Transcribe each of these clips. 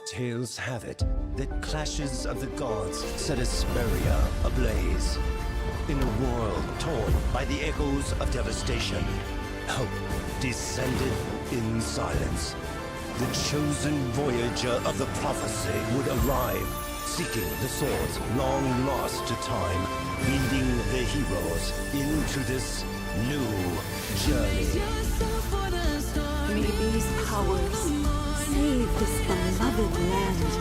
Tales have it that clashes of the gods set Asperia ablaze. In a world torn by the echoes of devastation, hope descended in silence. The chosen voyager of the prophecy would arrive, seeking the swords long lost to time, leading the heroes into this new journey. May these powers save this beloved land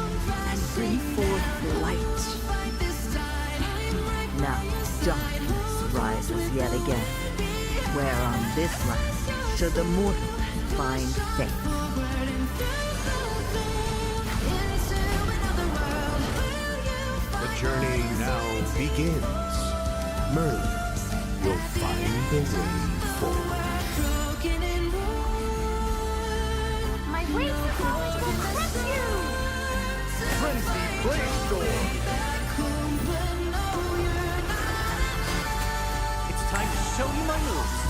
and bring forth light. Now darkness rises yet again, where on this land should the mortal find faith. The journey now begins. Merlin will find the way forward. My wings will crush you! Frenzy Blaze It's time to show you my moves.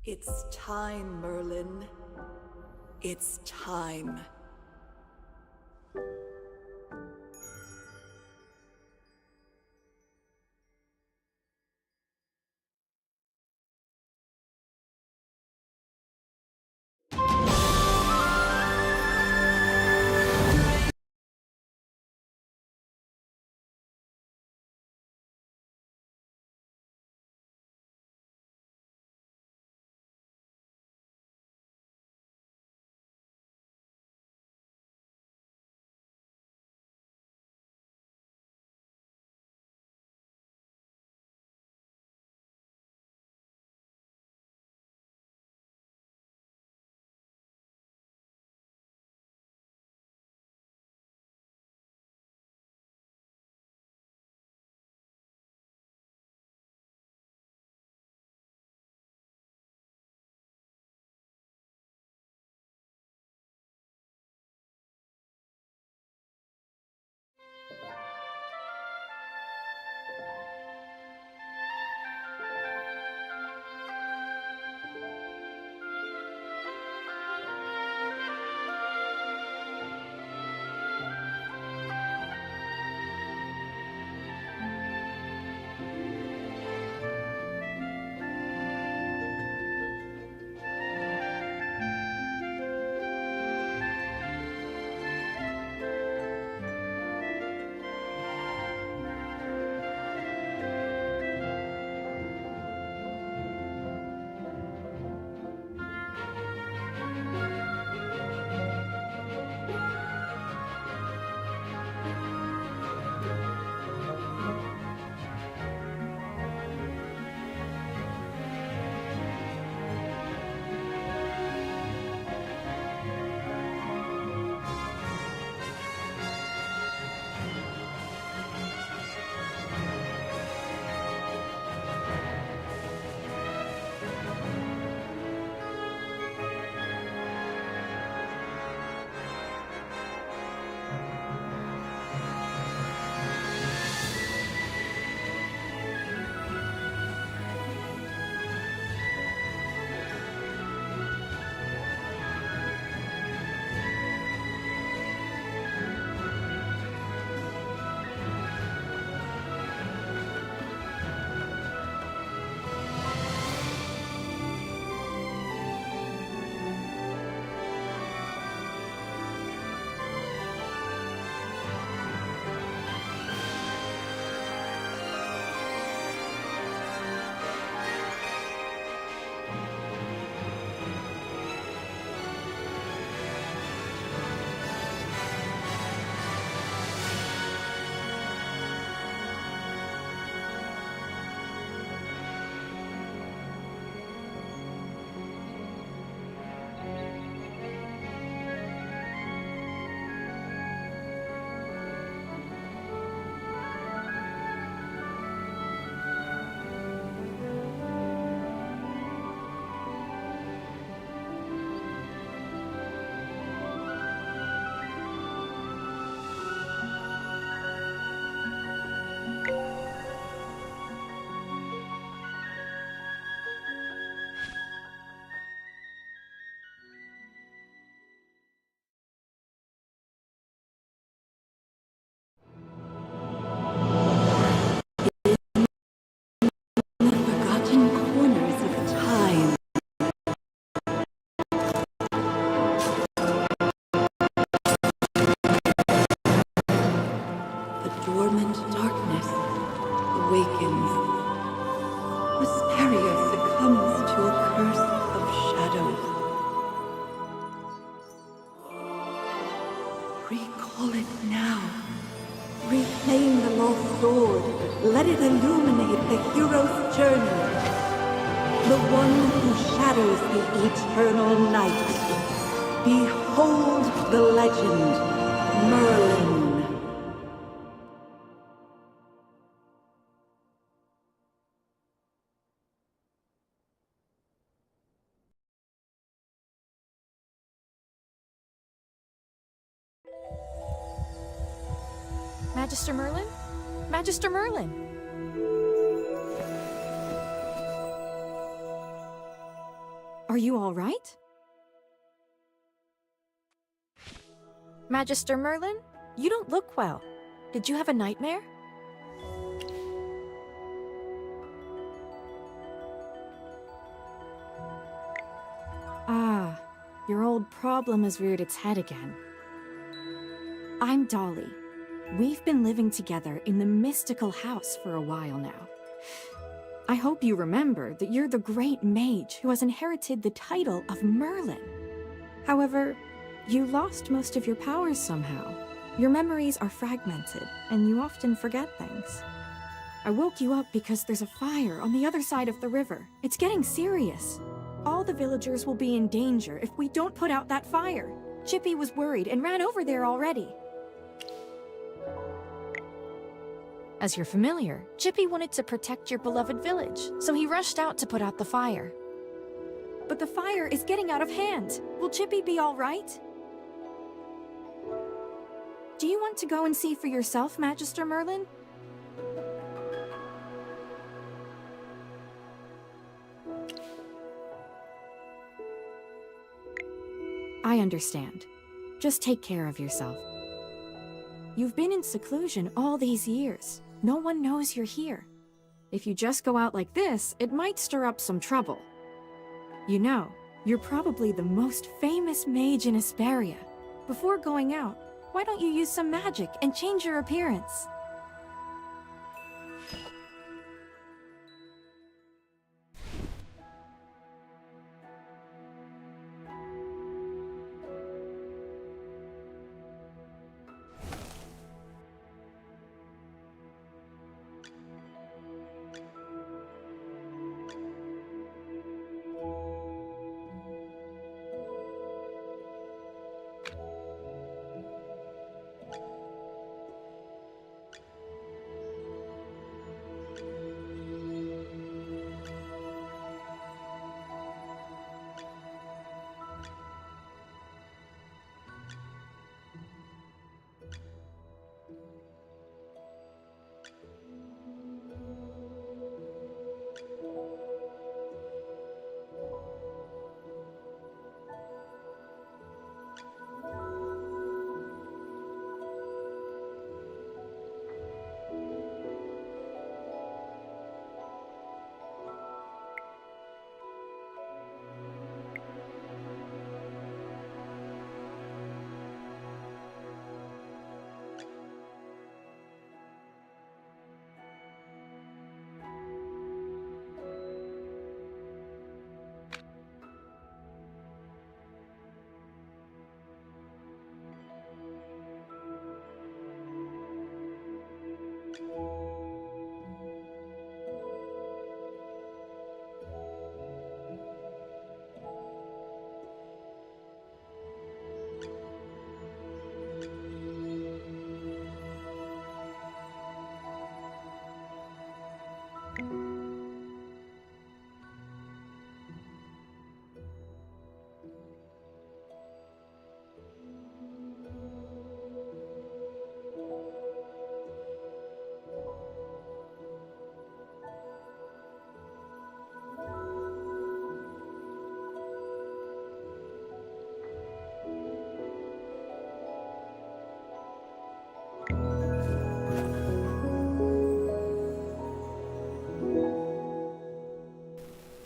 It's time, Merlin. It's time. shadows the eternal night. Behold the legend, Merlin. Magister Merlin? Magister Merlin! Are you all right? Magister Merlin? You don't look well. Did you have a nightmare? Ah, your old problem has reared its head again. I'm Dolly. We've been living together in the mystical house for a while now. I hope you remember that you're the great mage who has inherited the title of Merlin. However, you lost most of your powers somehow. Your memories are fragmented, and you often forget things. I woke you up because there's a fire on the other side of the river. It's getting serious. All the villagers will be in danger if we don't put out that fire. Chippy was worried and ran over there already. As you're familiar, Chippy wanted to protect your beloved village, so he rushed out to put out the fire. But the fire is getting out of hand. Will Chippy be all right? Do you want to go and see for yourself, Magister Merlin? I understand. Just take care of yourself. You've been in seclusion all these years. No one knows you're here. If you just go out like this, it might stir up some trouble. You know, you're probably the most famous mage in Asperia. Before going out, why don't you use some magic and change your appearance?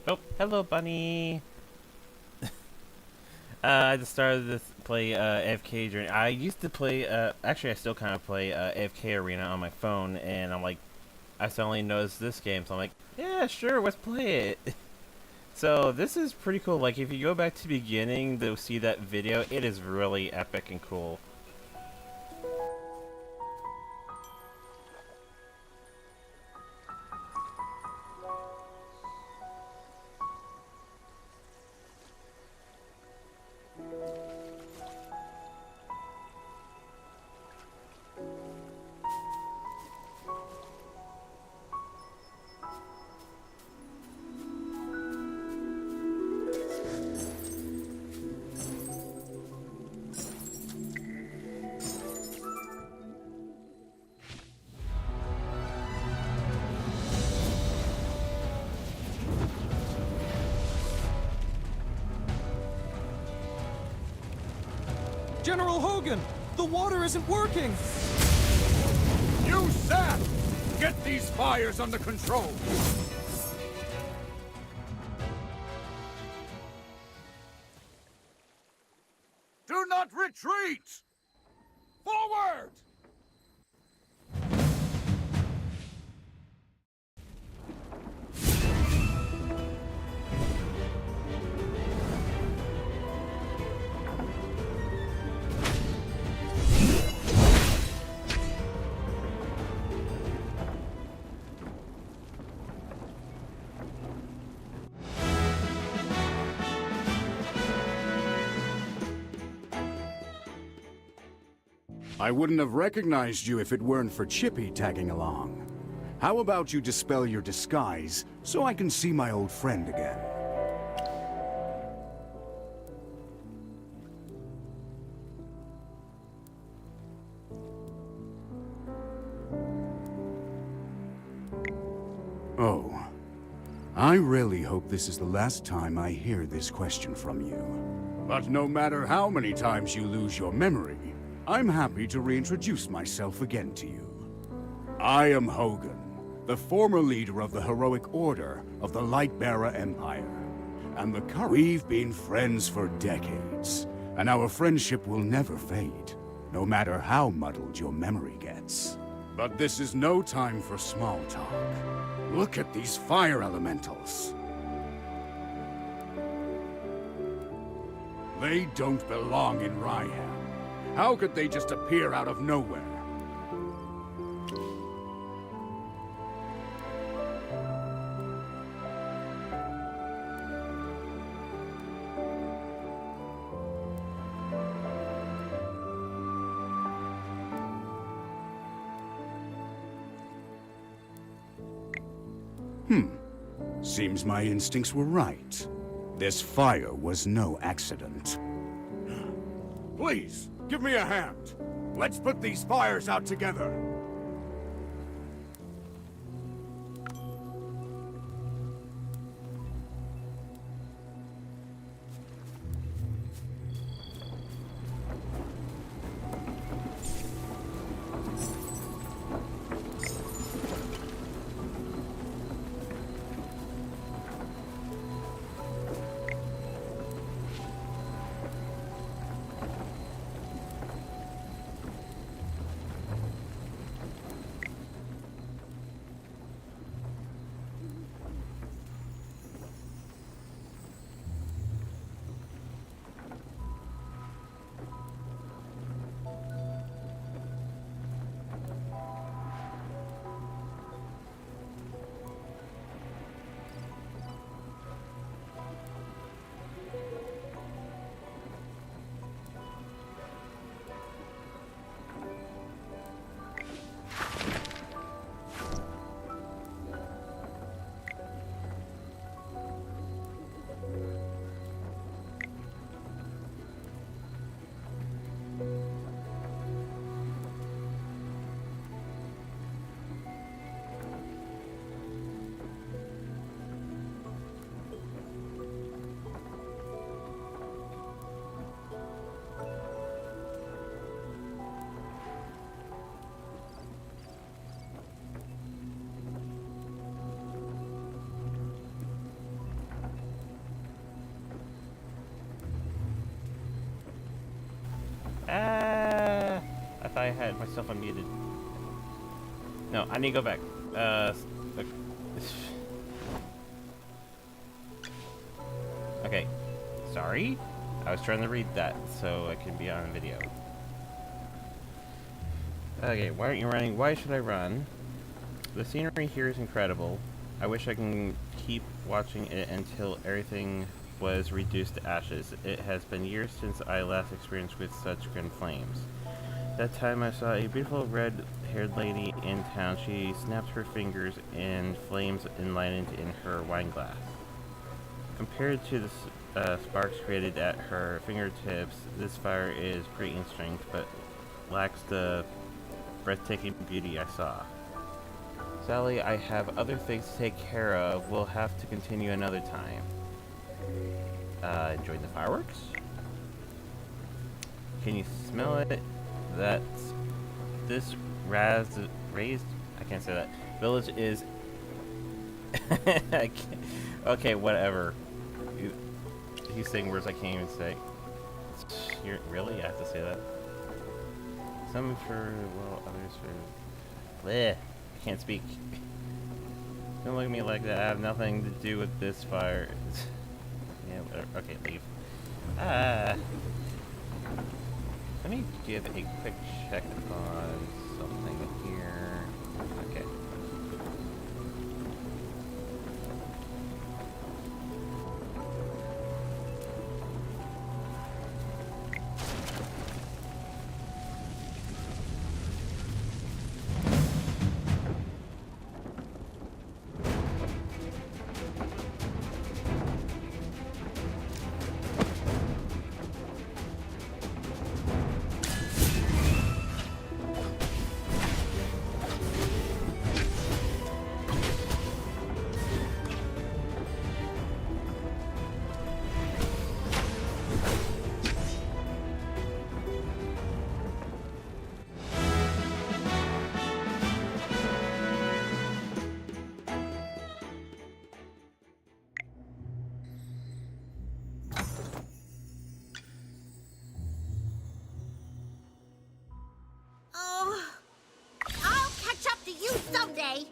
Oh, hello, bunny. I just started to play AFK Journey. I used to play, actually I still kind of play AFK Arena on my phone, and I'm like, I suddenly noticed this game, so I'm like, yeah, sure, let's play it. So this is pretty cool. Like, if you go back to the beginning to see that video, it is really epic and cool. General Hogan! The water isn't working! You sap! Get these fires under control! Do not retreat! Forward! I wouldn't have recognized you if it weren't for Chippy tagging along. How about you dispel your disguise so I can see my old friend again? Oh. I really hope this is the last time I hear this question from you. But no matter how many times you lose your memory, I'm happy to reintroduce myself again to you. I am Hogan, the former leader of the heroic order of the Lightbearer Empire. And the current... We've been friends for decades, and our friendship will never fade, no matter how muddled your memory gets. But this is no time for small talk. Look at these fire elementals. They don't belong in Ryham. How could they just appear out of nowhere? Seems my instincts were right. This fire was no accident. Please, give me a hand. Let's put these fires out together. I thought I had myself unmuted. No, I need to go back. Okay. Sorry. I was trying to read that so I can be on video. Okay, why aren't you running? Why should I run? The scenery here is incredible. I wish I can keep watching it until everything was reduced to ashes. It has been years since I last experienced with such grand flames. That time I saw a beautiful red-haired lady in town. She snapped her fingers and flames enlightened in her wine glass. Compared to the sparks created at her fingertips, this fire is pretty in strength, but lacks the breathtaking beauty I saw. Sally, I have other things to take care of. We'll have to continue another time. Enjoying the fireworks? Can you smell it? That's this raised. I can't say that. Village is. I can't, okay, whatever. He's saying words I can't even say. Really? I have to say that. Some for well, others for. Bleh. I can't speak. Don't look at me like that. I have nothing to do with this fire. Yeah, whatever. Okay, leave. Let me give a quick check on something here. Okay. Oh, I'll catch up to you someday.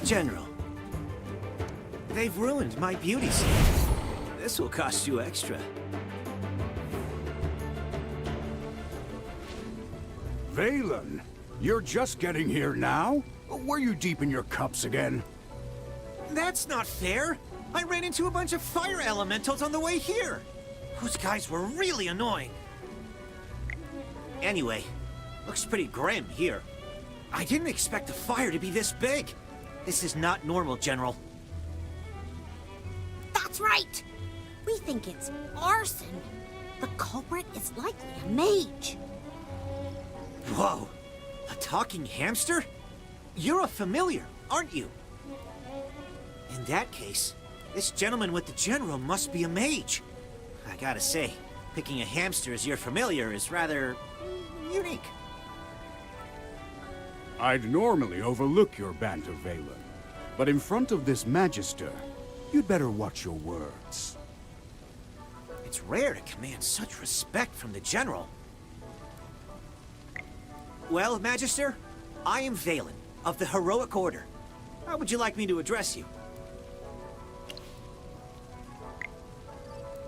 General, they've ruined my beauty salon. This will cost you extra. Valen, you're just getting here now? Were you deep in your cups again? That's not fair. I ran into a bunch of fire elementals on the way here. Those guys were really annoying. Anyway, looks pretty grim here. I didn't expect the fire to be this big. This is not normal, General. That's right. We think it's arson. The culprit is likely a mage. Whoa, a talking hamster? You're a familiar, aren't you? In that case, this gentleman with the general must be a mage. I gotta say, picking a hamster as your familiar is rather unique. I'd normally overlook your banter, Valen. But in front of this Magister, you'd better watch your words. It's rare to command such respect from the general. Well, Magister, I am Valen, of the Heroic Order. How would you like me to address you?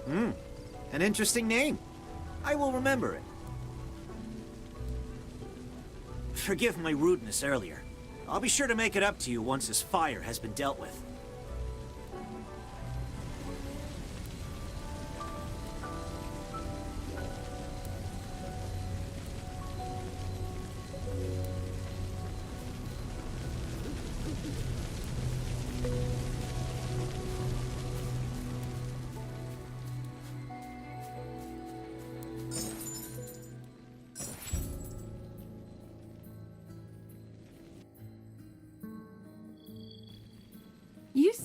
An interesting name. I will remember it. Forgive my rudeness earlier. I'll be sure to make it up to you once this fire has been dealt with.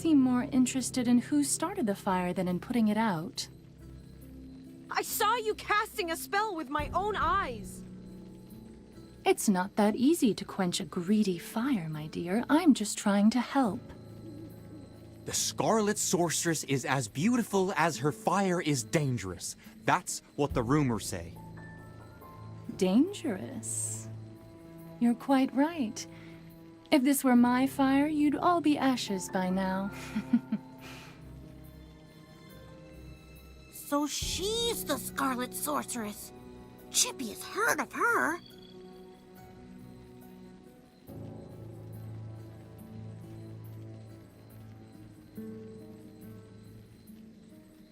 seem more interested in who started the fire than in putting it out. I saw you casting a spell with my own eyes. It's not that easy to quench a greedy fire, my dear. I'm just trying to help. The Scarlet Sorceress is as beautiful as her fire is dangerous. That's what the rumors say. Dangerous? You're quite right. If this were my fire, you'd all be ashes by now. So she's the Scarlet Sorceress. Chippy has heard of her.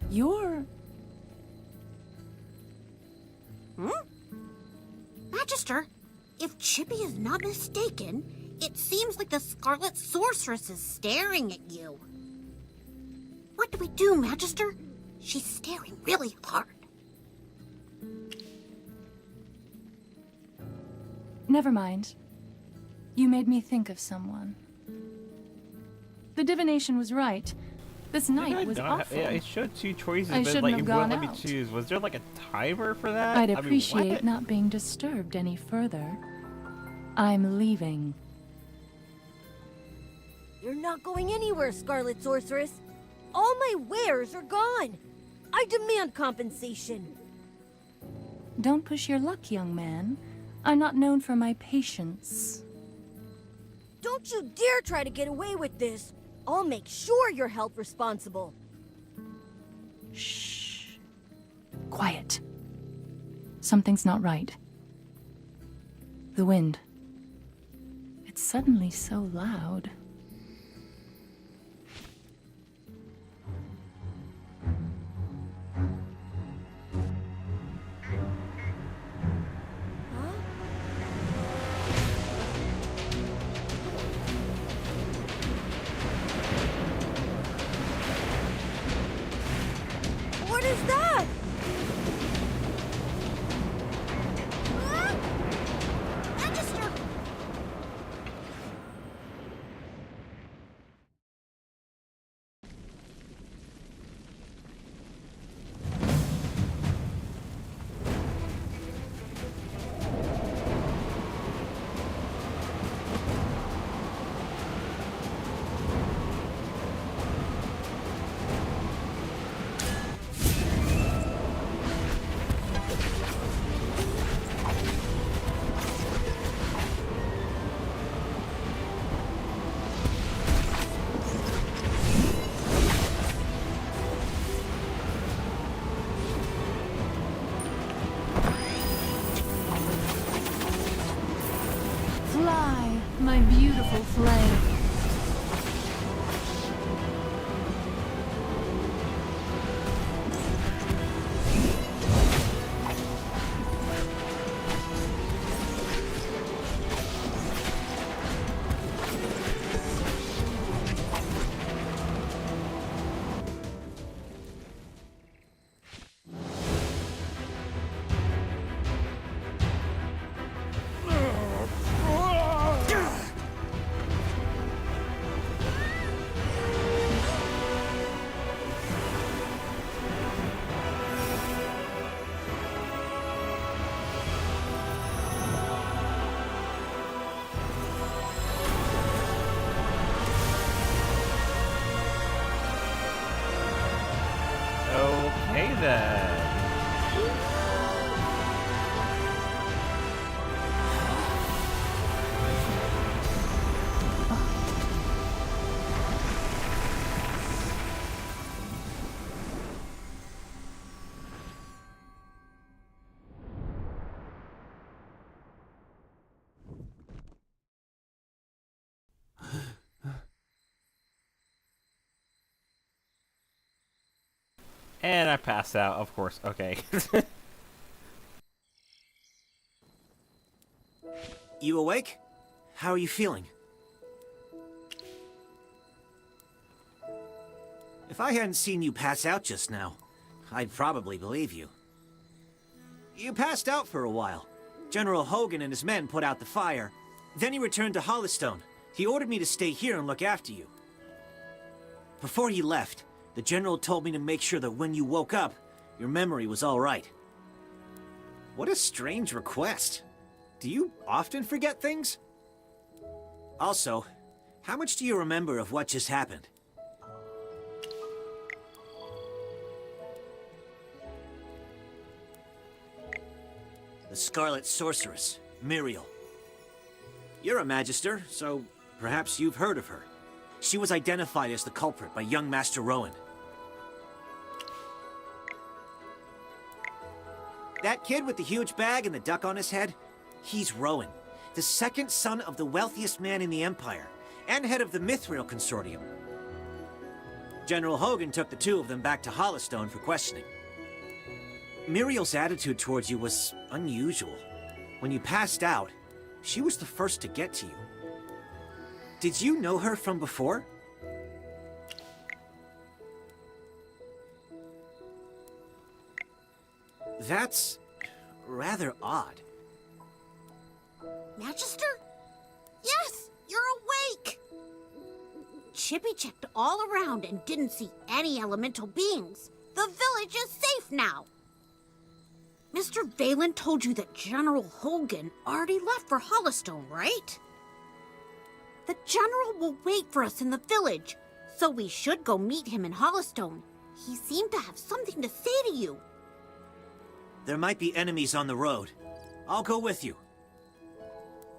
You're... Magister, if Chippy is not mistaken, it seems like the Scarlet Sorceress is staring at you. What do we do, Magister? She's staring really hard. Never mind. You made me think of someone. The divination was right. This night was awful. Yeah, it showed two choices, I but shouldn't like have it gone wouldn't let out. me choose. Was there like a timer for that? I'd I mean, appreciate what? not being disturbed any further. I'm leaving. You're not going anywhere, Scarlet Sorceress. All my wares are gone. I demand compensation. Don't push your luck, young man. I'm not known for my patience. Don't you dare try to get away with this. I'll make sure you're held responsible. Shh. Quiet. Something's not right. The wind. It's suddenly so loud. What is that? Magister! Fly, my beautiful flame. Okay then. And I passed out, of course. Okay. You awake? How are you feeling? If I hadn't seen you pass out just now, I'd probably believe you. You passed out for a while. General Hogan and his men put out the fire. Then he returned to Hollystone. He ordered me to stay here and look after you. Before he left, the General told me to make sure that when you woke up, your memory was all right. What a strange request. Do you often forget things? Also, how much do you remember of what just happened? The Scarlet Sorceress, Muriel. You're a Magister, so perhaps you've heard of her. She was identified as the culprit by young Master Rowan. That kid with the huge bag and the duck on his head? He's Rowan, the second son of the wealthiest man in the Empire, and head of the Mithril Consortium. General Hogan took the two of them back to Hollowstone for questioning. Muriel's attitude towards you was unusual. When you passed out, she was the first to get to you. Did you know her from before? That's rather odd. Magister? Yes, you're awake! Chippy checked all around and didn't see any elemental beings. The village is safe now. Mr. Valen told you that General Hogan already left for Hollowstone, right? The General will wait for us in the village, so we should go meet him in Hollowstone. He seemed to have something to say to you. There might be enemies on the road. I'll go with you.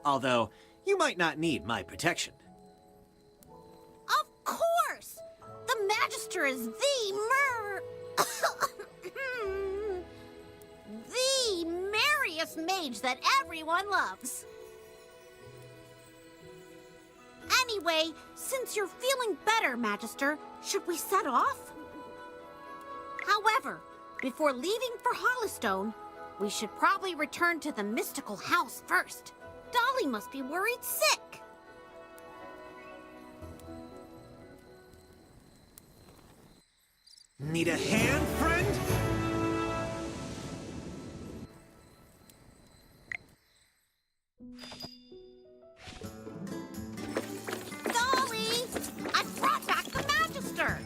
Although, you might not need my protection. Of course! The Magister is the merriest mage that everyone loves. Anyway, since you're feeling better, Magister, should we set off? However, before leaving for Hollowstone, we should probably return to the mystical house first. Dolly must be worried sick. Need a hand, friend? Dolly! I brought back the Magister!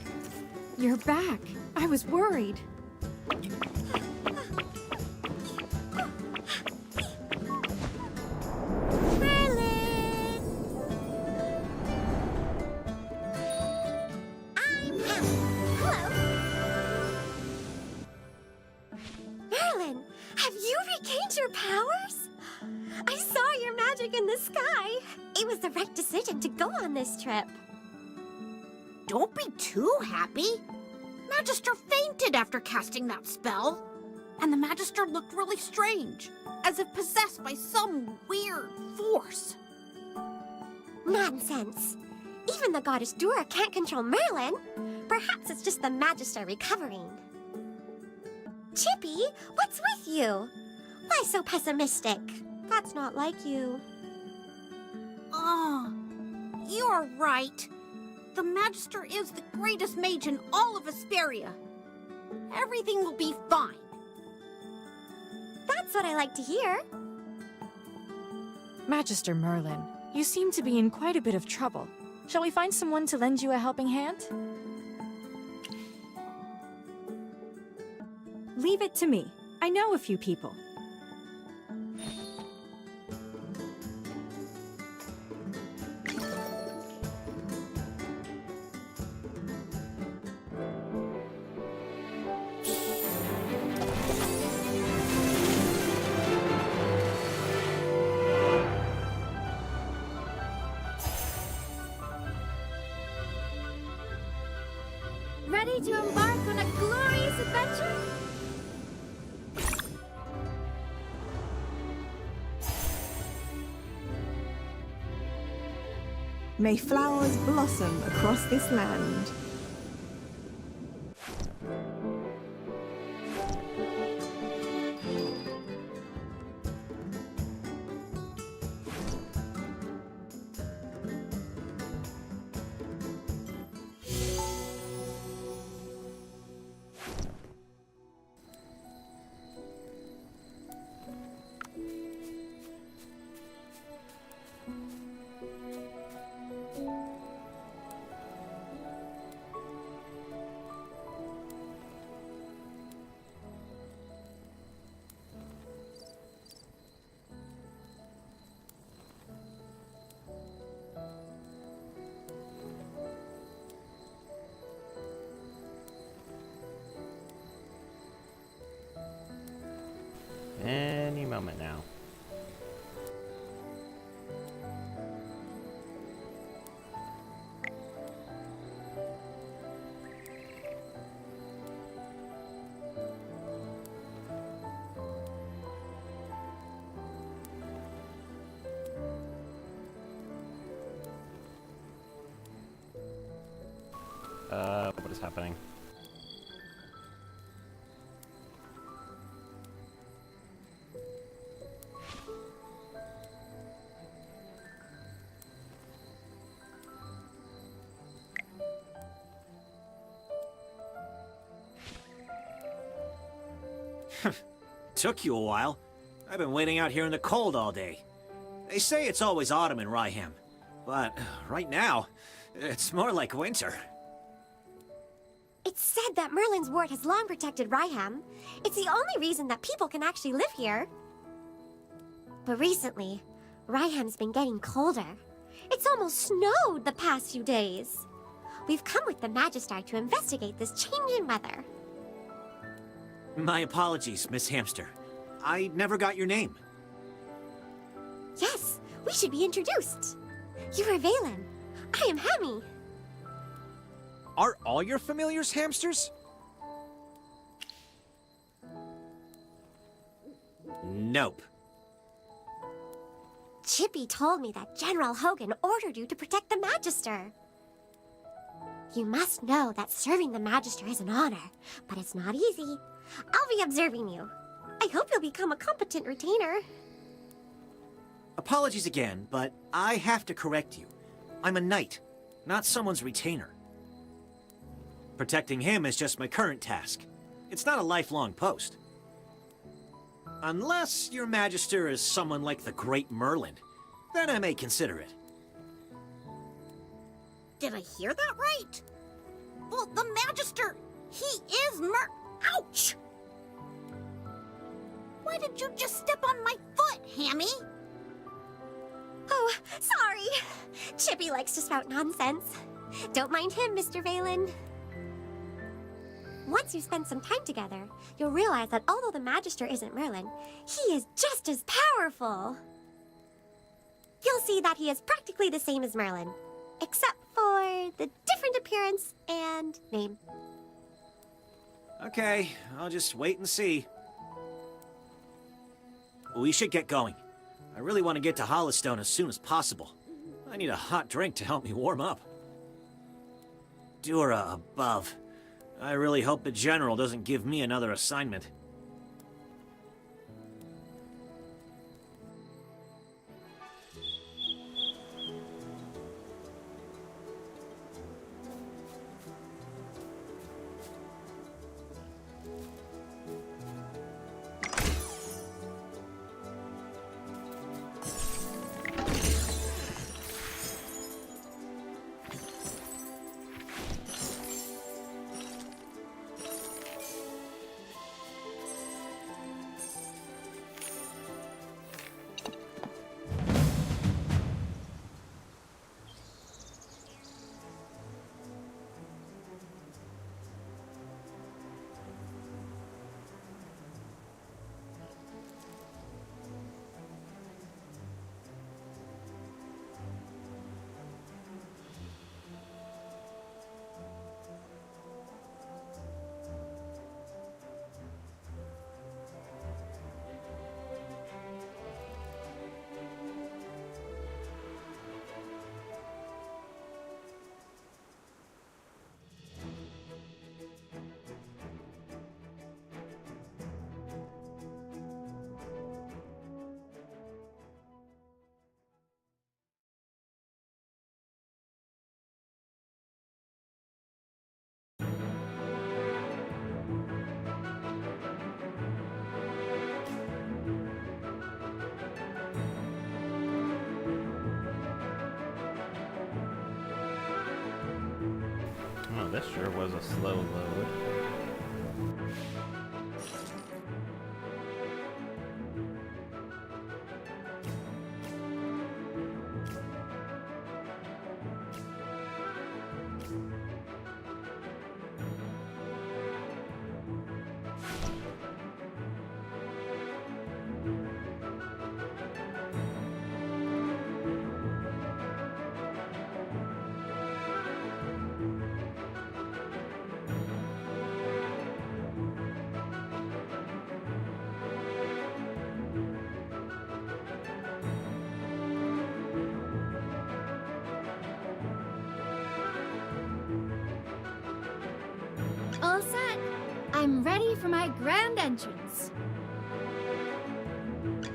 You're back. I was worried. Merlin, have you regained your powers? I saw your magic in the sky. It was the right decision to go on this trip. Don't be too happy. Magister fainted after casting that spell. And the Magister looked really strange, as if possessed by some weird force. Nonsense. Even the goddess Dura can't control Merlin. Perhaps it's just the Magister recovering. Chippy, what's with you? Why so pessimistic? That's not like you. Oh, you're right. The Magister is the greatest mage in all of Asperia. Everything will be fine. That's what I like to hear. Magister Merlin, you seem to be in quite a bit of trouble. Shall we find someone to lend you a helping hand? Leave it to me. I know a few people. Ready to embark on a glorious adventure? May flowers blossom across this land. What is happening? Took you a while. I've been waiting out here in the cold all day. They say it's always autumn in Ryham, but right now, it's more like winter. It's said that Merlin's ward has long protected Ryham. It's the only reason that people can actually live here. But recently, Ryham's been getting colder. It's almost snowed the past few days. We've come with the Magister to investigate this change in weather. My apologies, Miss Hamster. I never got your name. Yes, we should be introduced. You are Valen. I am Hammy. Are all your familiars hamsters? Nope. Chippy told me that General Hogan ordered you to protect the Magister. You must know that serving the Magister is an honor, but it's not easy. I'll be observing you. I hope you'll become a competent retainer. Apologies again, but I have to correct you. I'm a knight, not someone's retainer. Protecting him is just my current task. It's not a lifelong post. Unless your Magister is someone like the Great Merlin, then I may consider it. Did I hear that right? Well, the Magister, he is Ouch! Why did you just step on my foot, Hammy? Oh, sorry. Chippy likes to spout nonsense. Don't mind him, Mr. Valen. Once you spend some time together, you'll realize that although the Magister isn't Merlin, he is just as powerful. You'll see that he is practically the same as Merlin, except for the different appearance and name. Okay, I'll just wait and see. We should get going. I really want to get to Hollowstone as soon as possible. I need a hot drink to help me warm up. Dura above. I really hope the General doesn't give me another assignment. Oh, this sure was a slow load. for my grand entrance.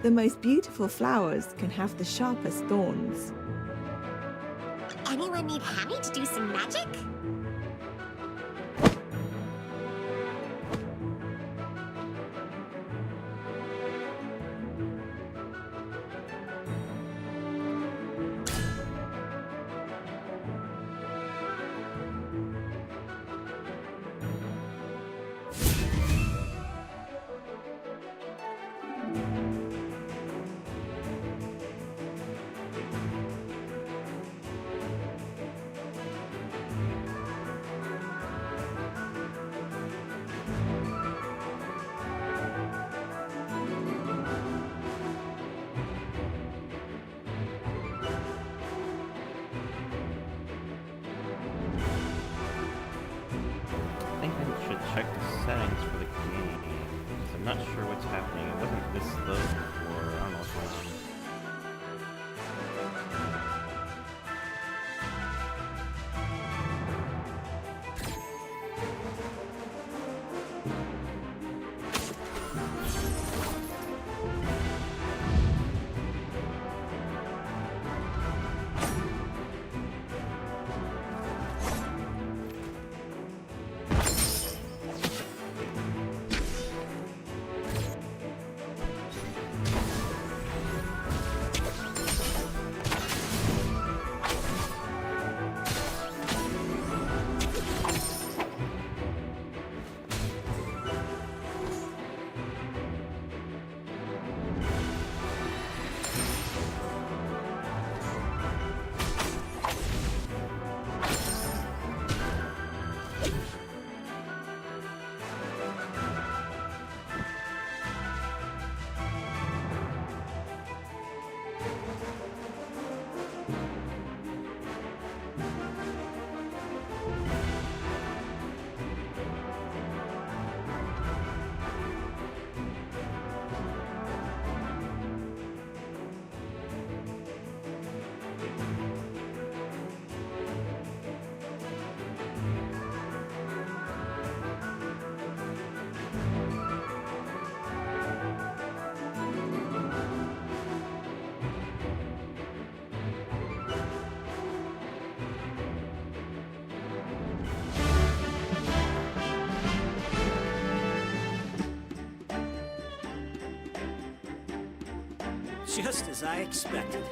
The most beautiful flowers can have the sharpest thorns. Anyone need Hammy to do some magic? I think I should check the settings for the game, because I'm not sure what's happening. It wasn't this slow before. I don't know what's going on. Just as I expected.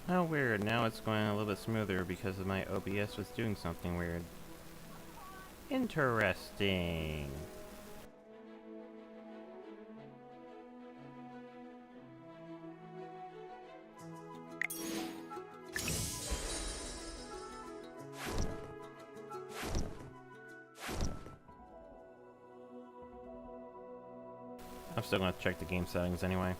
Oh, weird. Now it's going a little bit smoother because of my OBS was doing something weird. Interesting. I'm still gonna check the game settings anyway.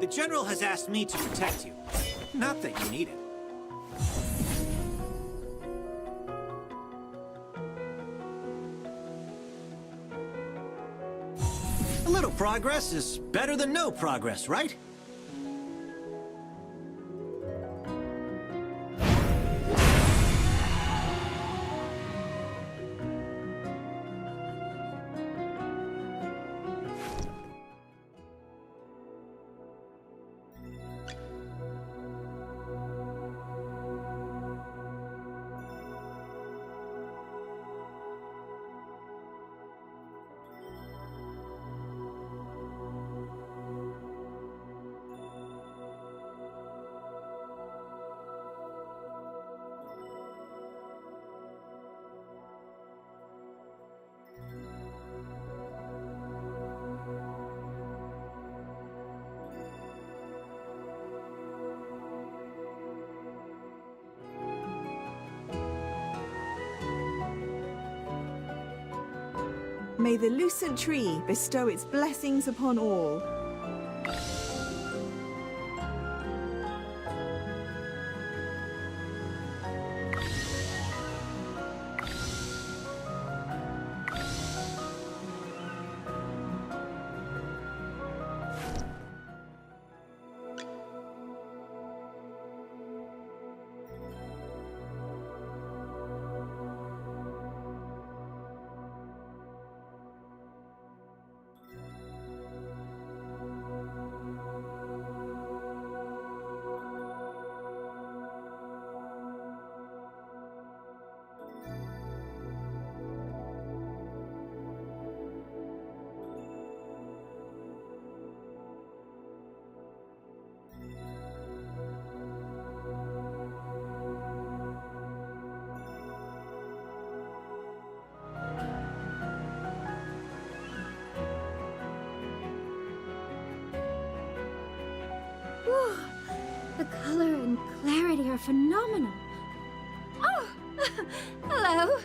The General has asked me to protect you. Not that you need it. A little progress is better than no progress, right? May the lucent tree bestow its blessings upon all. Whew. The color and clarity are phenomenal. Oh! Hello!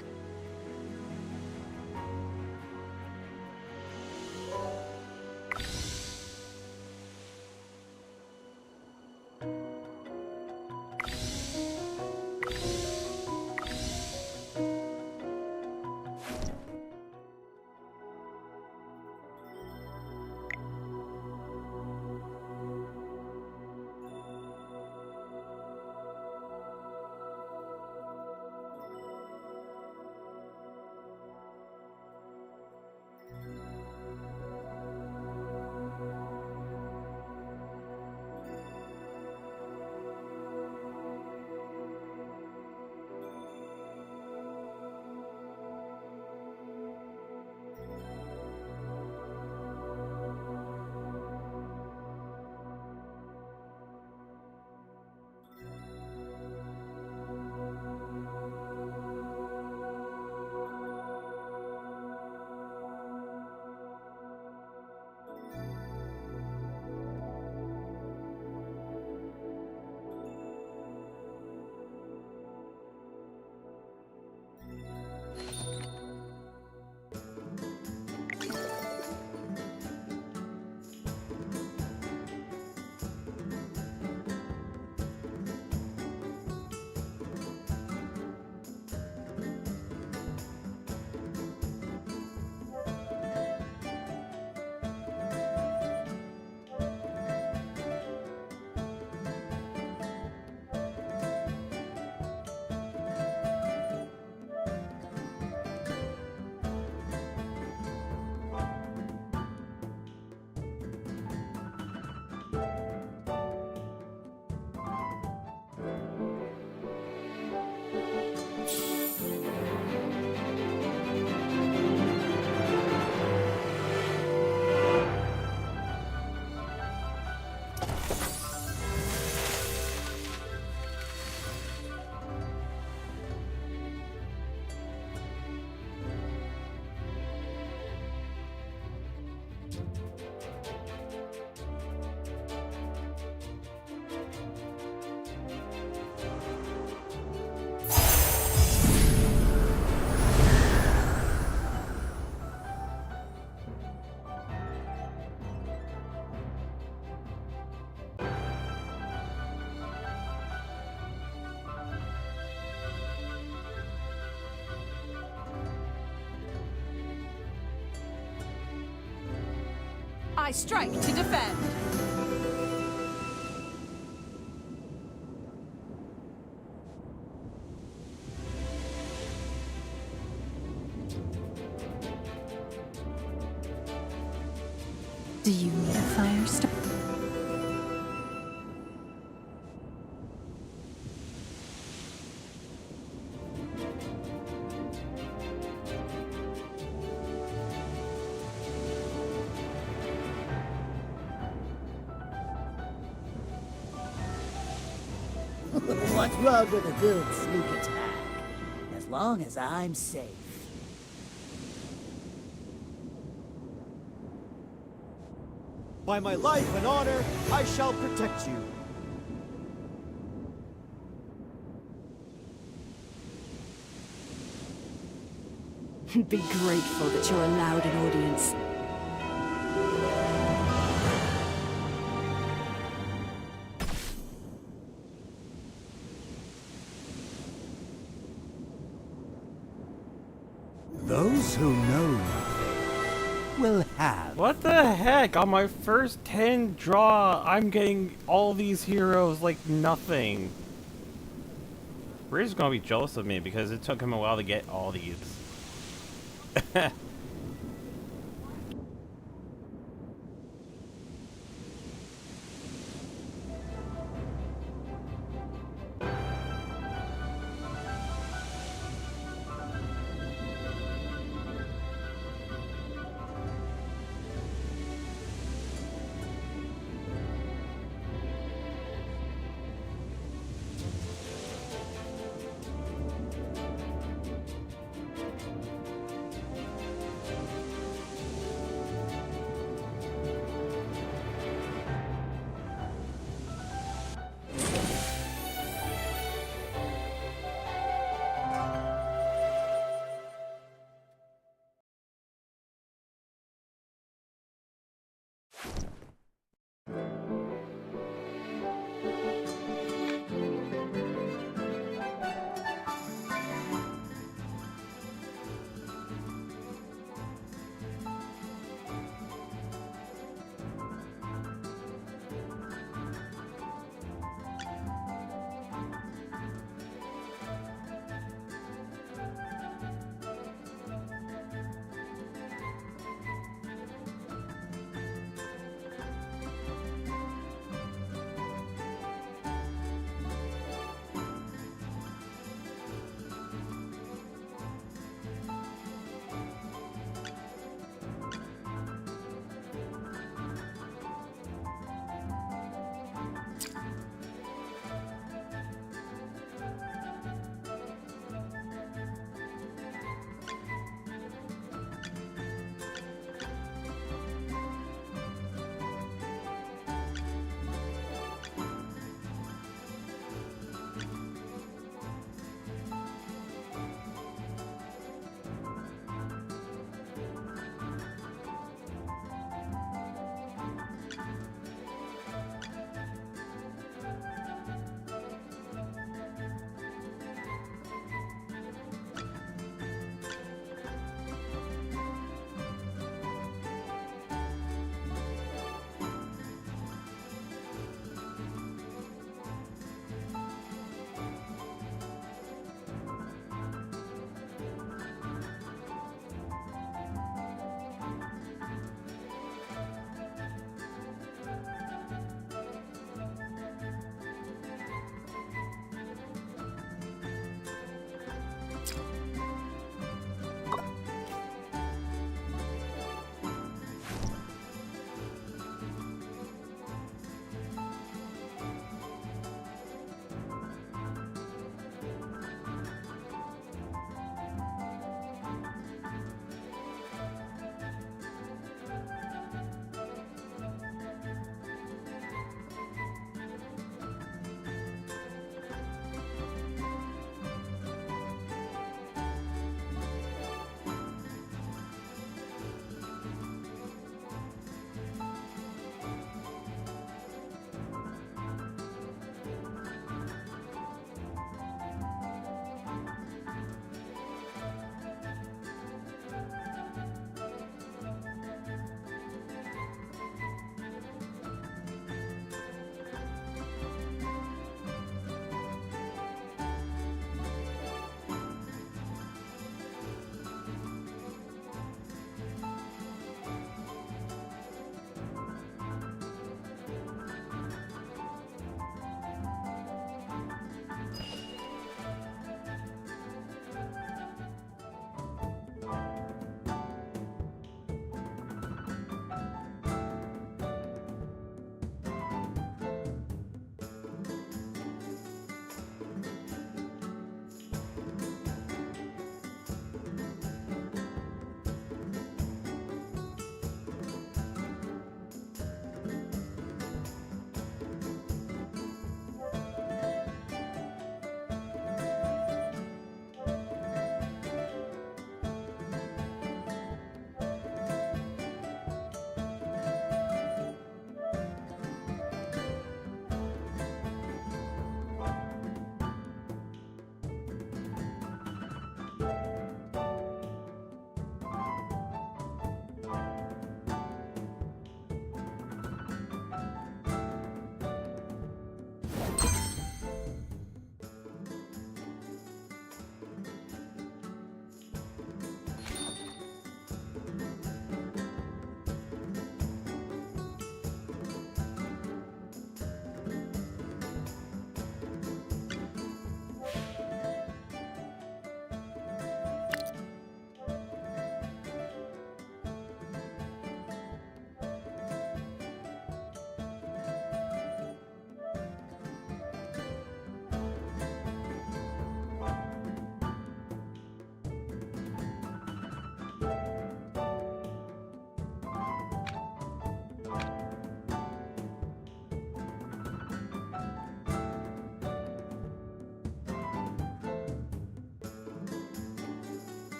I strike to defend. Do you need a fire starter? What's wrong with a good sneak attack? As long as I'm safe. By my life and honor, I shall protect you. Be grateful that you're allowed an audience. Those who know nothing will have. What the heck? On my first 10 draw, I'm getting all these heroes like nothing. Ray's gonna be jealous of me because it took him a while to get all these.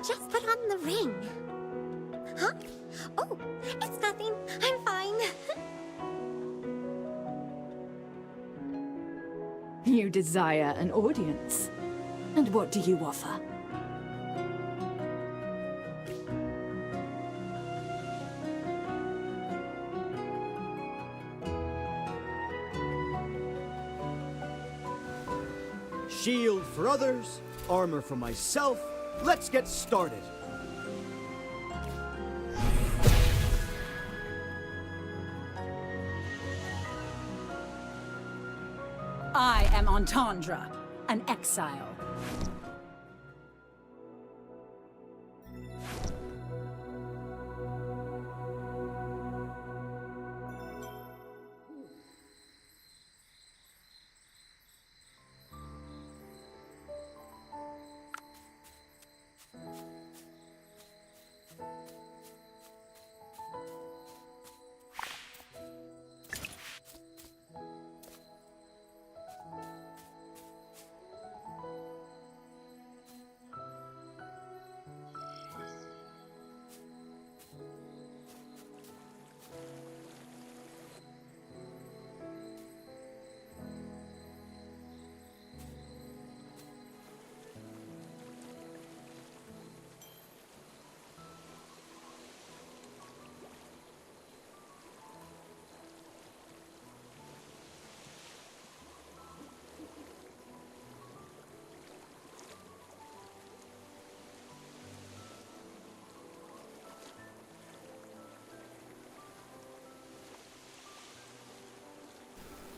just put on the ring. Huh? Oh, it's nothing. I'm fine. You desire an audience. And what do you offer? Shield for others, armor for myself. Let's get started. I am Entendre, an exile.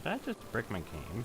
Did I just break my game?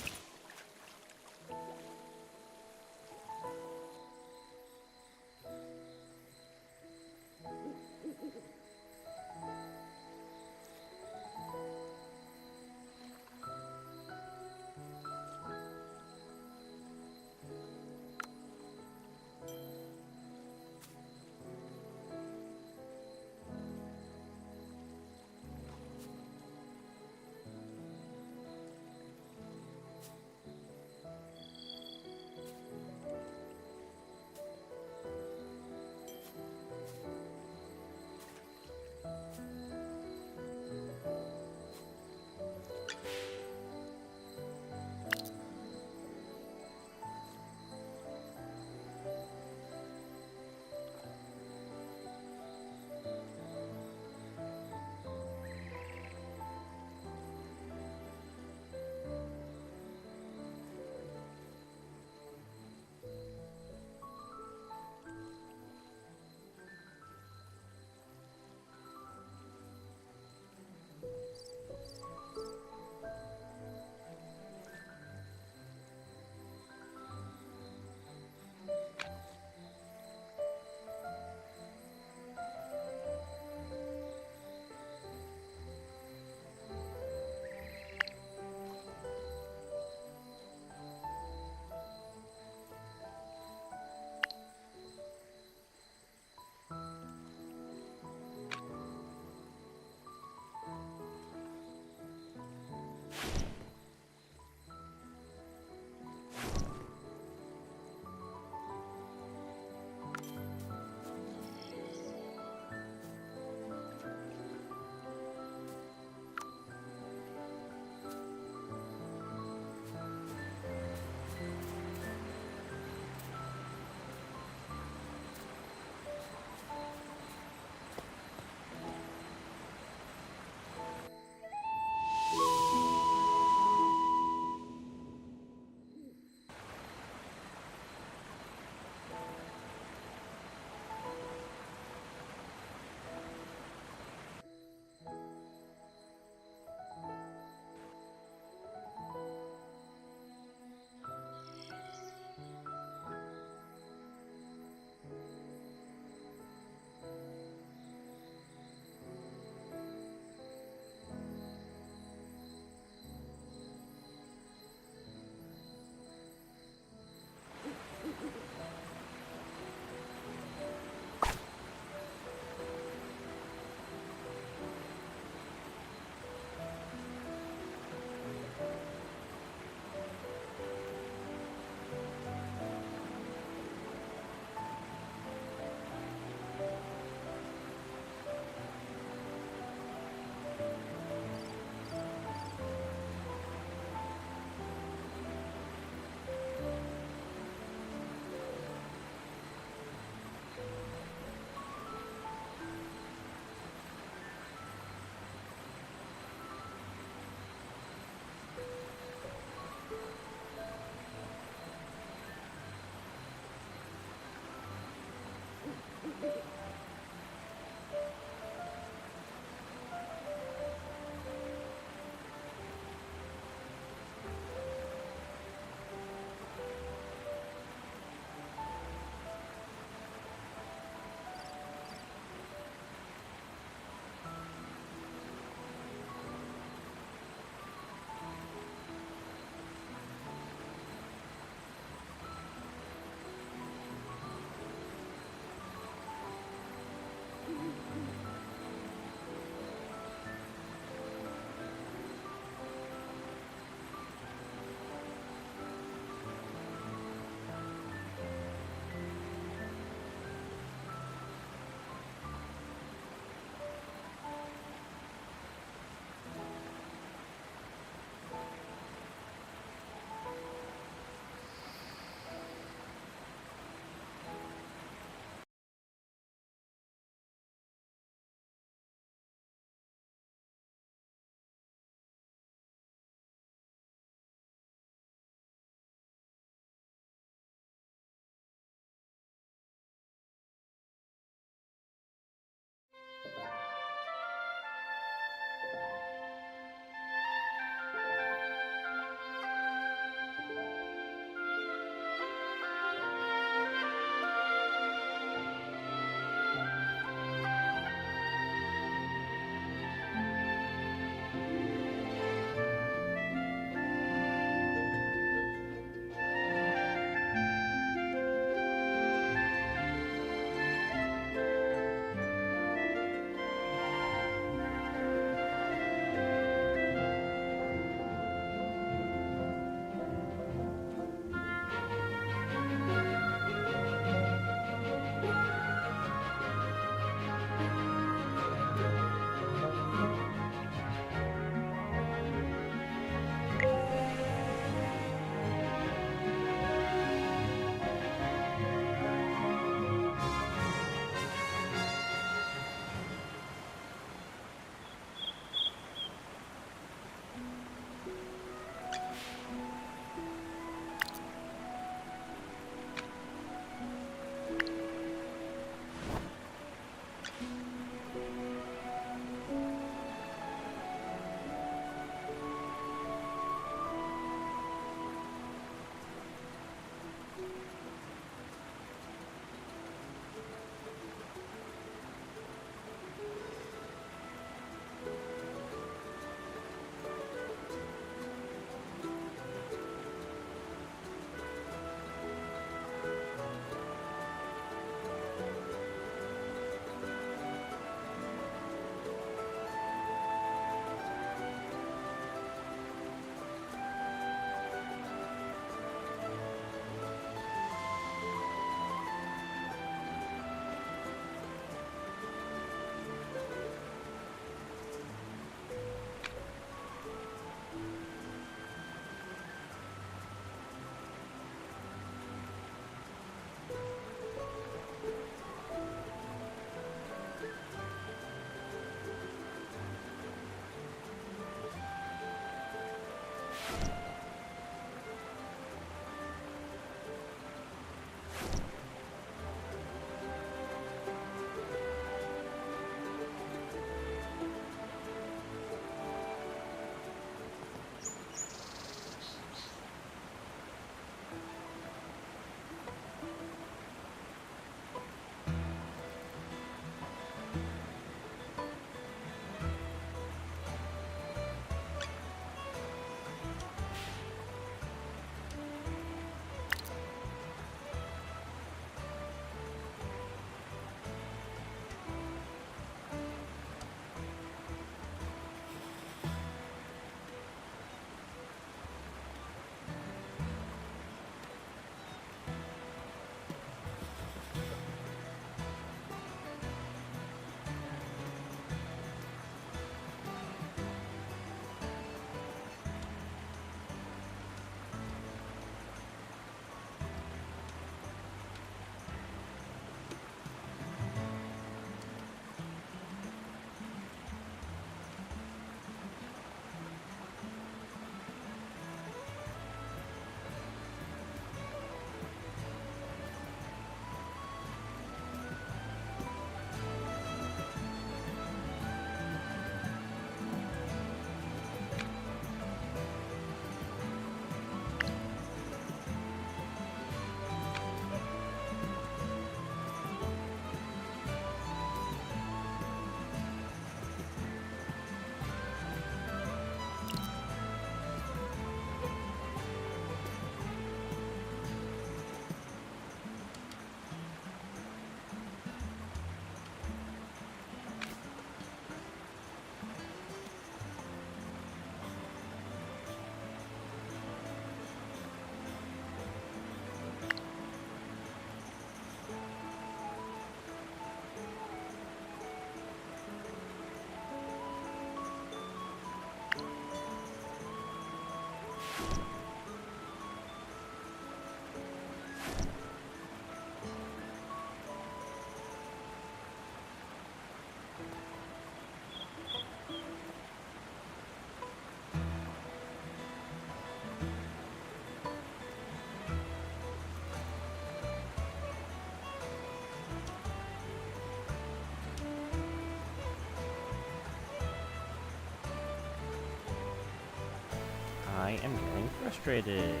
am getting frustrated.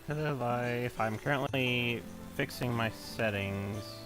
Hello, life. I'm currently fixing my settings.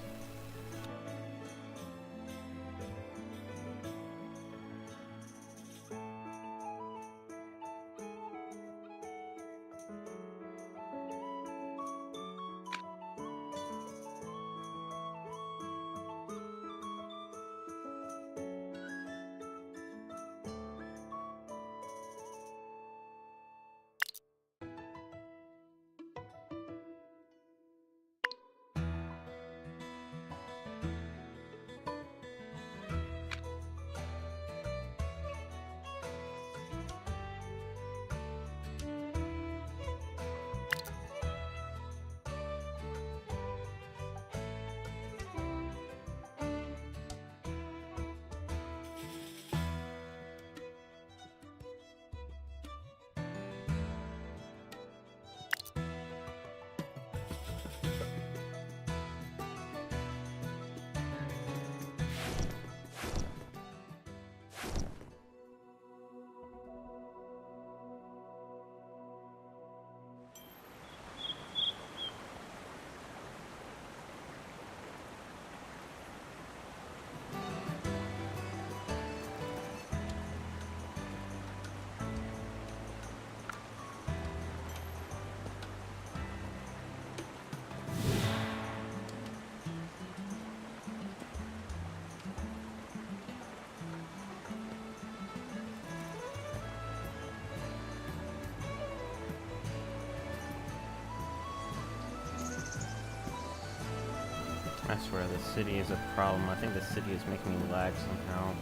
I swear the city is a problem. I think the city is making me lag somehow.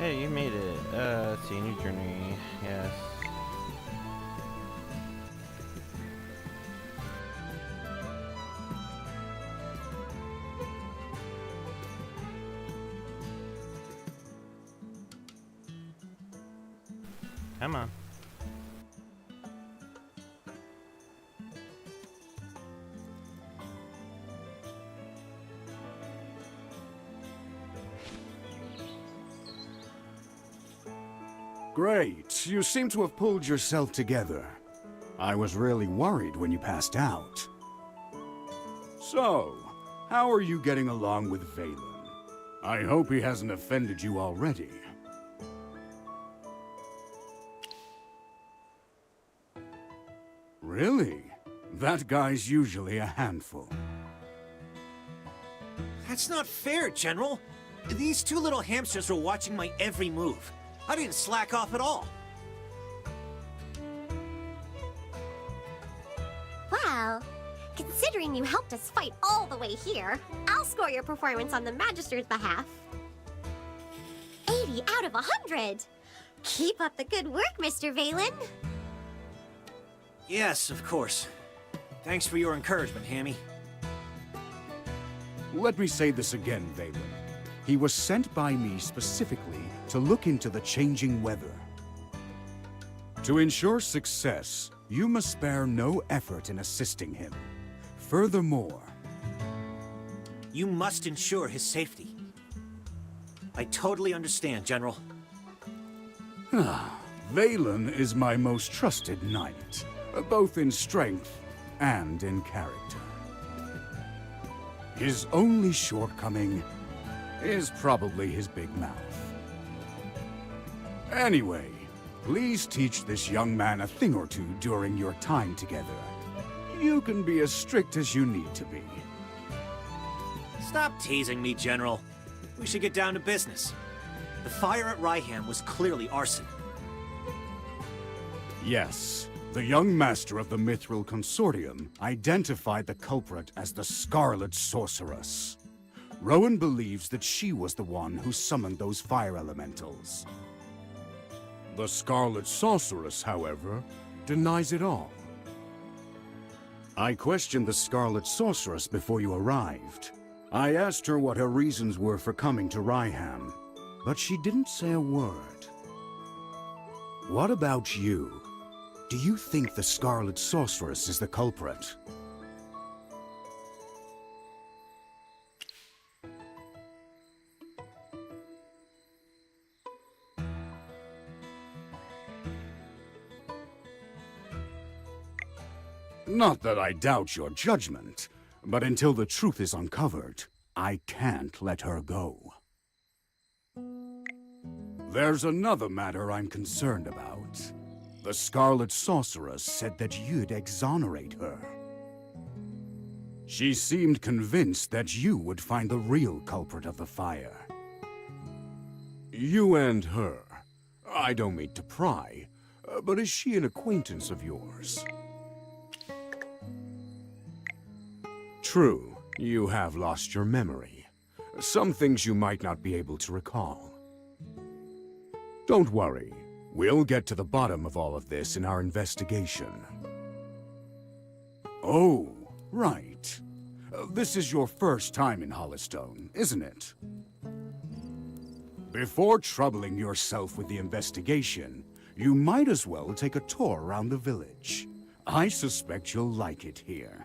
Hey, you made it. Let's see, new journey. Yes. Come on. Great. You seem to have pulled yourself together. I was really worried when you passed out. So, how are you getting along with Valen? I hope he hasn't offended you already. Really? That guy's usually a handful. That's not fair, General. These two little hamsters were watching my every move. I didn't slack off at all. Well, considering you helped us fight all the way here, I'll score your performance on the Magister's behalf. 80 out of 100! Keep up the good work, Mr. Valen. Yes, of course. Thanks for your encouragement, Hammy. Let me say this again, Valen. He was sent by me specifically to look into the changing weather. To ensure success, you must spare no effort in assisting him. Furthermore, you must ensure his safety. I totally understand, General. Valen is my most trusted knight, both in strength and in character. His only shortcoming is probably his big mouth. Anyway, please teach this young man a thing or two during your time together. You can be as strict as you need to be. Stop teasing me, General. We should get down to business. The fire at Ryham was clearly arson. Yes, the young master of the Mithril Consortium identified the culprit as the Scarlet Sorceress. Rowan believes that she was the one who summoned those fire elementals. The Scarlet Sorceress, however, denies it all. I questioned the Scarlet Sorceress before you arrived. I asked her what her reasons were for coming to Ryham, but she didn't say a word. What about you? Do you think the Scarlet Sorceress is the culprit? Not that I doubt your judgment, but until the truth is uncovered, I can't let her go. There's another matter I'm concerned about. The Scarlet Sorceress said that you'd exonerate her. She seemed convinced that you would find the real culprit of the fire. You and her. I don't mean to pry, but is she an acquaintance of yours? True, you have lost your memory. Some things you might not be able to recall. Don't worry. We'll get to the bottom of all of this in our investigation. Oh, right. This is your first time in Hollystone, isn't it? Before troubling yourself with the investigation, you might as well take a tour around the village. I suspect you'll like it here.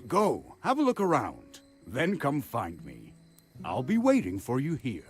Go, have a look around, then come find me. I'll be waiting for you here.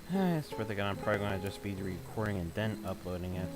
It's for the I'm probably gonna just be recording and then uploading it.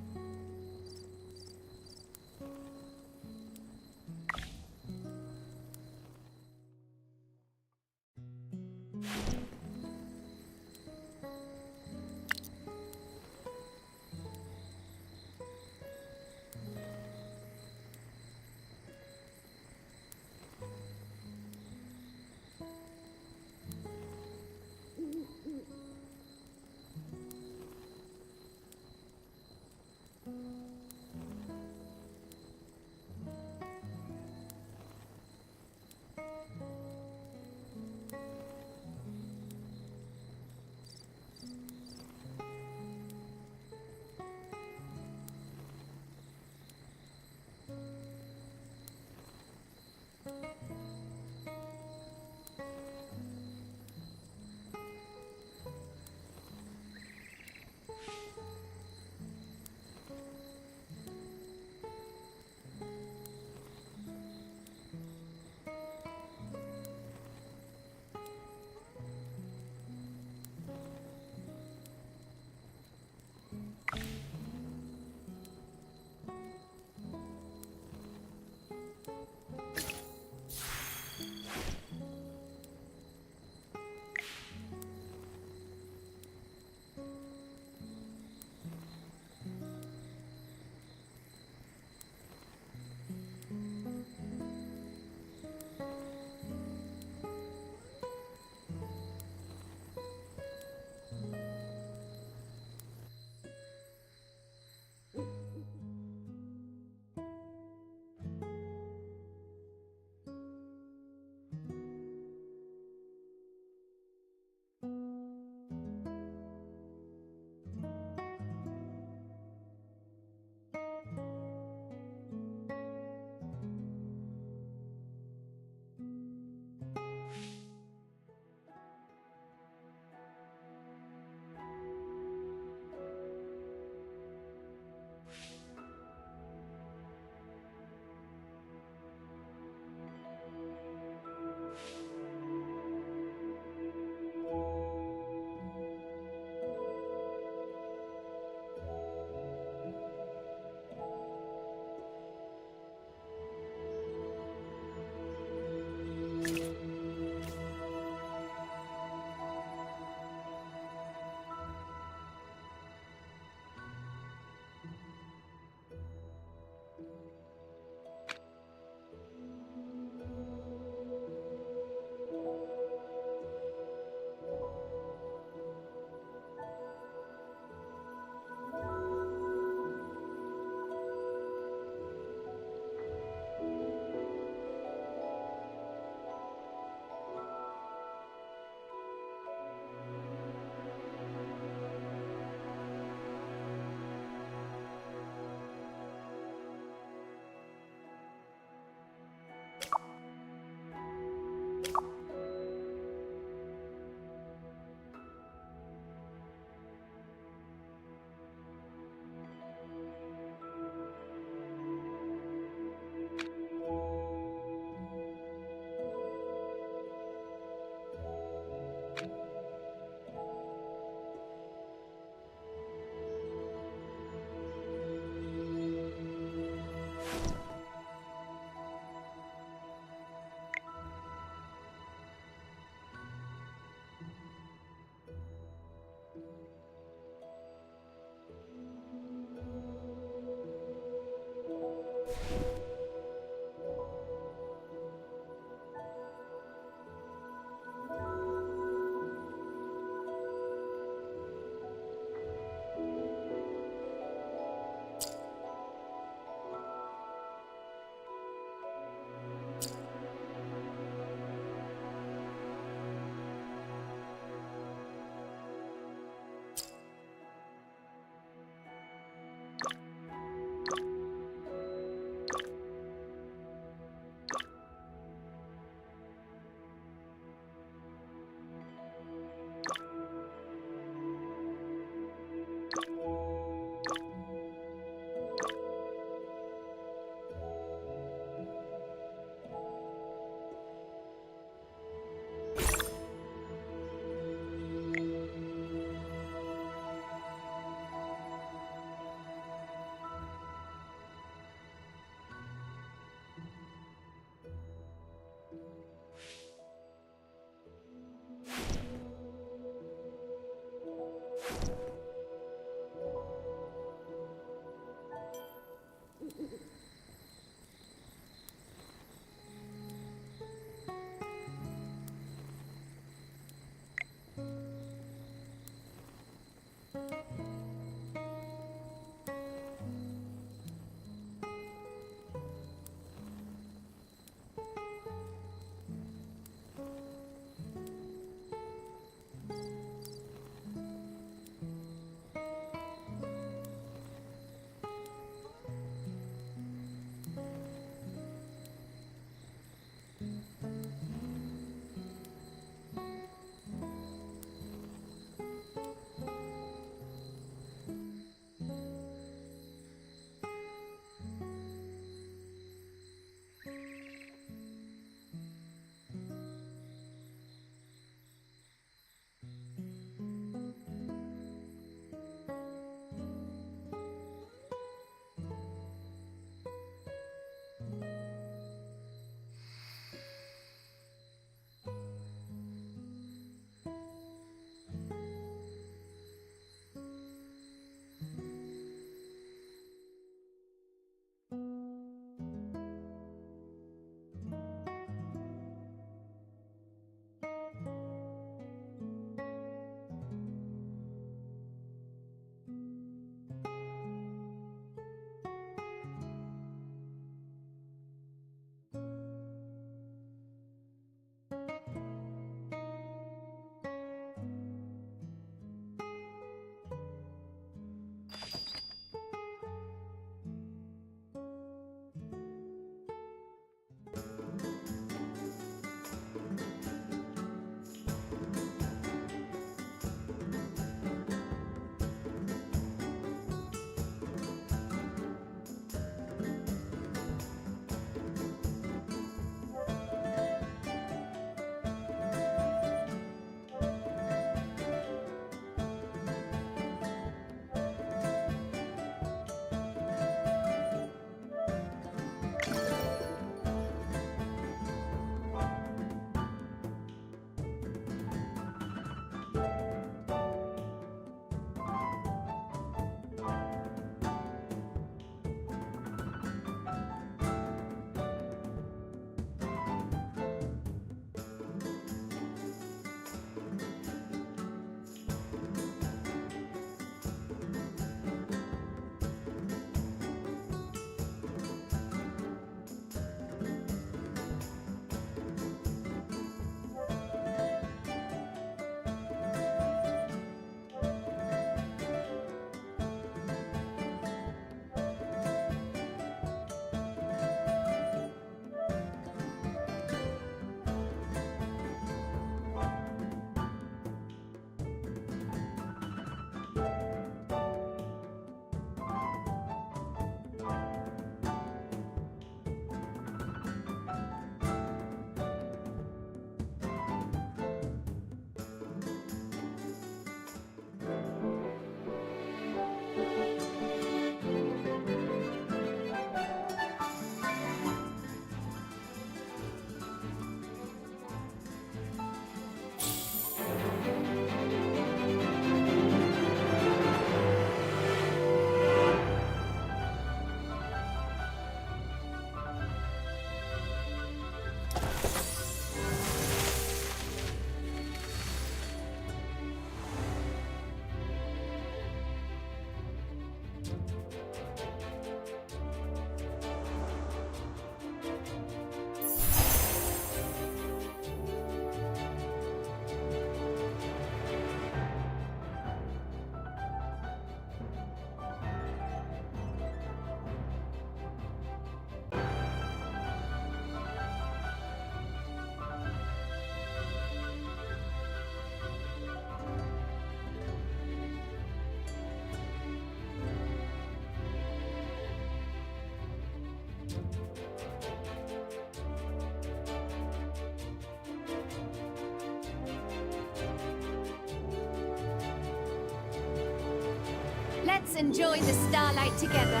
Let's enjoy the starlight together.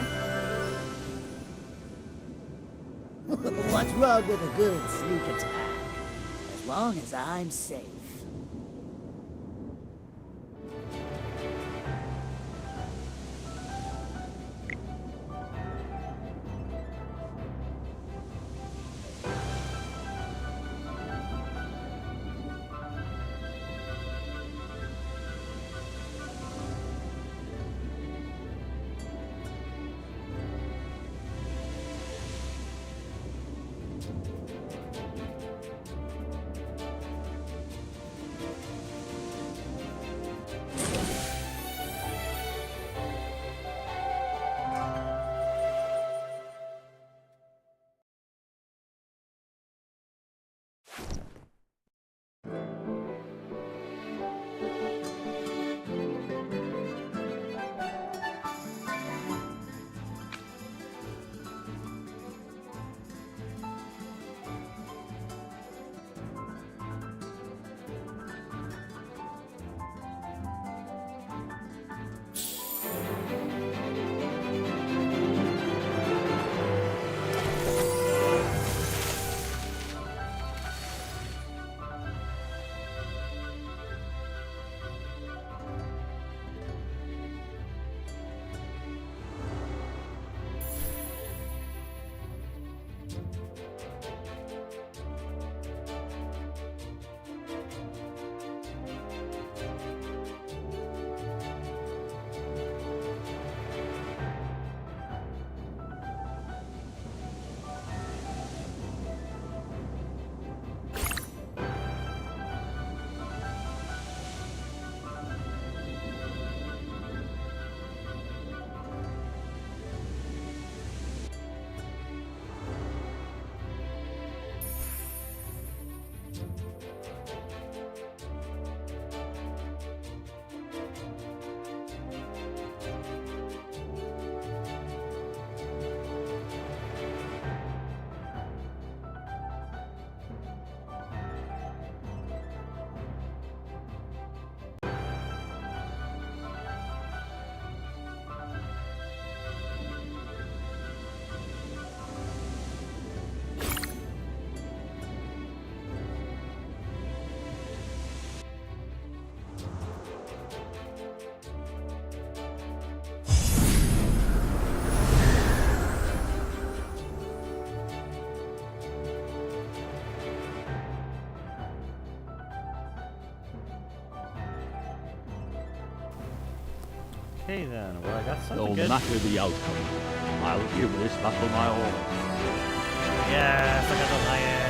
What's wrong with a good sneak attack? As long as I'm safe. Okay then, well I got something No good. matter the outcome, I'll give this battle my all. Yes, I got the lion.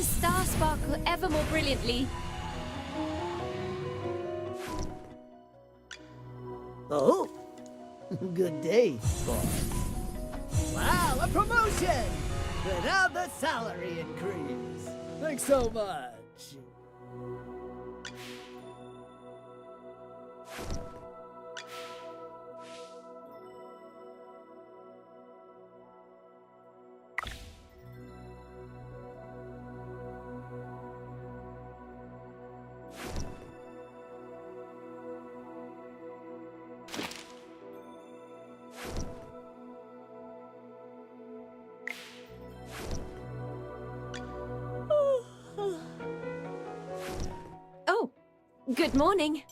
the star sparkle ever more brilliantly. Oh, good day, boss. Wow, a promotion! Without the salary increase. Thanks so much. Oh, good morning.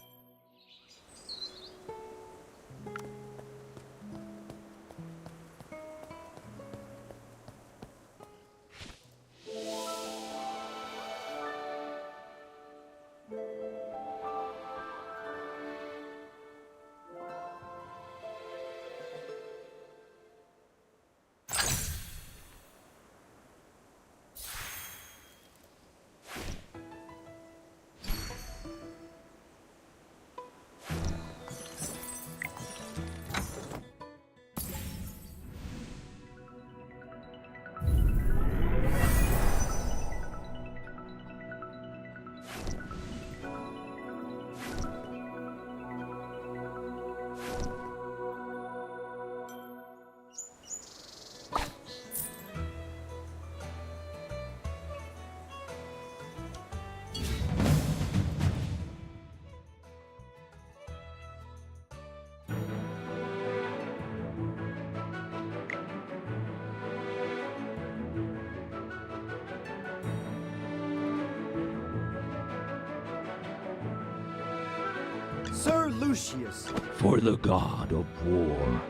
Sir Lucius. For the god of war.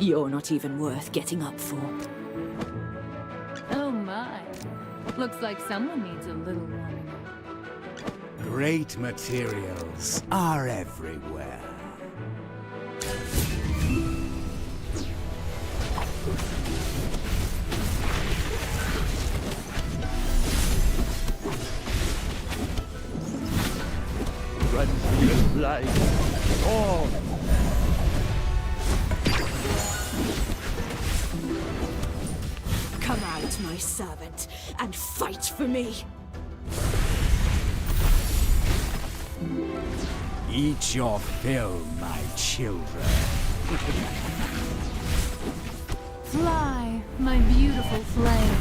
You're not even worth getting up for. Oh my. Looks like someone needs a little warming up. Great materials are everywhere. Frenzy light. Oh! Come out, my servant, and fight for me. Eat your fill, my children. Fly, my beautiful flame.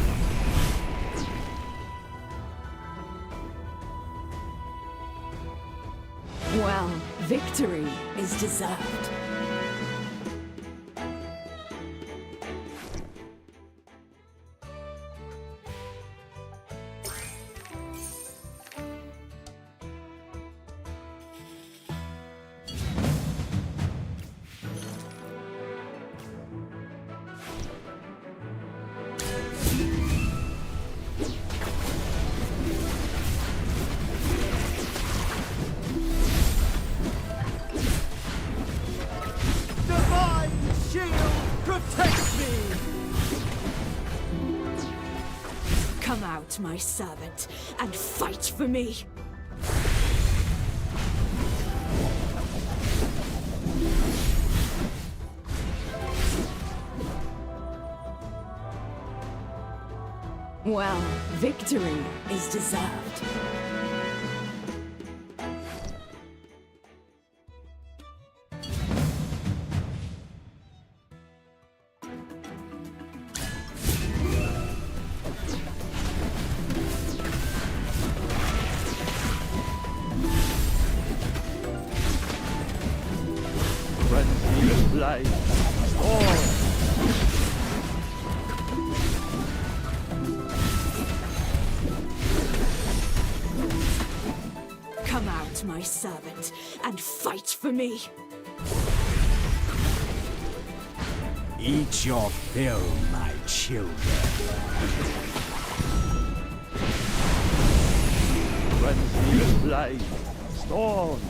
Well, victory is deserved. Come out, my servant, and fight for me. Well, victory is deserved. Light. Oh! Come out, my servant, and fight for me. Eat your fill, my children. Frenzy light. Storm.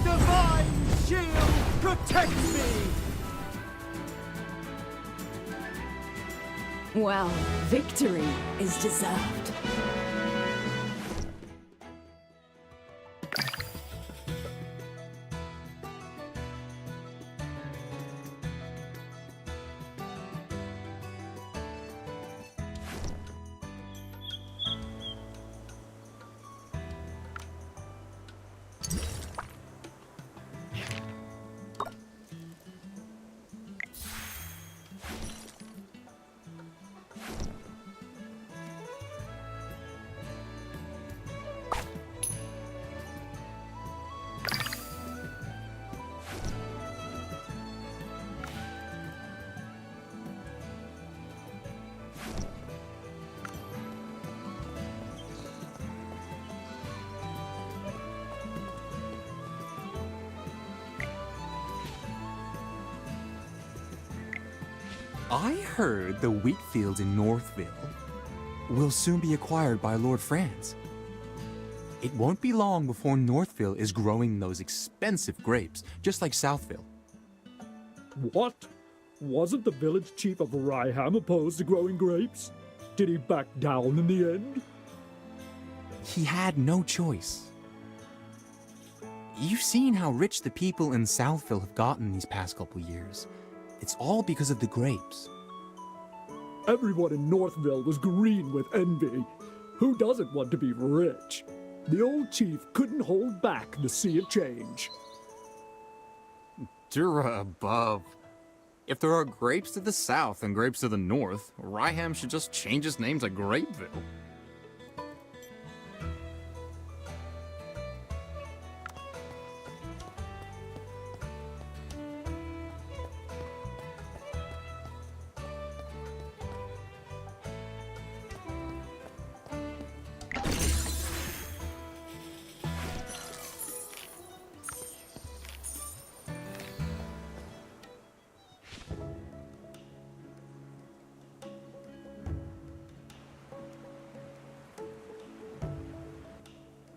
Divine shield Protect me! Well, victory is deserved. I heard the wheat fields in Northville will soon be acquired by Lord Franz. It won't be long before Northville is growing those expensive grapes, just like Southville. What? Wasn't the village chief of Ryham opposed to growing grapes? Did he back down in the end? He had no choice. You've seen how rich the people in Southville have gotten these past couple years. It's all because of the grapes. Everyone in Northville was green with envy. Who doesn't want to be rich? The old chief couldn't hold back the sea of change. Dura above. If there are grapes to the south and grapes to the north, Ryham should just change its name to Grapeville.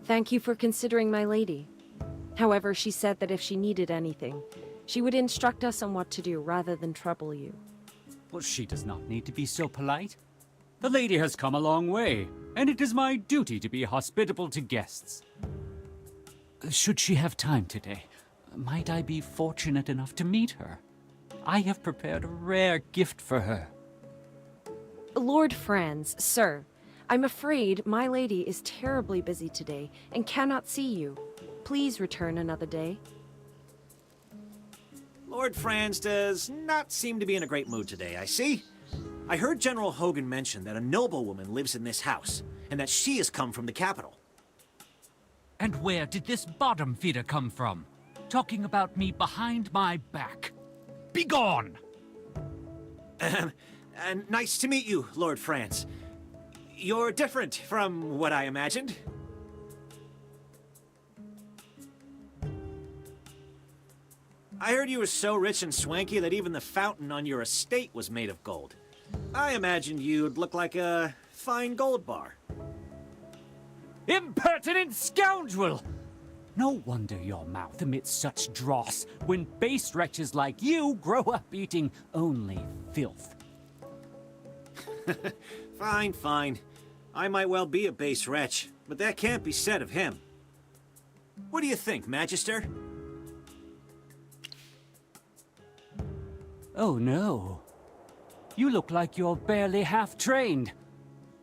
Thank you for considering my lady. However, she said that if she needed anything, she would instruct us on what to do rather than trouble you. Well, she does not need to be so polite. The lady has come a long way, and it is my duty to be hospitable to guests. Should she have time today, might I be fortunate enough to meet her? I have prepared a rare gift for her. Lord Franz, sir, I'm afraid my lady is terribly busy today and cannot see you. Please return another day. Lord Franz does not seem to be in a great mood today, I see. I heard General Hogan mention that a noblewoman lives in this house, and that she has come from the capital. And where did this bottom feeder come from? Talking about me behind my back. Begone! And nice to meet you, Lord Franz. You're different from what I imagined. I heard you were so rich and swanky that even the fountain on your estate was made of gold. I imagined you'd look like a fine gold bar. Impertinent scoundrel! No wonder your mouth emits such dross when base wretches like you grow up eating only filth. Fine, fine. I might well be a base wretch, but that can't be said of him. What do you think, Magister? Oh no. You look like you're barely half-trained.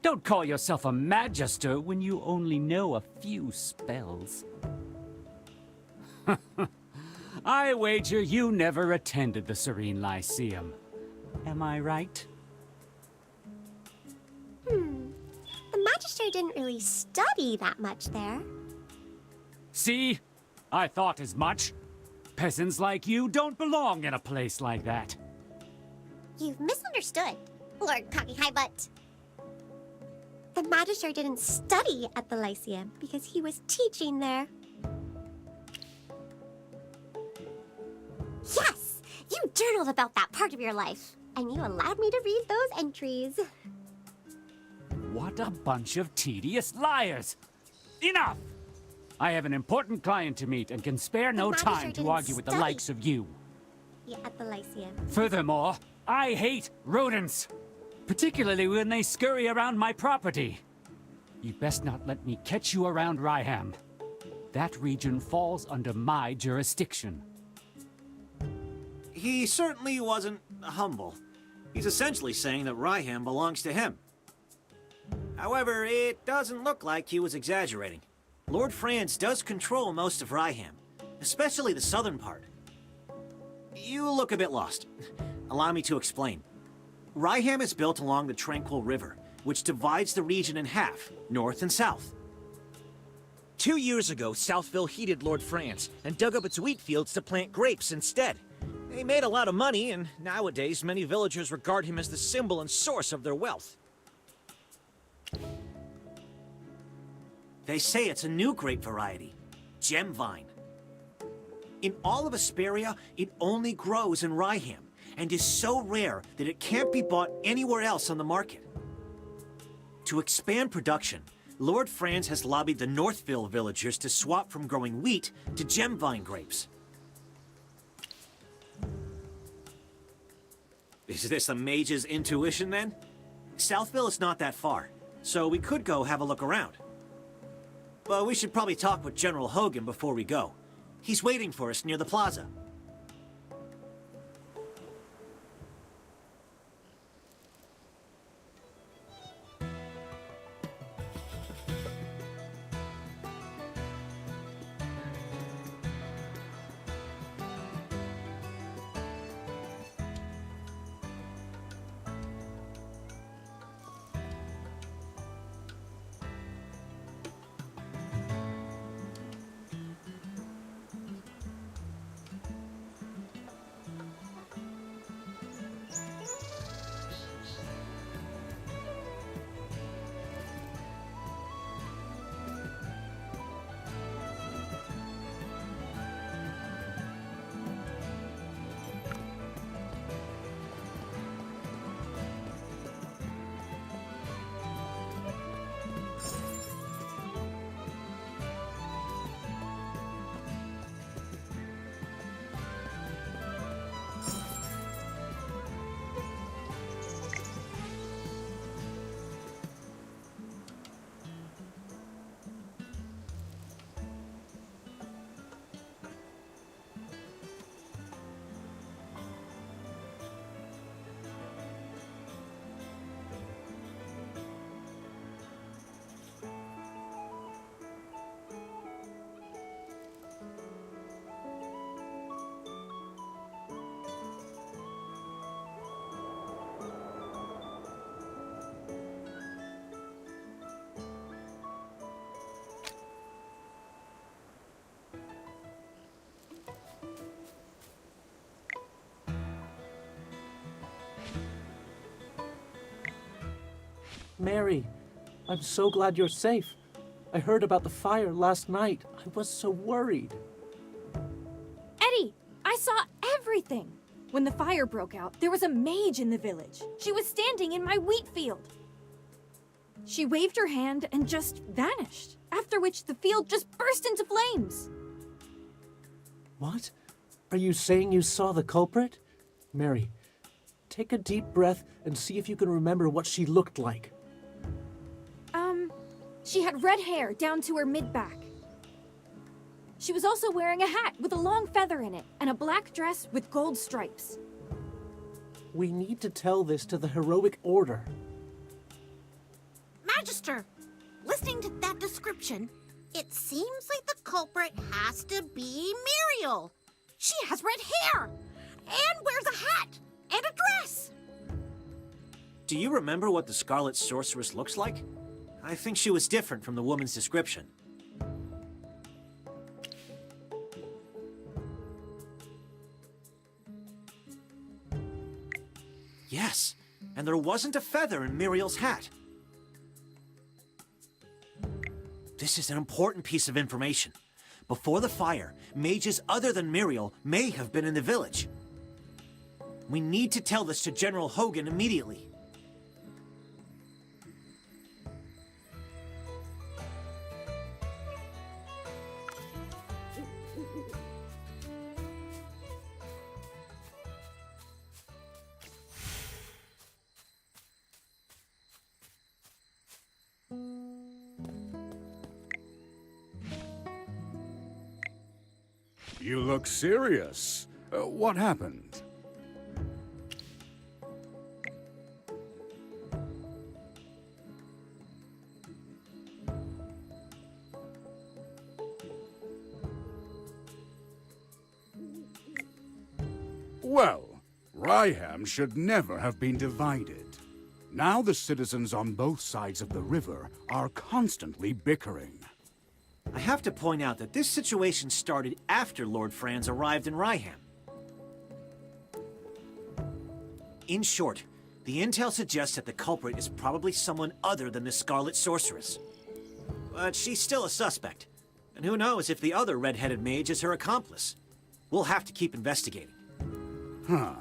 Don't call yourself a magister when you only know a few spells. I wager you never attended the Serene Lyceum. Am I right? The Magister didn't really study that much there. See? I thought as much. Peasants like you don't belong in a place like that. You've misunderstood, Lord Cocky High Butt. The Magister didn't study at the Lyceum because he was teaching there. Yes! You journaled about that part of your life, and you allowed me to read those entries. What a bunch of tedious liars! Enough! I have an important client to meet and can spare no time to argue with the likes of you. Yeah, at the Lyceum. Furthermore, I hate rodents, particularly when they scurry around my property. You'd best not let me catch you around Ryham. That region falls under my jurisdiction. He certainly wasn't humble. He's essentially saying that Ryham belongs to him. However, it doesn't look like he was exaggerating. Lord Franz does control most of Ryham, especially the southern part. You look a bit lost. Allow me to explain. Ryham is built along the Tranquil River, which divides the region in half, north and south. 2 years ago, Southville heeded Lord Franz and dug up its wheat fields to plant grapes instead. They made a lot of money, and nowadays many villagers regard him as the symbol and source of their wealth. They say it's a new grape variety, gem vine. In all of Asperia, it only grows in Ryham, and is so rare that it can't be bought anywhere else on the market. To expand production, Lord Franz has lobbied the Northville villagers to swap from growing wheat to gem vine grapes. Is this a mage's intuition, then? Southville is not that far, so we could go have a look around. But we should probably talk with General Hogan before we go. He's waiting for us near the plaza. Mary, I'm so glad you're safe. I heard about the fire last night. I was so worried. Eddie, I saw everything. When the fire broke out, there was a mage in the village. She was standing in my wheat field. She waved her hand and just vanished, after which the field just burst into flames. What? Are you saying you saw the culprit? Mary, take a deep breath and see if you can remember what she looked like. She had red hair down to her mid-back. She was also wearing a hat with a long feather in it and a black dress with gold stripes. We need to tell this to the heroic order. Magister, listening to that description, it seems like the culprit has to be Muriel. She has red hair and wears a hat and a dress. Do you remember what the Scarlet Sorceress looks like? I think she was different from the woman's description. Yes, and there wasn't a feather in Muriel's hat. This is an important piece of information. Before the fire, mages other than Muriel may have been in the village. We need to tell this to General Hogan immediately. You look serious. What happened? Well, Ryham should never have been divided. Now the citizens on both sides of the river are constantly bickering. I have to point out that this situation started after Lord Franz arrived in Ryham. In short, the intel suggests that the culprit is probably someone other than the Scarlet Sorceress. But she's still a suspect, and who knows if the other red-headed mage is her accomplice. We'll have to keep investigating. Huh.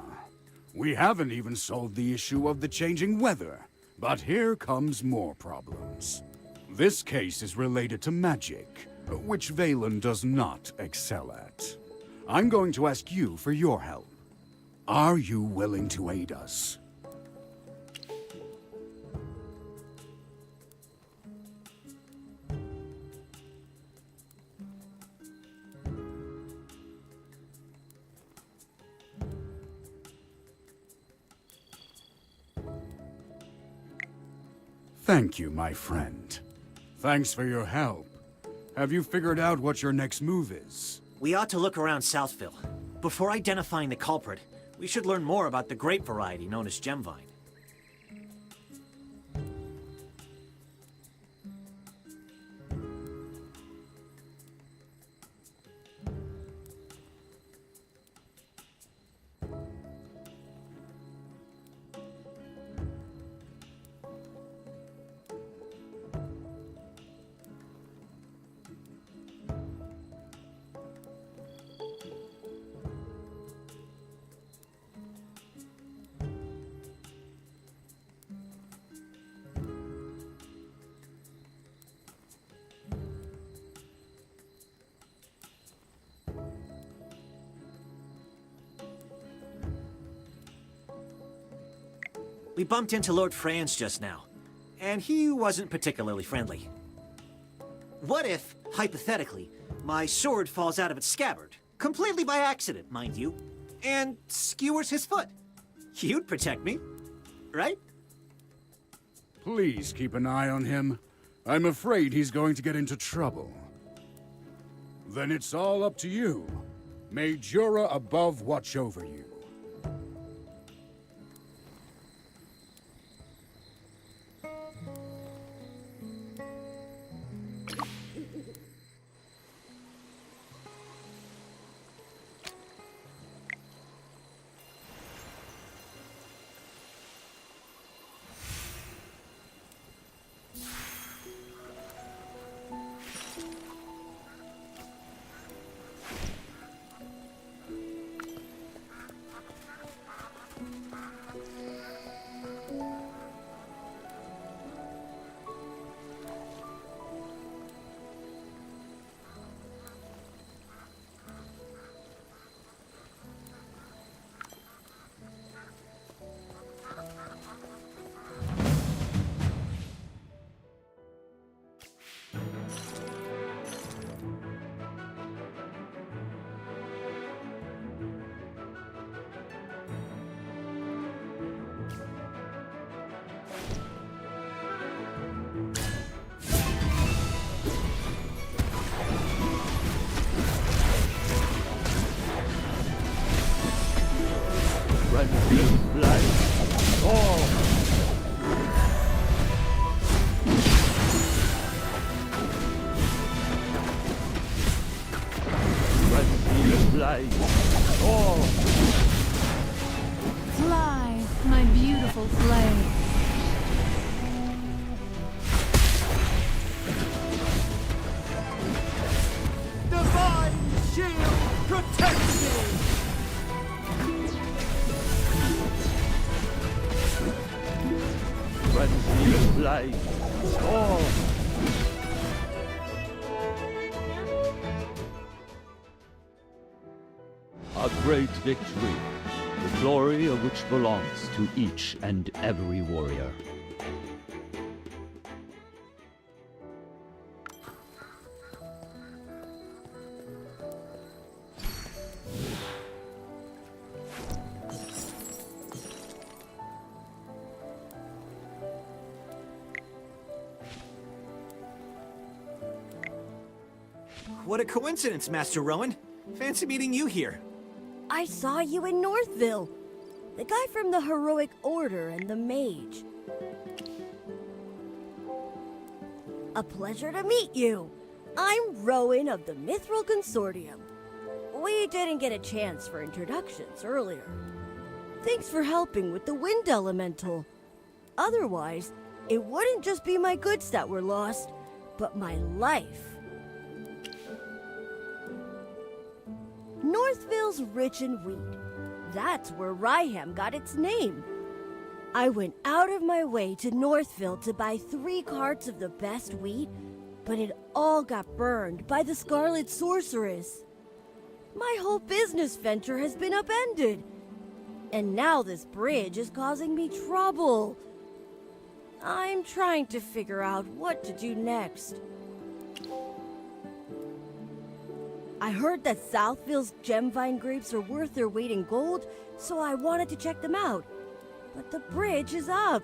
We haven't even solved the issue of the changing weather. But here comes more problems. This case is related to magic, which Valen does not excel at. I'm going to ask you for your help. Are you willing to aid us? Thank you, my friend. Thanks for your help. Have you figured out what your next move is? We ought to look around Southville. Before identifying the culprit, we should learn more about the grape variety known as Gemvine. We bumped into Lord Franz just now, and he wasn't particularly friendly. What if, hypothetically, my sword falls out of its scabbard, completely by accident, mind you, and skewers his foot? You'd protect me, right? Please keep an eye on him. I'm afraid he's going to get into trouble. Then it's all up to you. May Jura above watch over you. Fly, my beautiful flame. Divine shield, protect me! Frenzy of light. Oh! A great victory, the glory of which belongs to each and every warrior. what a coincidence, Master Rowan. Fancy meeting you here. I saw you in Northville. The guy from the Heroic Order and the Mage. A pleasure to meet you. I'm Rowan of the Mithril Consortium. We didn't get a chance for introductions earlier. Thanks for helping with the Wind Elemental. Otherwise, it wouldn't just be my goods that were lost, but my life. Northville's rich in wheat. That's where Ryham got its name. I went out of my way to Northville to buy 3 carts of the best wheat, but it all got burned by the Scarlet Sorceress. My whole business venture has been upended. And now this bridge is causing me trouble. I'm trying to figure out what to do next. I heard that Southville's gemvine grapes are worth their weight in gold, so I wanted to check them out. But the bridge is up,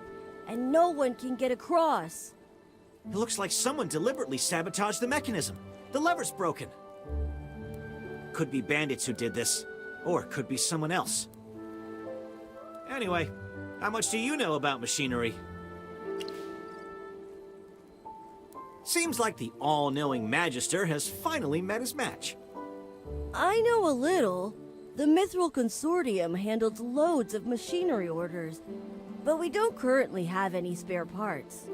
and no one can get across. It looks like someone deliberately sabotaged the mechanism. The lever's broken. Could be bandits who did this, or could be someone else. Anyway, how much do you know about machinery? Seems like the all-knowing Magister has finally met his match. I know a little. The Mithril Consortium handles loads of machinery orders, but we don't currently have any spare parts.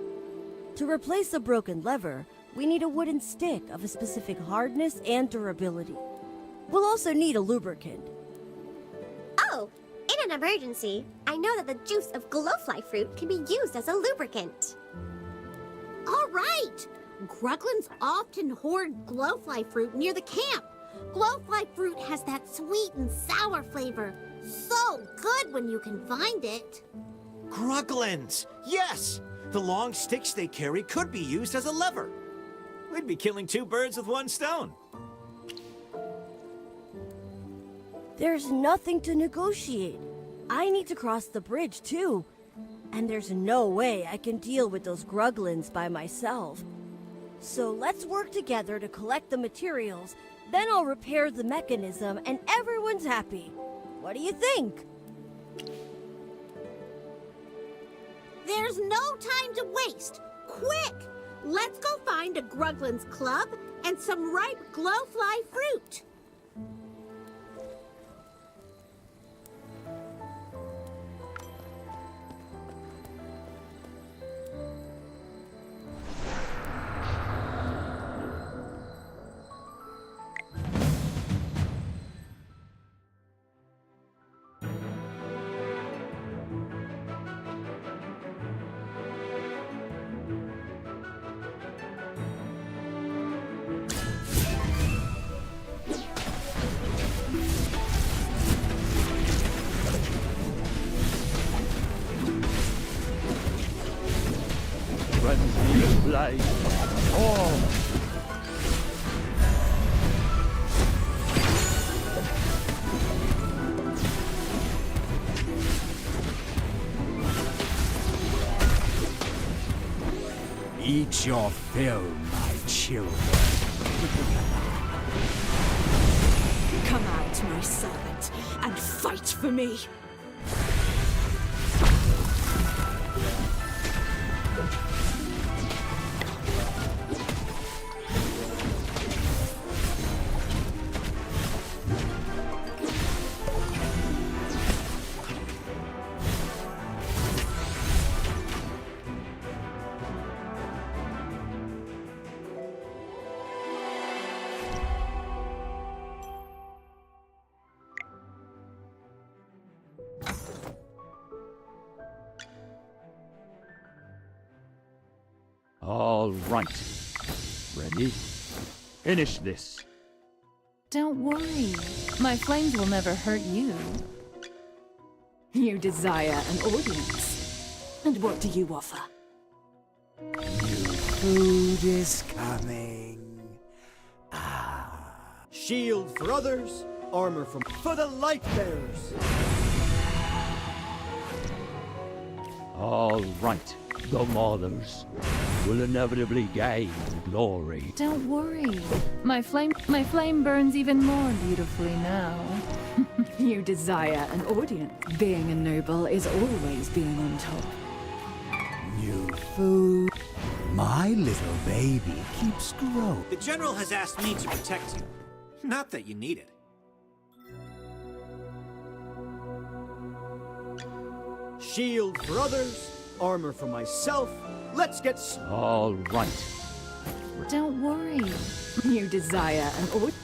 To replace a broken lever, we need a wooden stick of a specific hardness and durability. We'll also need a lubricant. Oh, in an emergency, I know that the juice of glowfly fruit can be used as a lubricant. All right! Gruglins often hoard glowfly fruit near the camp. Glowfly fruit has that sweet and sour flavor. So good when you can find it. Gruglins! Yes! The long sticks they carry could be used as a lever. We'd be killing 2 birds with 1 stone. There's nothing to negotiate. I need to cross the bridge too. And there's no way I can deal with those Gruglins by myself. So let's work together to collect the materials, then I'll repair the mechanism and everyone's happy. What do you think? There's no time to waste. Quick! Let's go find a Gruglin's club and some ripe glowfly fruit. Frenzy light. Oh! Eat your fill, my children. Come out, my servant, and fight for me. All right. Ready? Finish this. Don't worry. My flames will never hurt you. You desire an audience. And what do you offer? Food is coming. Shield for others, armor for the light bearers. All right, the mothers. will inevitably gain glory. Don't worry. My flame burns even more beautifully now. You desire an audience. Being a noble is always being on top. New food. My little baby keeps growing. The General has asked me to protect you. Not that you need it. Shield for others, armor for myself. Let's get All right. Don't worry. You desire an audience.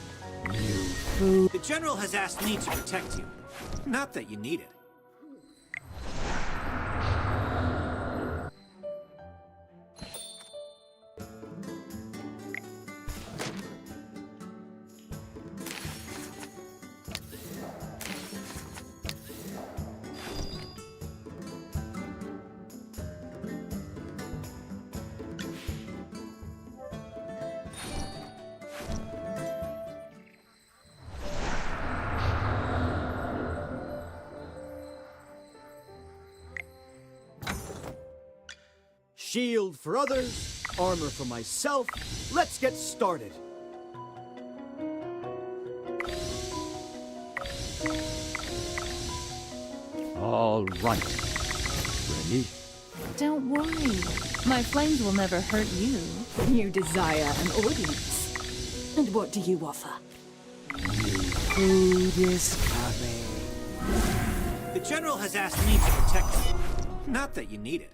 New food. The General has asked me to protect you. Not that you need it. shield for others, armor for myself. Let's get started. All right. Ready? Don't worry. My flames will never hurt you. You desire an audience. And what do you offer? Food is coming. The General has asked me to protect you. Not that you need it.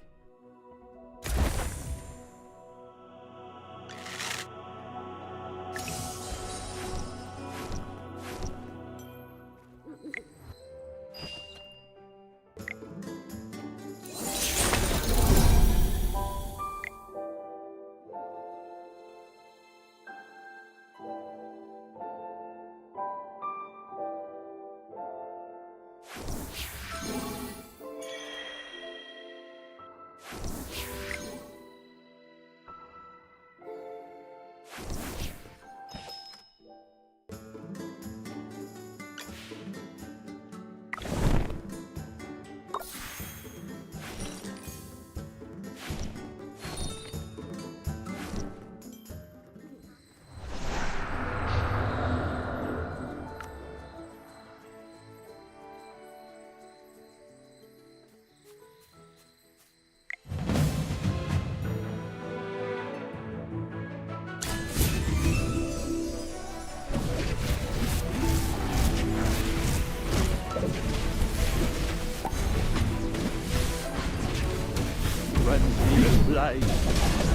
Light.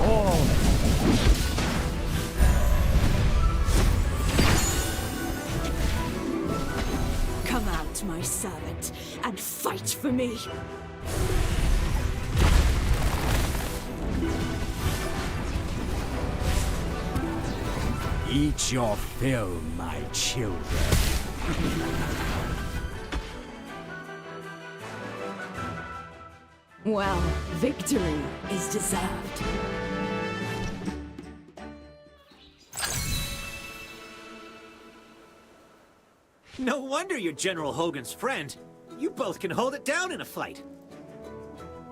Oh. Come out, my servant, and fight for me. Eat your fill, my children. Well, victory is deserved. No wonder you're General Hogan's friend. You both can hold it down in a fight.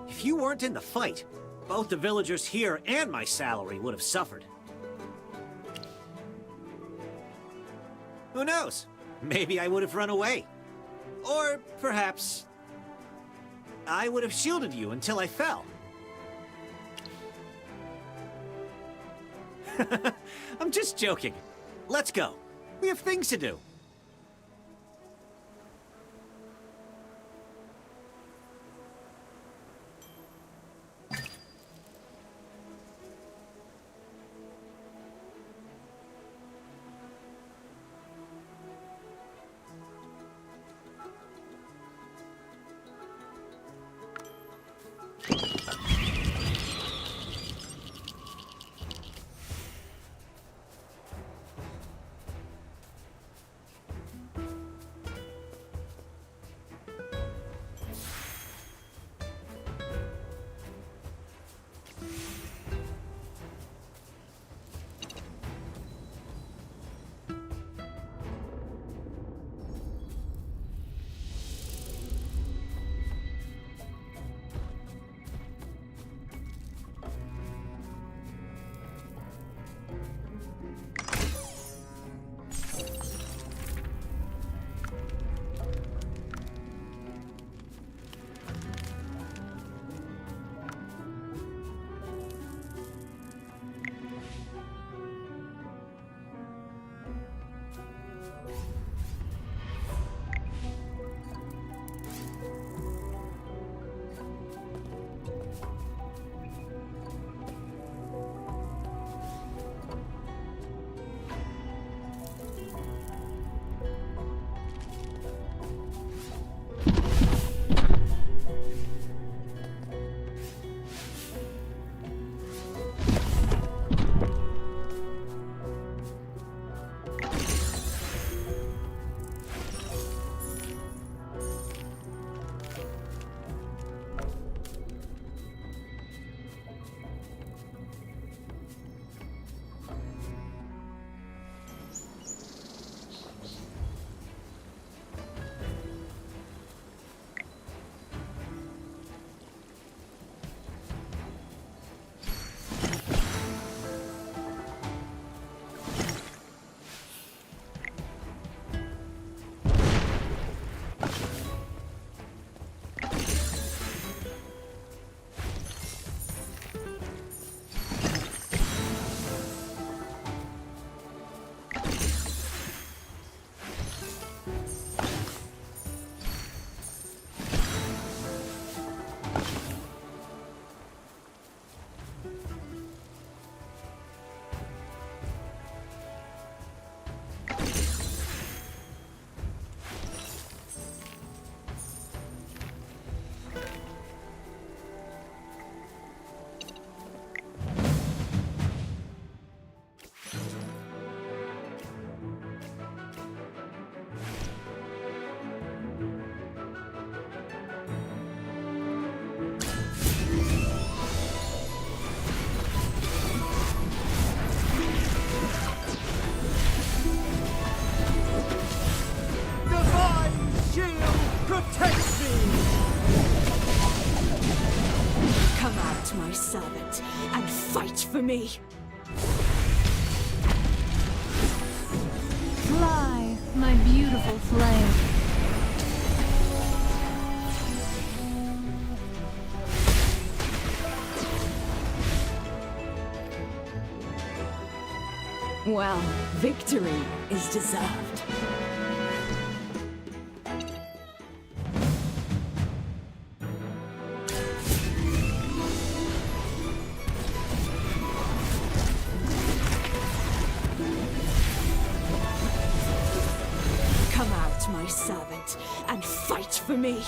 If you weren't in the fight, both the villagers here and my salary would have suffered. Who knows? Maybe I would have run away. Or perhaps I would have shielded you until I fell. I'm just joking. Let's go. We have things to do. shield protects me! Come out, my servant, and fight for me. Fly, my beautiful flame. Well, victory is deserved. Come out, my servant, and fight for me.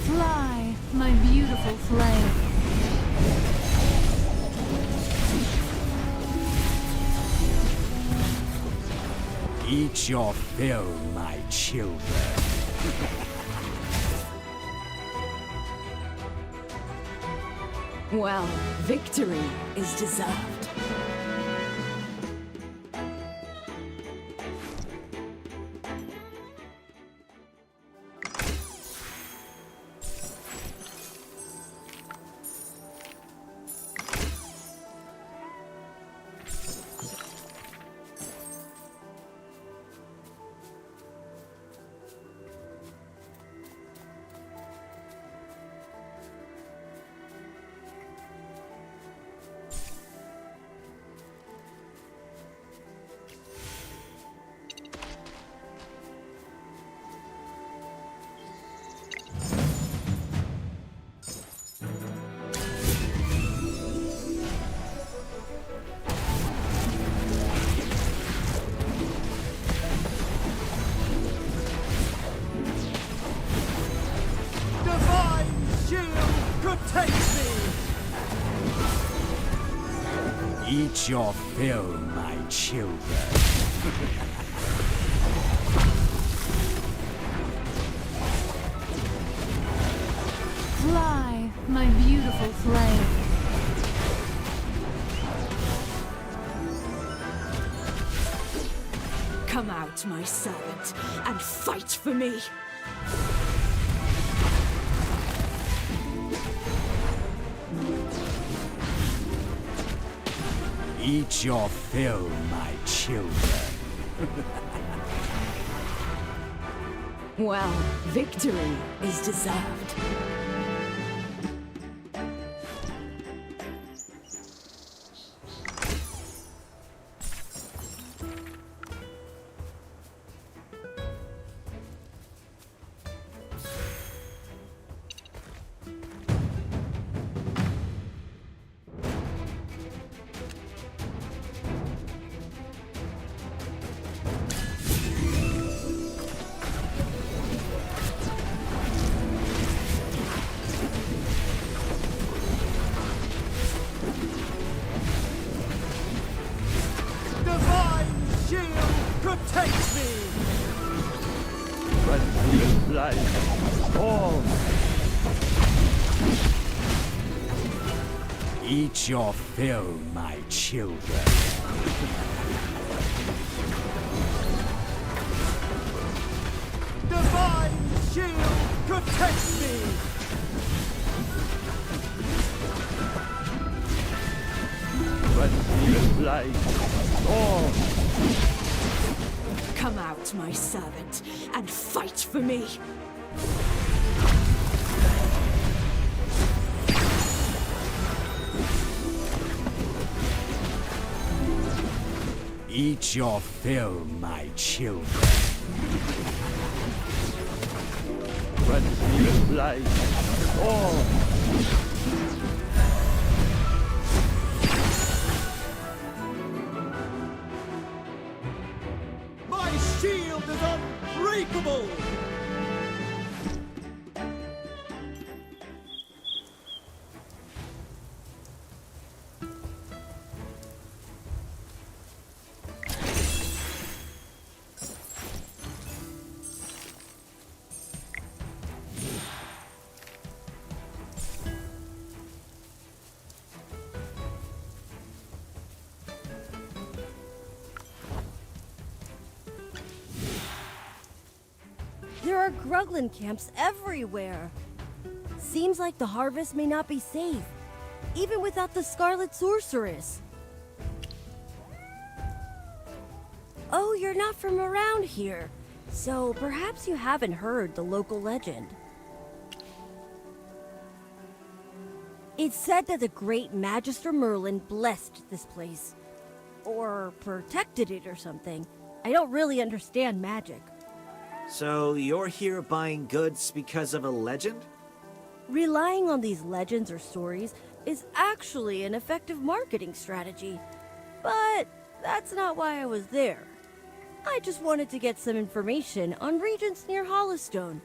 Fly, my beautiful flame. Eat your fill, my children. Well, victory is deserved. Divine shield protects me! Eat your fill, my children. Fly, my beautiful flame. Come out, my servant, and fight for me. Eat your fill, my children. Well, victory is deserved. Divine shield protects me! Frenzy light, storm. Eat your fill, my children. Divine shield protects me! Frenzy light, storm. Come out, my servant, and fight for me. Eat your fill, my children. Frenzy light, storm. My shield is unbreakable! Gruglin camps everywhere. Seems like the harvest may not be safe, even without the Scarlet Sorceress. Oh, you're not from around here, so perhaps you haven't heard the local legend. It's said that the great Magister Merlin blessed this place, or protected it or something. I don't really understand magic. So you're here buying goods because of a legend? Relying on these legends or stories is actually an effective marketing strategy, but that's not why I was there. I just wanted to get some information on regions near Hollowstone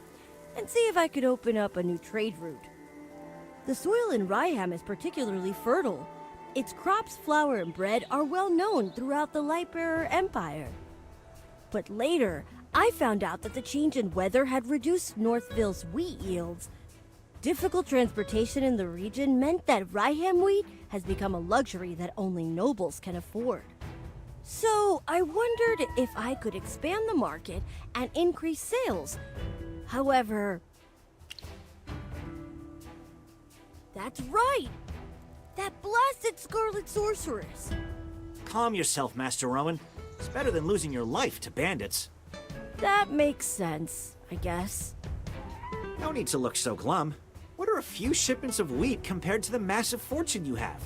and see if I could open up a new trade route. The soil in Ryham is particularly fertile. Its crops, flour, and bread are well known throughout the Lightbearer Empire. But later, I found out that the change in weather had reduced Northville's wheat yields. Difficult transportation in the region meant that Ryham wheat has become a luxury that only nobles can afford. So I wondered if I could expand the market and increase sales. However, that's right! That blasted Scarlet Sorceress! Calm yourself, Master Rowan. It's better than losing your life to bandits. That makes sense, I guess. No need to look so glum. What are a few shipments of wheat compared to the massive fortune you have?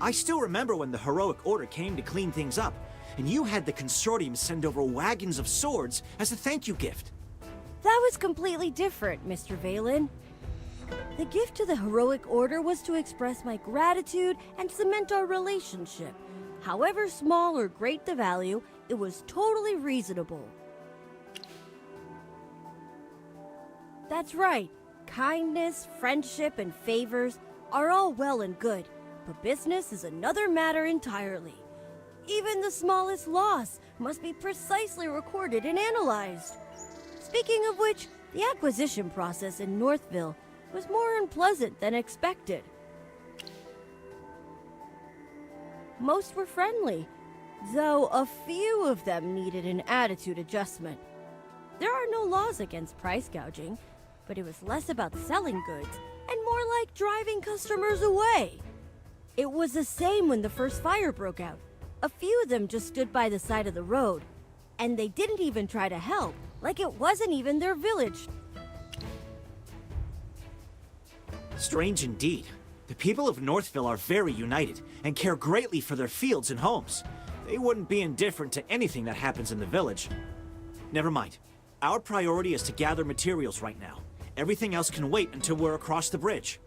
I still remember when the Heroic Order came to clean things up, and you had the Consortium send over wagons of swords as a thank you gift. That was completely different, Mr. Valen. The gift to the Heroic Order was to express my gratitude and cement our relationship. However small or great the value, it was totally reasonable. That's right. Kindness, friendship, and favors are all well and good, but business is another matter entirely. Even the smallest loss must be precisely recorded and analyzed. Speaking of which, the acquisition process in Northville was more unpleasant than expected. Most were friendly, though a few of them needed an attitude adjustment. There are no laws against price gouging, but it was less about selling goods and more like driving customers away. It was the same when the first fire broke out. A few of them just stood by the side of the road, and they didn't even try to help, like it wasn't even their village. Strange indeed. The people of Northville are very united and care greatly for their fields and homes. They wouldn't be indifferent to anything that happens in the village. Never mind. Our priority is to gather materials right now. Everything else can wait until we're across the bridge.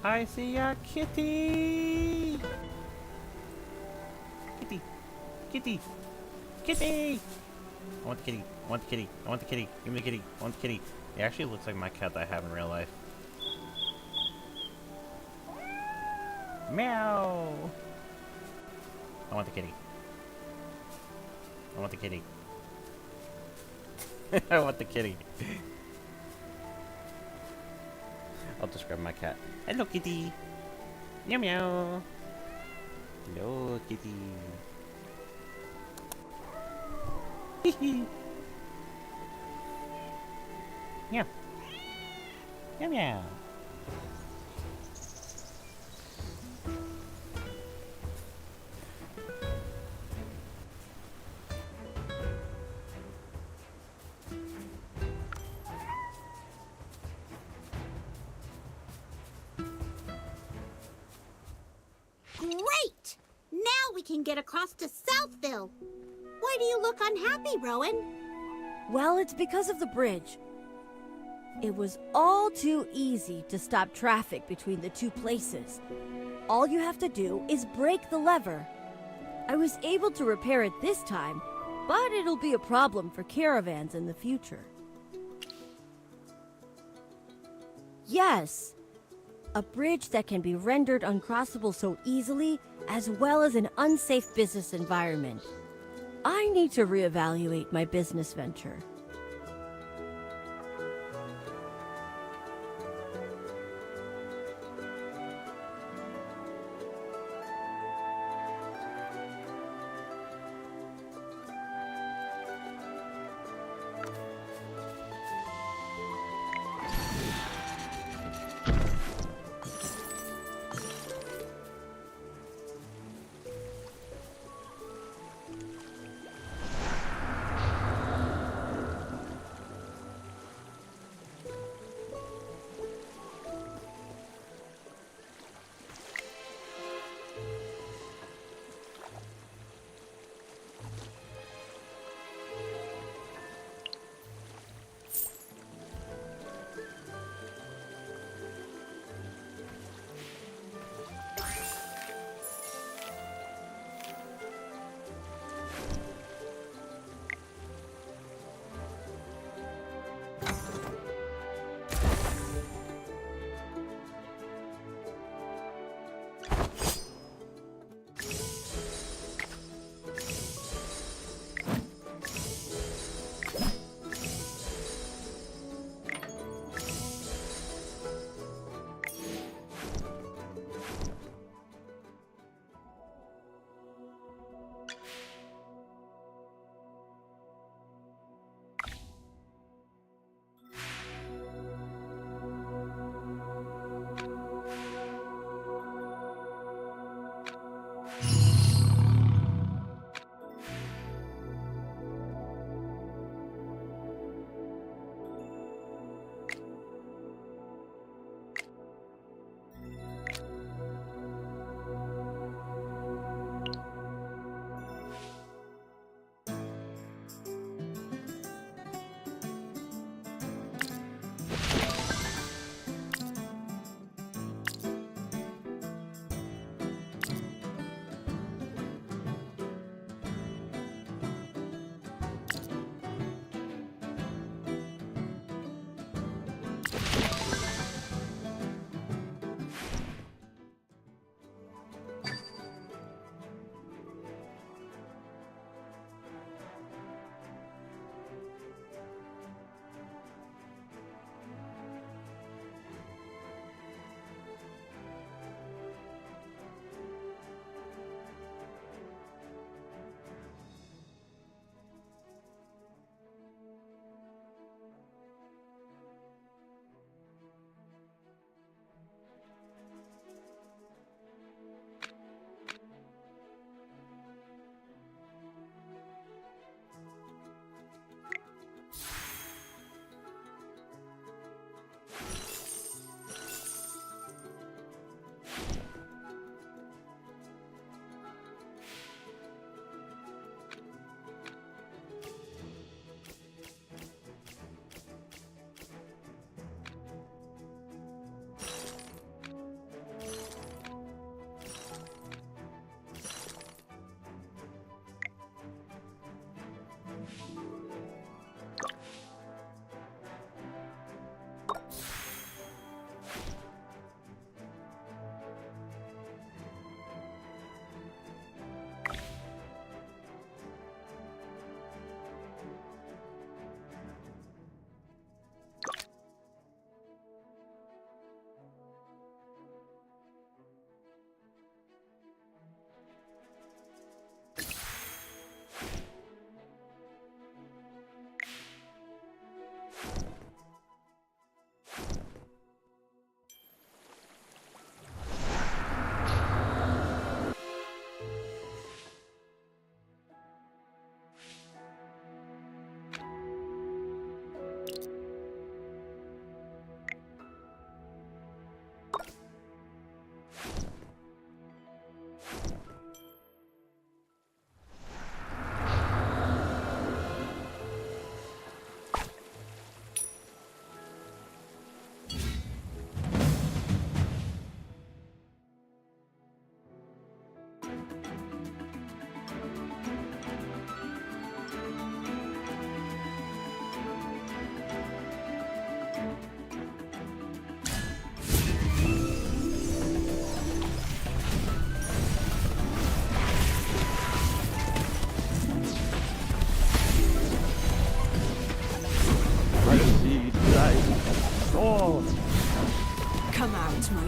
I see a kitty! Kitty! Kitty! Kitty! I want the kitty. I want the kitty. I want the kitty. Give me the kitty. I want the kitty. It actually looks like my cat that I have in real life. Meow! I want the kitty. I want the kitty. I want the kitty. I'll describe my cat. Hello, kitty. Meow meow. Hello, kitty. Hee Meow. Meow meow. Great! Now we can get across to Southville. Why do you look unhappy, Rowan? Well, it's because of the bridge. It was all too easy to stop traffic between the two places. All you have to do is break the lever. I was able to repair it this time, but it'll be a problem for caravans in the future. Yes, a bridge that can be rendered uncrossable so easily, as well as an unsafe business environment. I need to reevaluate my business venture.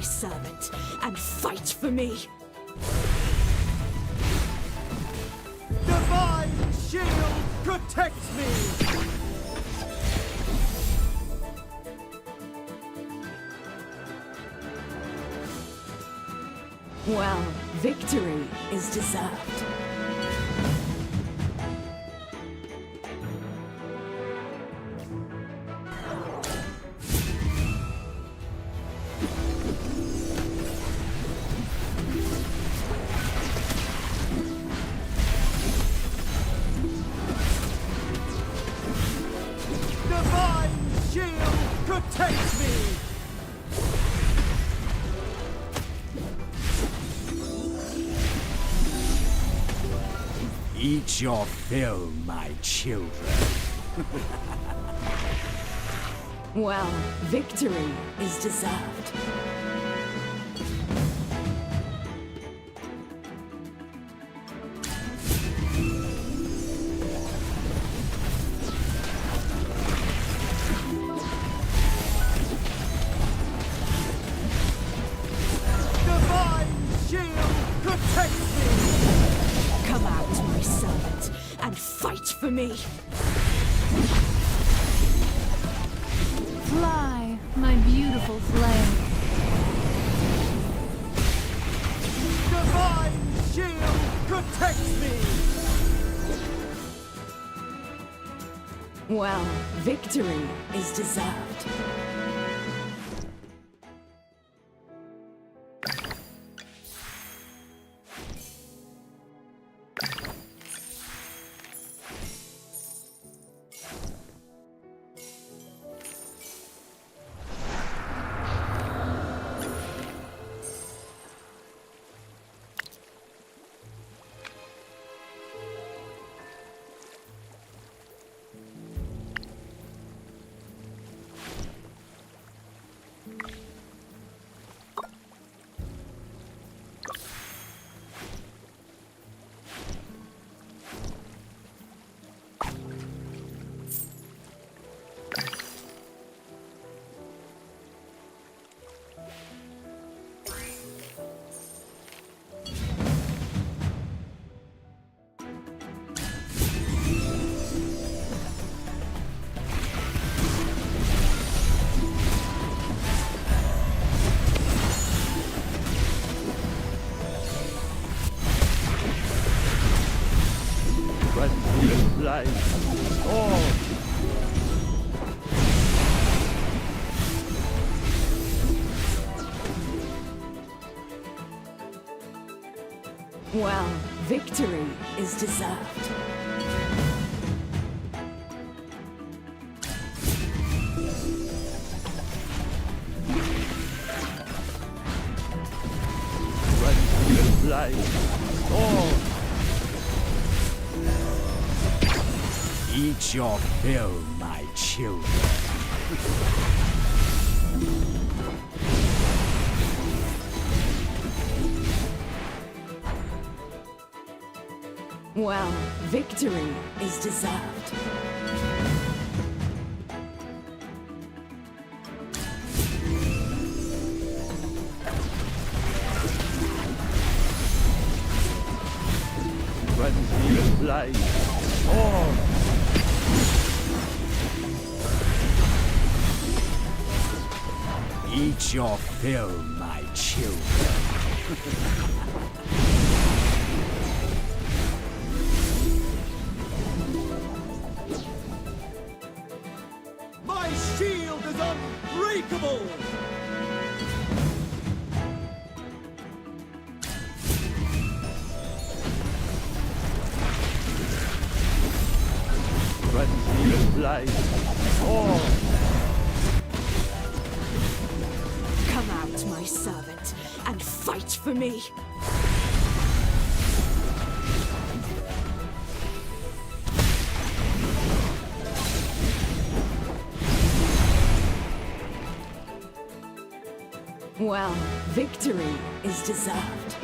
servant and fight for me. Divine shield protects me! Well, victory is deserved. Divine shield protects me! Eat your fill, my children. Well, victory is deserved. Divine shield protects me! Come out, my servant, and fight for me. Fly, my beautiful flame. Divine shield protects me! Well, victory is deserved. Friendly life. Oh! Well, victory is deserved. Friendly life. Oh! Eat your fill, my children. Well, victory is deserved. Friendly life. Oh! Eat your fill, my children. My shield is unbreakable! Friendly life. Oh! Come out, my servant, and fight for me. Well, victory is deserved.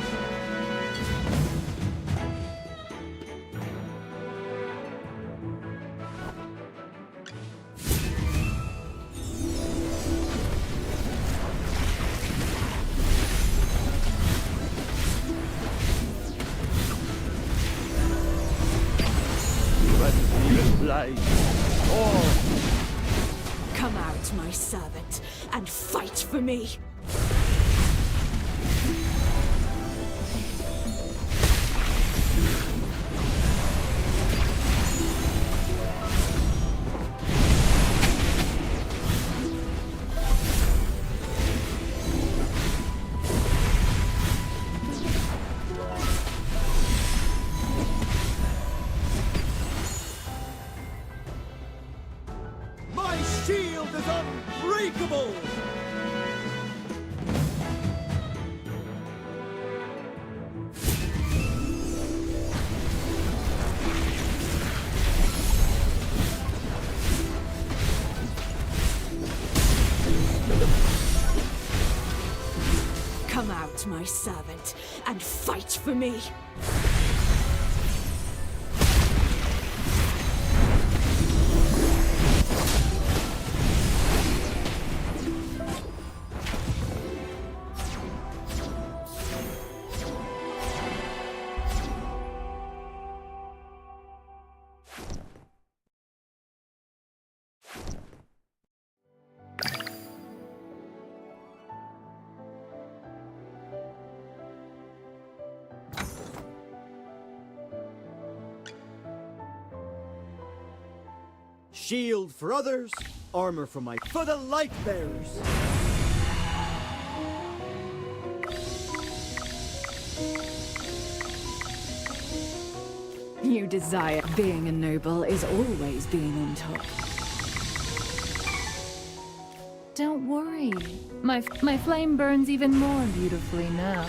blade. Oh! Come out, my servant, and fight for me. My shield is unbreakable! Come out, my servant, and fight for me. Shield for others, armor for the light bearers. You desire being a noble is always being on top. Don't worry. My flame burns even more beautifully now.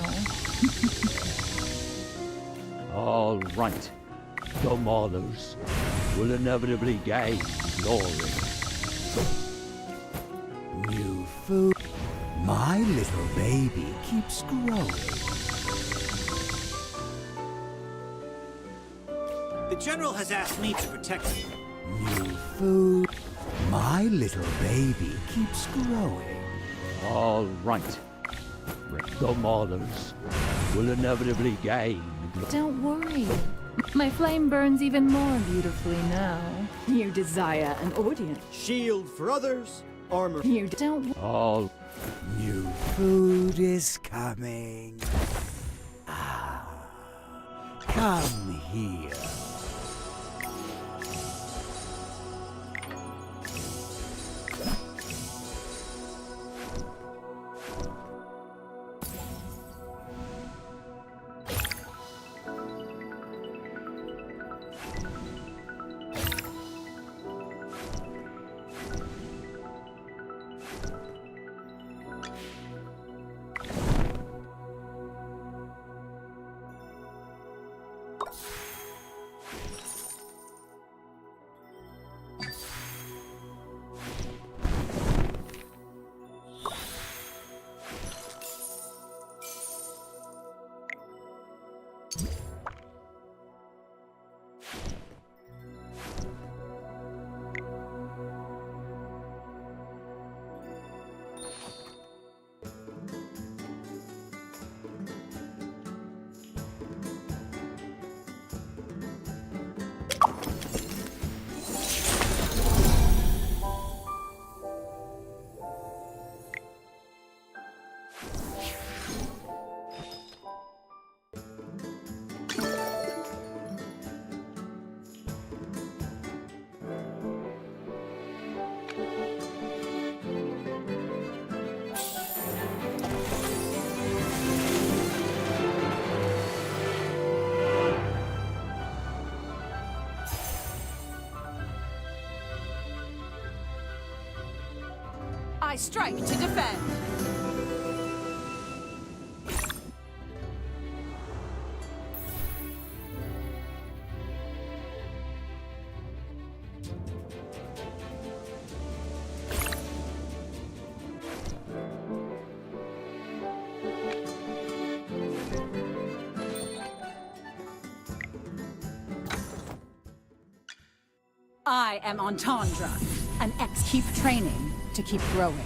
All right. The Maulers will inevitably gain glory. New food. My little baby keeps growing. The General has asked me to protect him. New food. My little baby keeps growing. All right. The Maulers will inevitably gain glory. Don't worry. My flame burns even more beautifully now. You desire an audience. Shield for others, armor. You don't. All new food is coming. Ah, come here. I strike to defend. I am Entendre, an ex keep training to keep growing.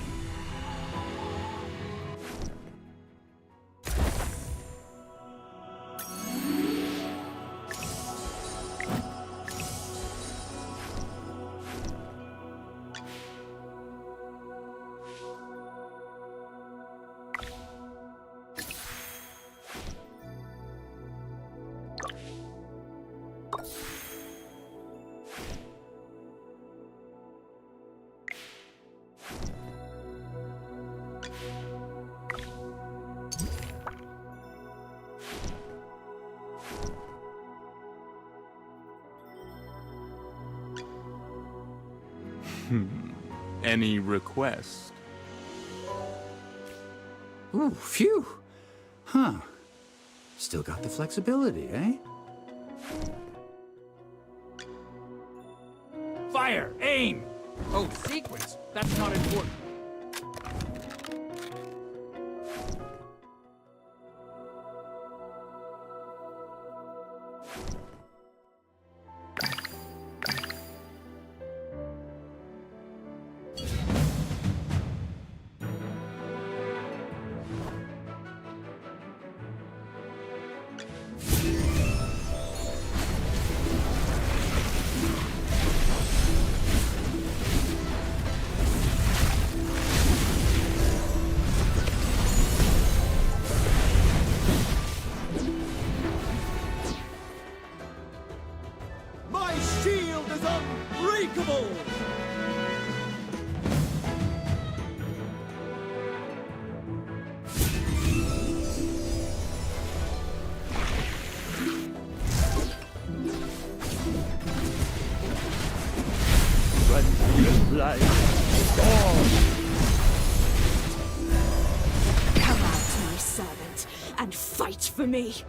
Any request? Ooh, phew. Huh. Still got the flexibility, eh? Fire! Aim! Oh, sequence. That's not important. My shield is unbreakable! Frontier light. Storm! Come out, my servant, and fight for me.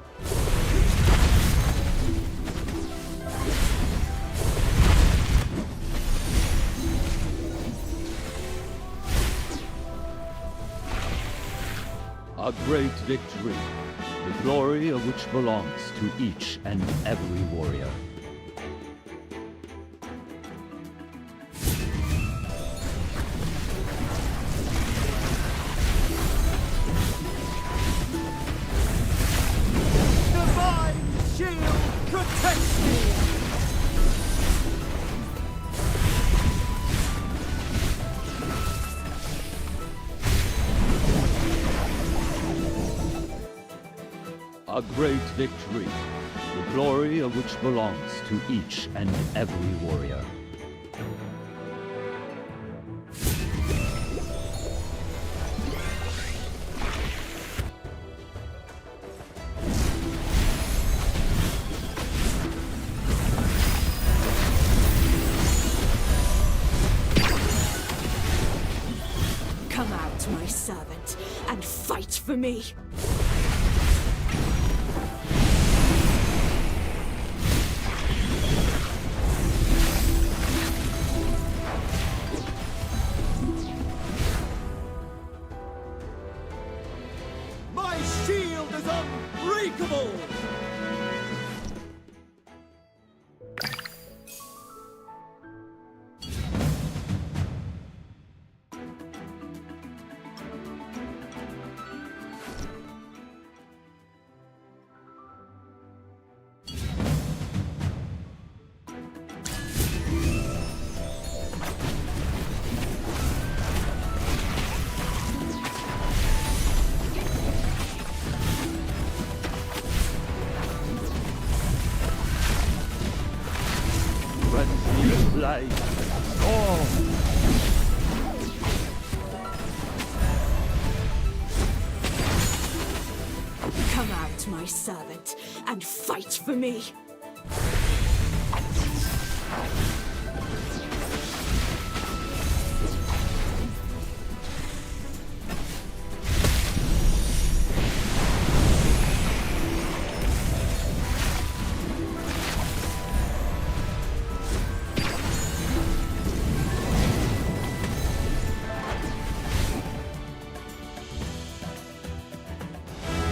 A great victory, the glory of which belongs to each and every warrior. Divine shield protects me! A great victory, the glory of which belongs to each and every warrior. Come out, my servant, and fight for me. My shield is unbreakable! Frontier light. Storm! Come out, my servant, and fight for me.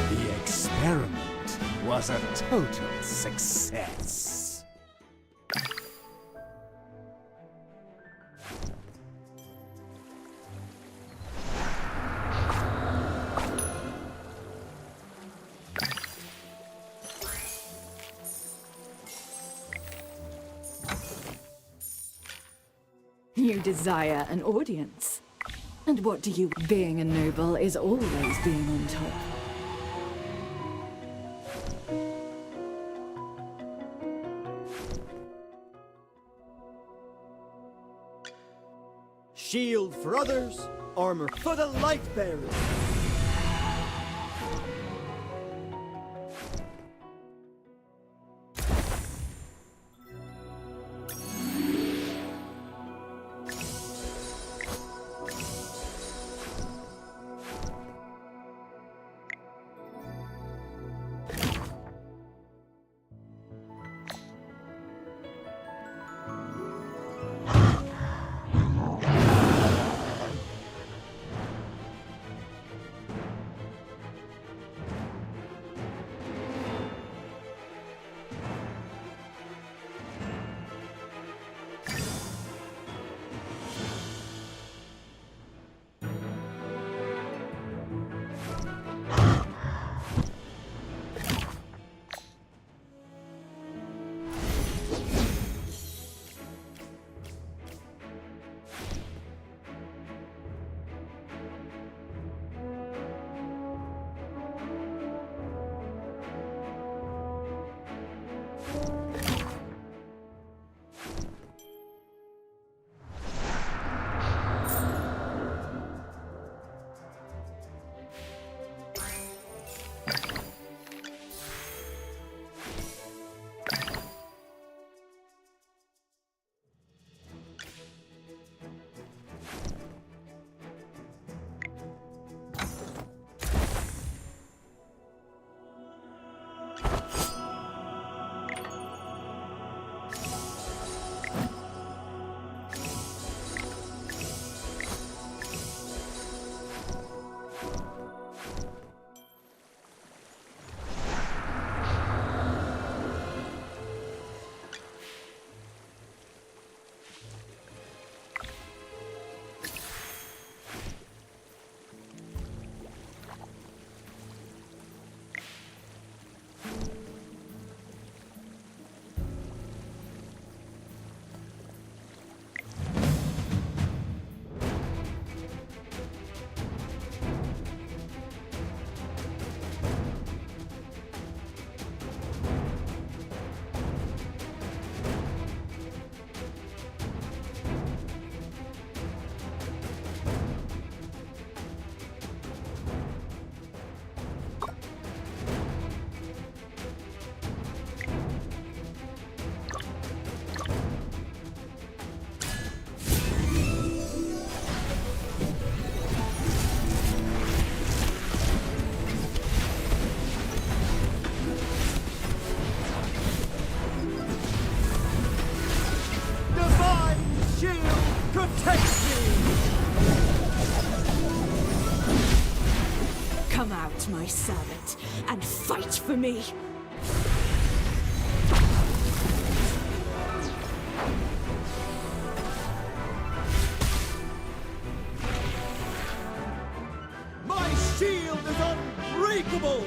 The experiment was a total success. You desire an audience. And what do you... Being a noble is always being on top. Shield for others, armor for the light bearers. Meet my servant and fight for me. My shield is unbreakable!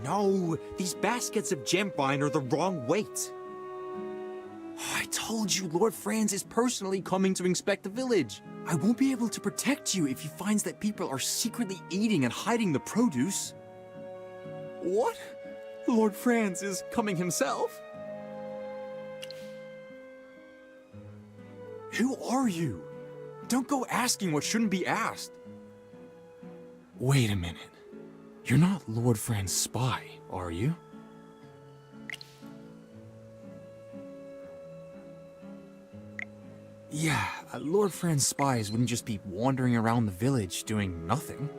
No, these baskets of gembrine are the wrong weight. I told you Lord Franz is personally coming to inspect the village. I won't be able to protect you if he finds that people are secretly eating and hiding the produce. What? Lord Franz is coming himself? Who are you? Don't go asking what shouldn't be asked. Wait a minute. You're not Lord Fran's spy, are you? Yeah, Lord Fran's spies wouldn't just be wandering around the village doing nothing.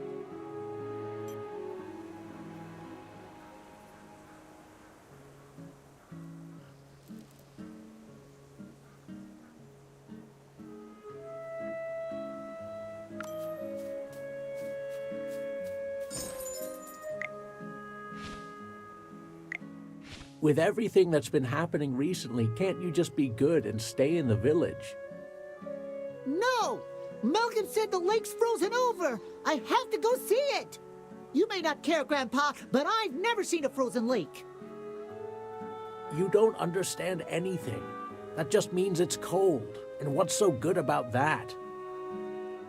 With everything that's been happening recently, can't you just be good and stay in the village? No! Malcolm said the lake's frozen over. I have to go see it. You may not care, Grandpa, but I've never seen a frozen lake. You don't understand anything. That just means it's cold. And what's so good about that?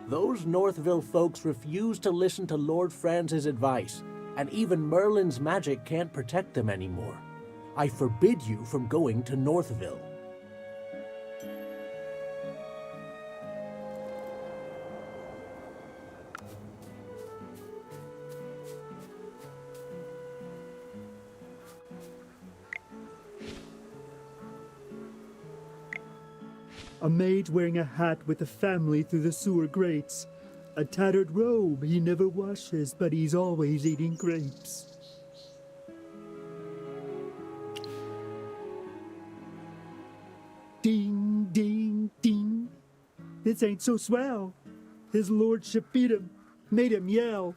Those Northville folks refuse to listen to Lord Franz's advice, and even Merlin's magic can't protect them anymore. I forbid you from going to Northville. A mage wearing a hat with a family through the sewer grates. A tattered robe he never washes, but he's always eating grapes. Ding, ding, ding. This ain't so swell. His lordship beat him, made him yell.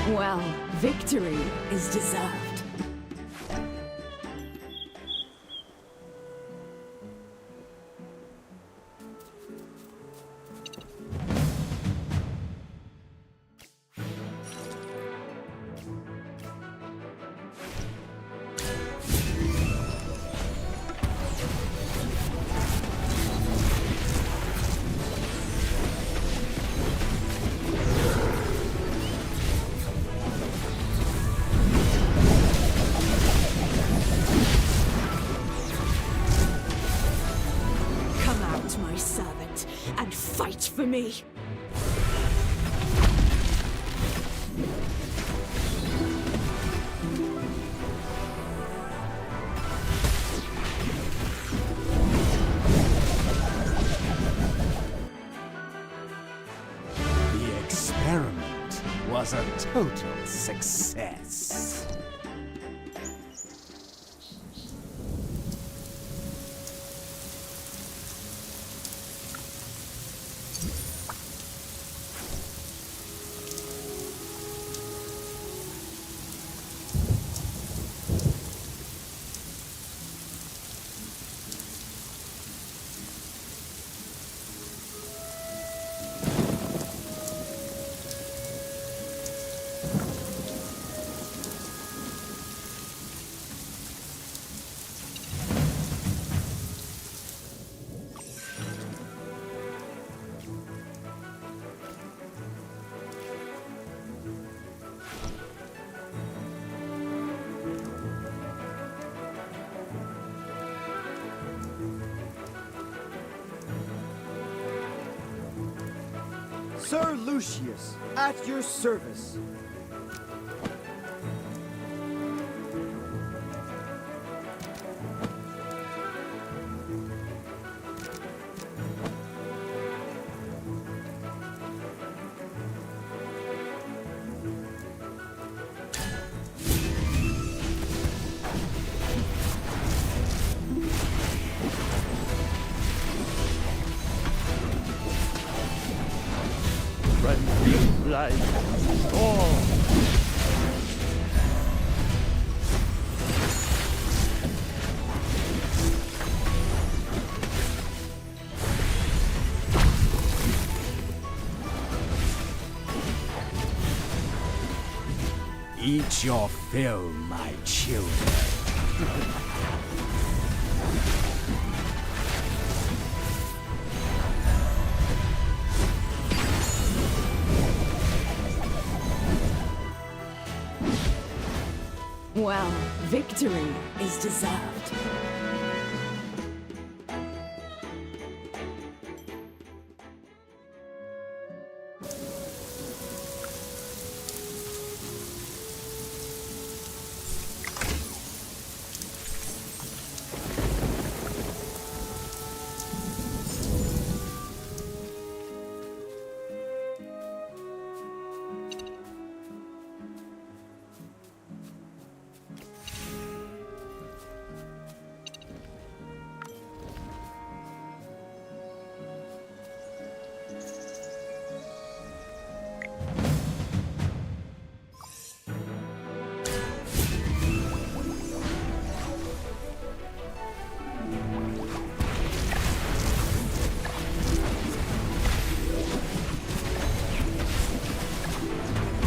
Well, victory is deserved. Come out, my servant, and fight for me. The experiment was a total success. Sir Lucius, at your service. Frenzy light. Oh! Eat your fill, my children. Well, victory is deserved.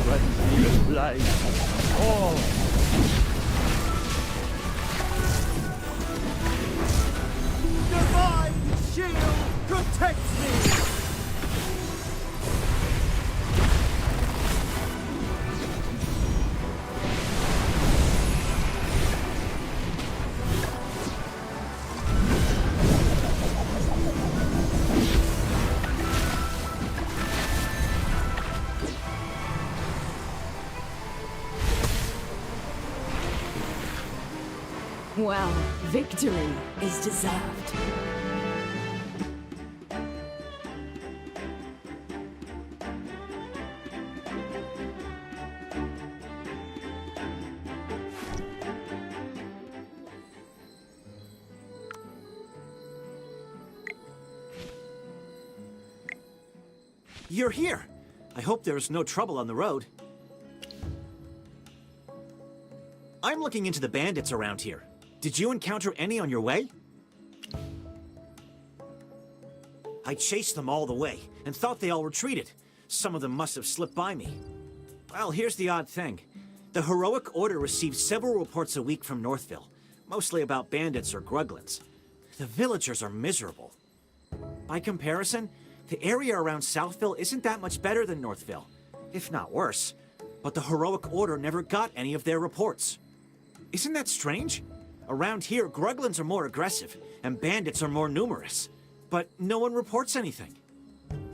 Frenzy light. Oh! Divine shield protects me! Well, victory is deserved. You're here. I hope there's no trouble on the road. I'm looking into the bandits around here. Did you encounter any on your way? I chased them all the way, and thought they all retreated. Some of them must have slipped by me. Well, here's the odd thing. The Heroic Order receives several reports a week from Northville, mostly about bandits or gruglins. The villagers are miserable. By comparison, the area around Southville isn't that much better than Northville, if not worse. But the Heroic Order never got any of their reports. Isn't that strange? Around here, gruglins are more aggressive, and bandits are more numerous. But no one reports anything.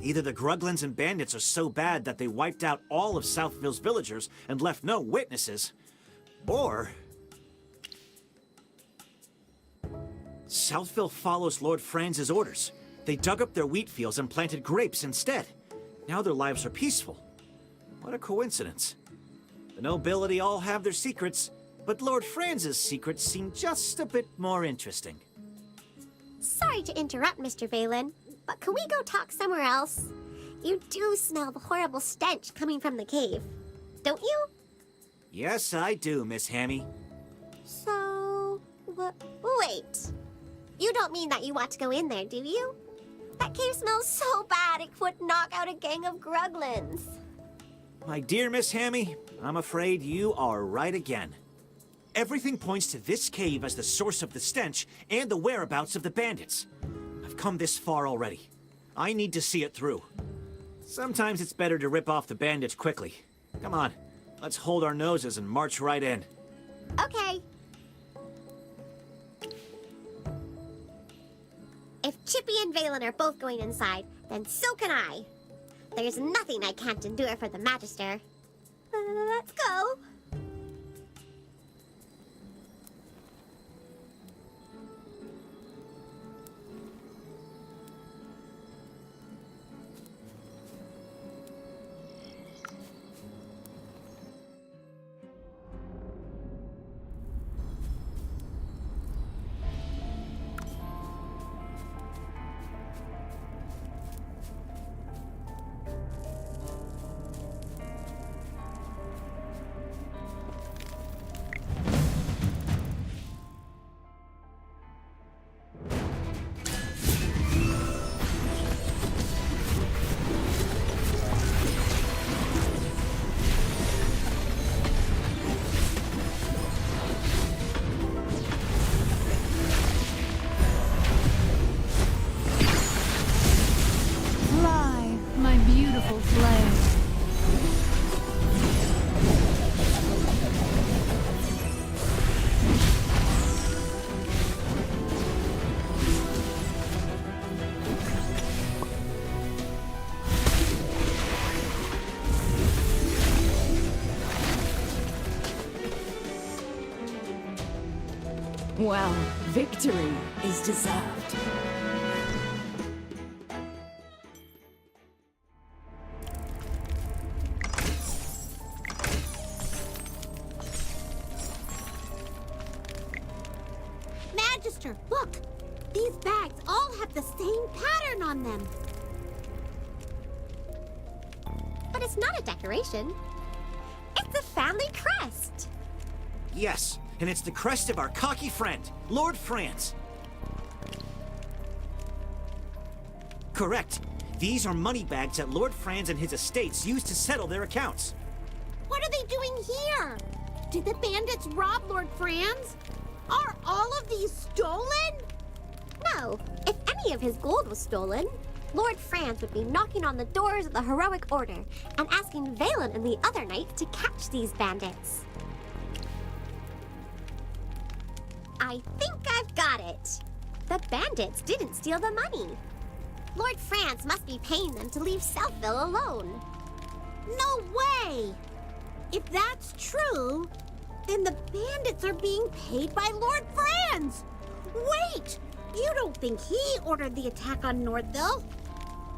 Either the gruglins and bandits are so bad that they wiped out all of Southville's villagers and left no witnesses, or Southville follows Lord Franz's orders. They dug up their wheat fields and planted grapes instead. Now their lives are peaceful. What a coincidence. The nobility all have their secrets, but Lord Franz's secrets seem just a bit more interesting. Sorry to interrupt, Mr. Valen, but can we go talk somewhere else? You do smell the horrible stench coming from the cave, don't you? Yes, I do, Miss Hammy. So, wait. You don't mean that you want to go in there, do you? That cave smells so bad it would knock out a gang of gruglins. My dear Miss Hammy, I'm afraid you are right again. Everything points to this cave as the source of the stench and the whereabouts of the bandits. I've come this far already. I need to see it through. Sometimes it's better to rip off the bandits quickly. Come on, let's hold our noses and march right in. Okay. If Chippy and Valen are both going inside, then so can I. There's nothing I can't endure for the Magister. Let's go. Fly, my beautiful flame. Well, victory is deserved. Magister, look! These bags all have the same pattern on them. But it's not a decoration. It's a family crest. Yes, and it's the crest of our cocky friend, Lord Franz. Correct. These are money bags that Lord Franz and his estates use to settle their accounts. What are they doing here? Did the bandits rob Lord Franz? Are all of these stolen? No, if any of his gold was stolen, Lord Franz would be knocking on the doors of the Heroic Order and asking Valen and the other knights to catch these bandits. I think I've got it. The bandits didn't steal the money. Lord Franz must be paying them to leave Southville alone. No way! If that's true, then the bandits are being paid by Lord Franz! Wait! You don't think he ordered the attack on Northville?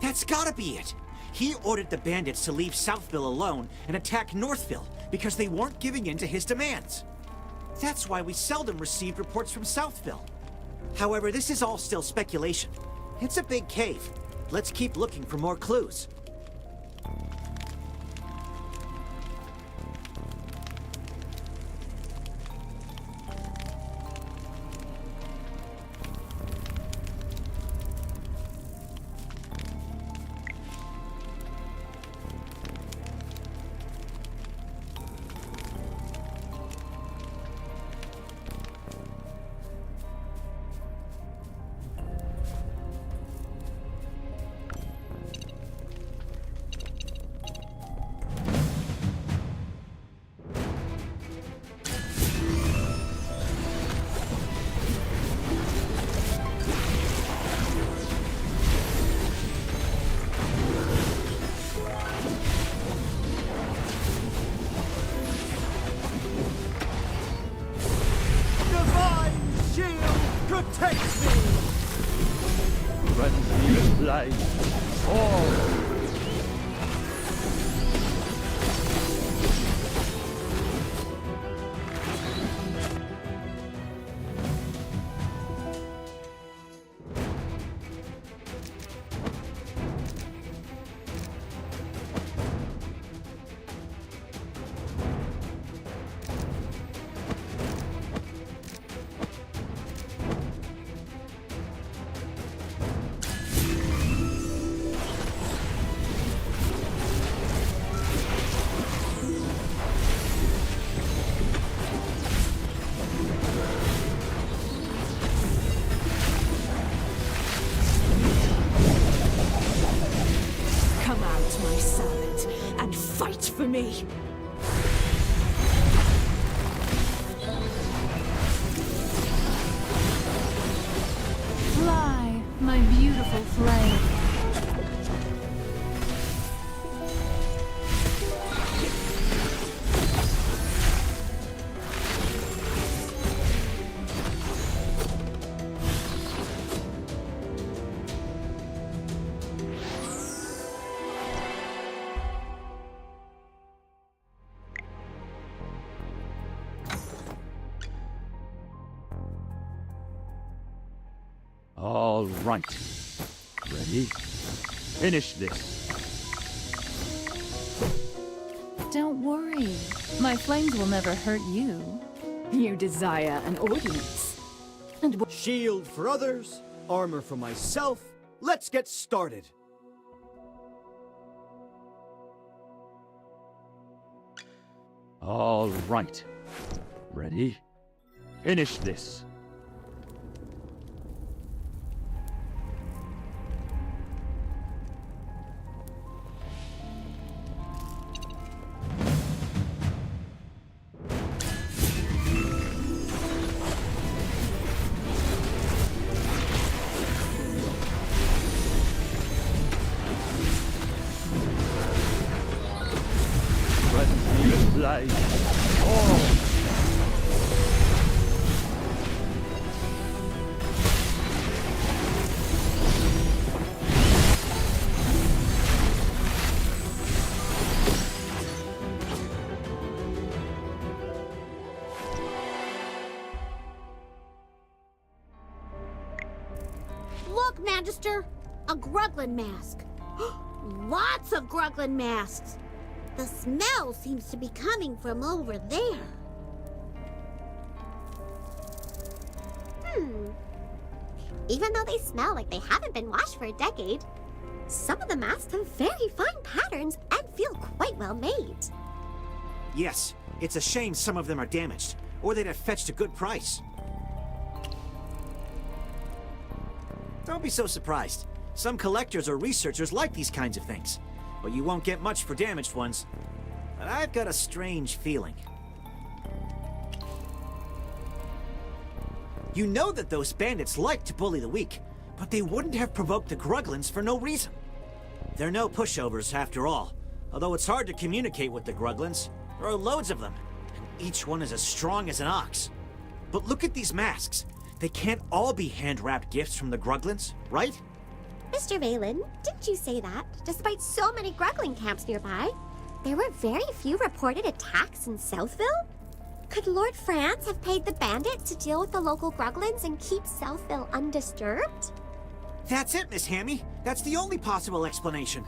That's gotta be it. He ordered the bandits to leave Southville alone and attack Northville because they weren't giving in to his demands. That's why we seldom received reports from Southville. However, this is all still speculation. It's a big cave. Let's keep looking for more clues. for me. Fly, my beautiful flame. All right. Ready? Finish this. Don't worry. My flames will never hurt you. You desire an audience. And shield for others, armor for myself. Let's get started. All right. Ready? Finish this. Light. Oh. Look, Magister! A Gruglin mask. Lots of Gruglin masks. The smell seems to be coming from over there. Even though they smell like they haven't been washed for a decade, some of the masks have very fine patterns and feel quite well made. Yes, it's a shame some of them are damaged, or they'd have fetched a good price. Don't be so surprised. Some collectors or researchers like these kinds of things, but you won't get much for damaged ones. But I've got a strange feeling. You know that those bandits like to bully the weak, but they wouldn't have provoked the Gruglins for no reason. They're no pushovers, after all, although it's hard to communicate with the Gruglins. There are loads of them, and each one is as strong as an ox. But look at these masks. They can't all be hand-wrapped gifts from the Gruglins, right? Mr. Valen, didn't you say that, despite so many Gruglin camps nearby, there were very few reported attacks in Southville? Could Lord France have paid the bandits to deal with the local Gruglins and keep Southville undisturbed? That's it, Miss Hammy. That's the only possible explanation.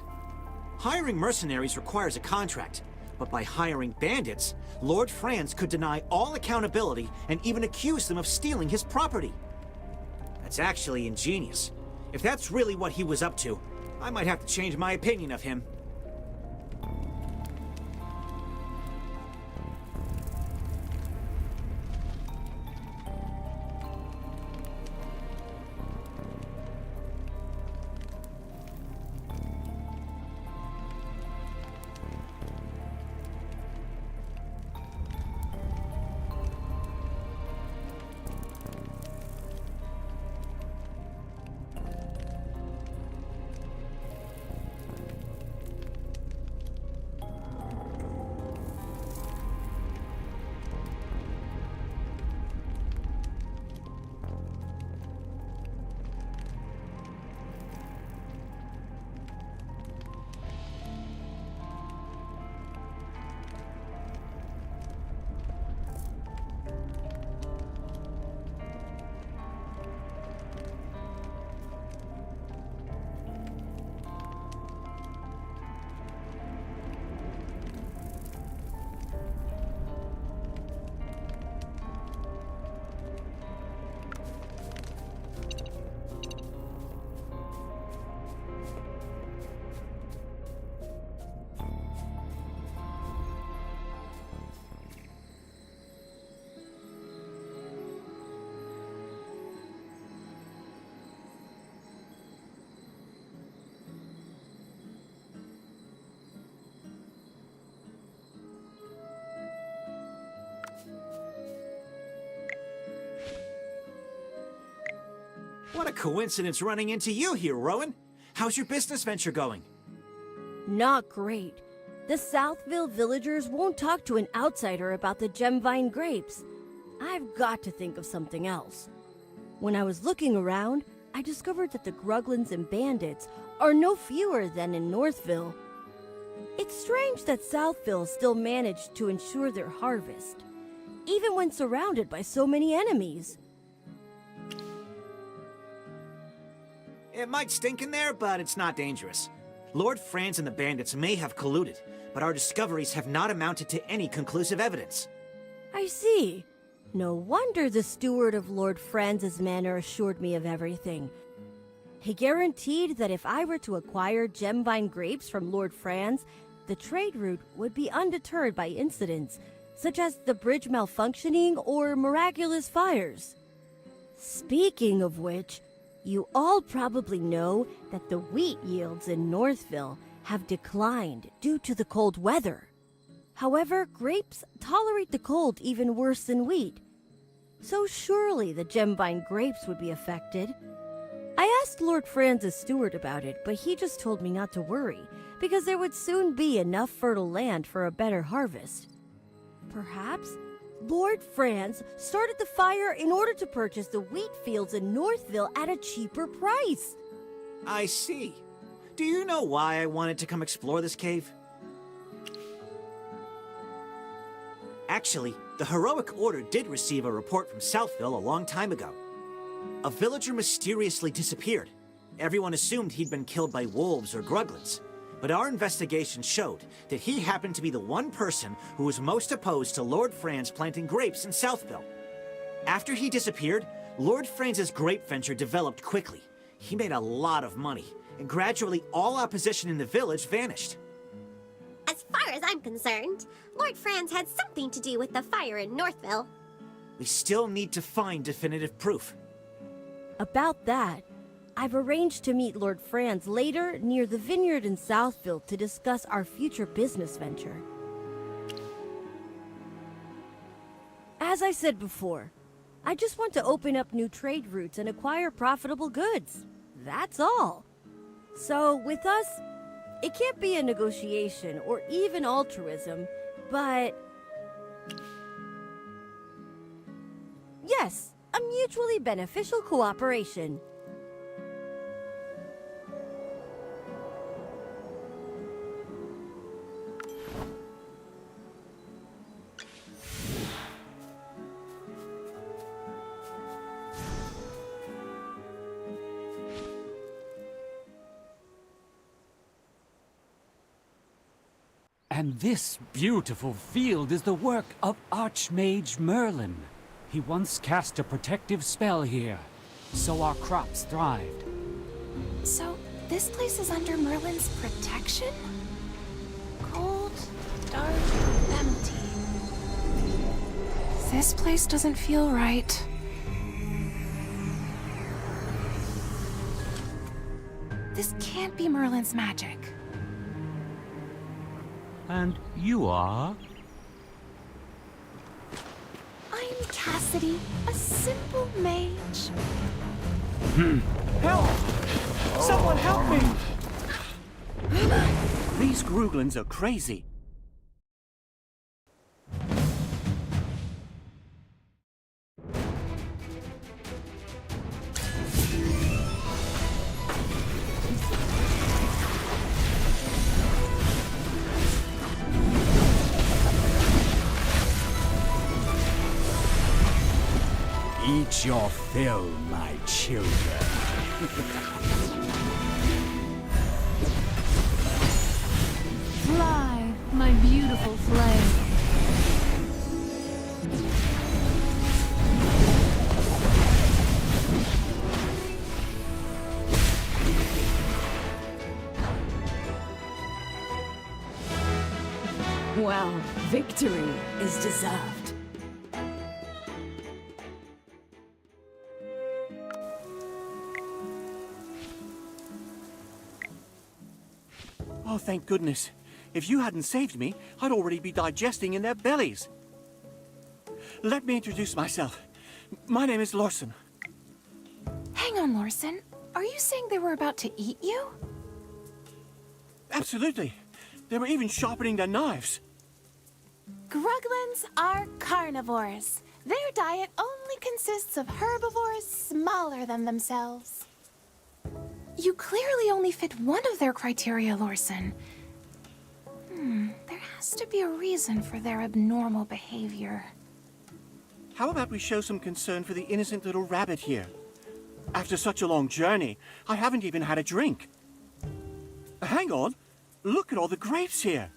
Hiring mercenaries requires a contract, but by hiring bandits, Lord France could deny all accountability and even accuse them of stealing his property. That's actually ingenious. If that's really what he was up to, I might have to change my opinion of him. a coincidence running into you here, Rowan. How's your business venture going? Not great. The Southville villagers won't talk to an outsider about the Gemvine grapes. I've got to think of something else. When I was looking around, I discovered that the Gruglins and bandits are no fewer than in Northville. It's strange that Southville still managed to ensure their harvest, even when surrounded by so many enemies. It might stink in there, but it's not dangerous. Lord Franz and the bandits may have colluded, but our discoveries have not amounted to any conclusive evidence. I see. No wonder the steward of Lord Franz's manor assured me of everything. He guaranteed that if I were to acquire Gemvine grapes from Lord Franz, the trade route would be undeterred by incidents, such as the bridge malfunctioning or miraculous fires. Speaking of which, you all probably know that the wheat yields in Northville have declined due to the cold weather. However, grapes tolerate the cold even worse than wheat, so surely the Gemvine grapes would be affected. I asked Lord Franz's steward about it, but he just told me not to worry, because there would soon be enough fertile land for a better harvest. Perhaps Lord Franz started the fire in order to purchase the wheat fields in Northville at a cheaper price. I see. Do you know why I wanted to come explore this cave? Actually, the Heroic Order did receive a report from Southville a long time ago. A villager mysteriously disappeared. Everyone assumed he'd been killed by wolves or gruglins, but our investigation showed that he happened to be the one person who was most opposed to Lord Franz planting grapes in Southville. After he disappeared, Lord Franz's grape venture developed quickly. He made a lot of money, and gradually all opposition in the village vanished. As far as I'm concerned, Lord Franz had something to do with the fire in Northville. We still need to find definitive proof. About that, I've arranged to meet Lord Franz later near the vineyard in Southville to discuss our future business venture. As I said before, I just want to open up new trade routes and acquire profitable goods. That's all. So with us, it can't be a negotiation or even altruism, but yes, a mutually beneficial cooperation. And this beautiful field is the work of Archmage Merlin. He once cast a protective spell here, so our crops thrived. So, this place is under Merlin's protection? Cold, dark, empty. This place doesn't feel right. This can't be Merlin's magic. And you are? I'm Cassidy, a simple mage. Help! Someone help me! These Gruglins are crazy. Eat your fill, my children. Fly, my beautiful flame. Well, victory is deserved. Oh, thank goodness. If you hadn't saved me, I'd already be digesting in their bellies. Let me introduce myself. My name is Lorson. Hang on, Lorson. Are you saying they were about to eat you? Absolutely. They were even sharpening their knives. Gruglins are carnivores. Their diet only consists of herbivores smaller than themselves. You clearly only fit one of their criteria, Lorson. There has to be a reason for their abnormal behavior. How about we show some concern for the innocent little rabbit here? After such a long journey, I haven't even had a drink. Hang on. Look at all the grapes here.